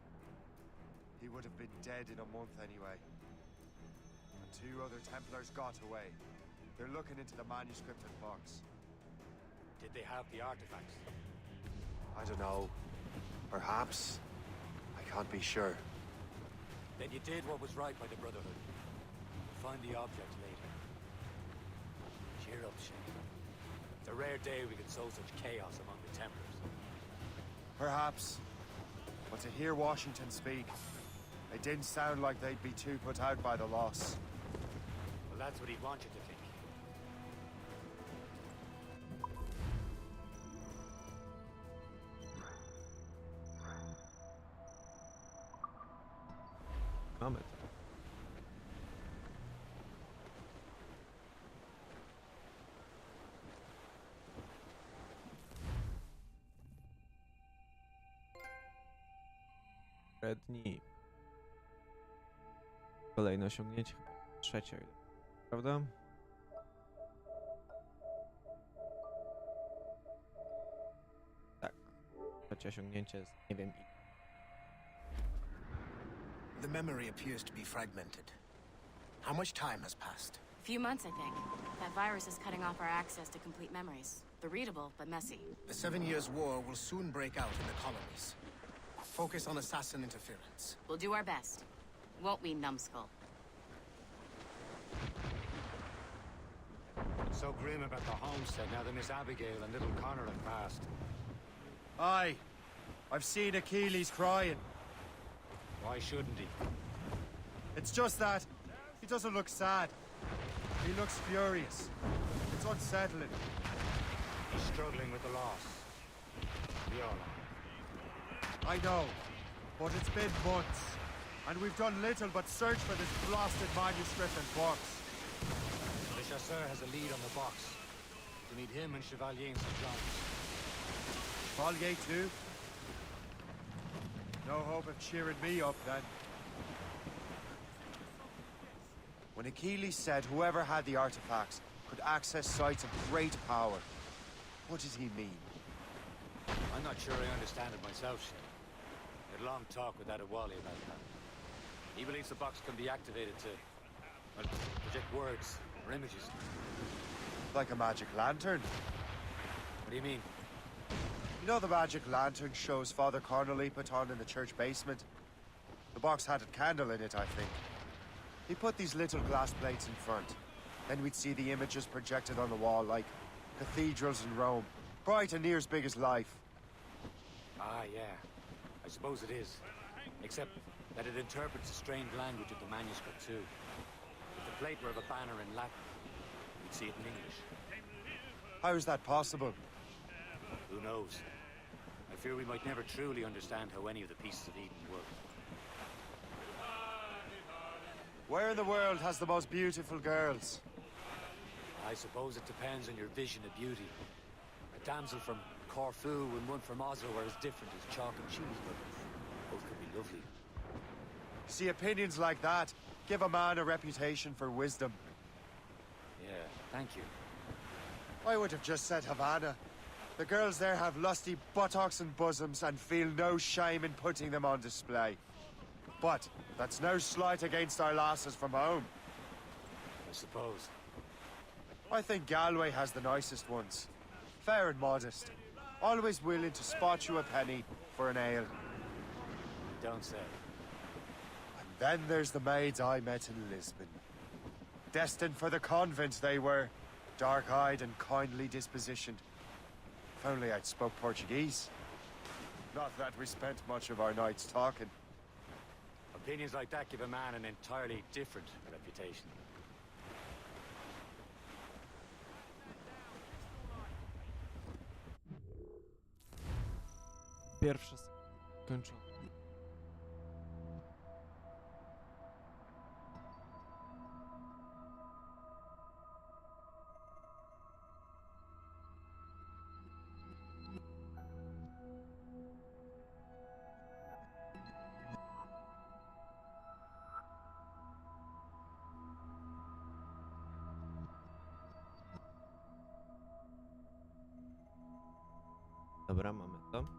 He would have been dead in a month anyway. And 2 other Templars got away. They're looking into the manuscripted box. Did they have the artifacts? I don't know. Perhaps. I can't be sure. Then you did what was right by the Brotherhood. Find the object later. Cheer up, Shane. It's a rare day we could sow such chaos among the Templars. Perhaps. But to hear Washington speak, it didn't sound like they'd be too put out by the loss. Well, that's what he'd want you to think. Mamy to. Dni. Kolejne osiągnięcie, chyba trzecie, prawda? Tak. Trzecie osiągnięcie jest, nie wiem, The memory appears to be fragmented. How much time has passed? A few months, I think. That virus is cutting off our access to complete memories. They're readable, but messy. The 7 Years' War will soon break out in the colonies. Focus on assassin interference. We'll do our best. Won't we, numbskull? It's so grim about the homestead now that Miss Abigail and little Connor have passed. Aye. I've seen Achilles crying. Why shouldn't he? It's just that he doesn't look sad. He looks furious. It's unsettling. He's struggling with the loss. We all are. I know, but it's been months, and we've done little but search for this blasted manuscript and box. The chasseur has a lead on the box. We need him and Chevalier in St. John's. Folgate too? No hope of cheering me up then. When Achilles said whoever had the artifacts could access sites of great power, what did he mean? I'm not sure I understand it myself, Shay. I had a long talk with Adewale about that. He believes the box can be activated to, well, project words or images. Like a magic lantern? What do you mean? You know the magic lantern shows Father Connolly put on in the church basement? The box had a candle in it, I think. He put these little glass plates in front. Then we'd see the images projected on the wall like cathedrals in Rome. Bright and near as big as life. Ah, yeah. I suppose it is. Except that it interprets the strange language of the manuscript, too. If the plate were of a banner in Latin, we'd see it in English. How is that possible? Who knows? I fear we might never truly understand how any of the pieces of Eden work. Where in the world has the most beautiful girls? I suppose it depends on your vision of beauty. A damsel from Corfu and one from Oslo are as different as chalk and cheese, but both could be lovely. See, opinions like that give a man a reputation for wisdom. Yeah, thank you. I would have just said Havana. The girls there have lusty buttocks and bosoms and feel no shame in putting them on display. But that's no slight against our lasses from home. I suppose. I think Galway has the nicest ones. Fair and modest. Always willing to spot you a penny for an ale. Don't say. And then there's the maids I met in Lisbon. Destined for the convent they were. Dark-eyed and kindly dispositioned. If only I'd spoke Portuguese. Not that we spent much of our nights talking. Opinions like that give a man an entirely different reputation. Pierwsze skończone. Dobra, mamy to.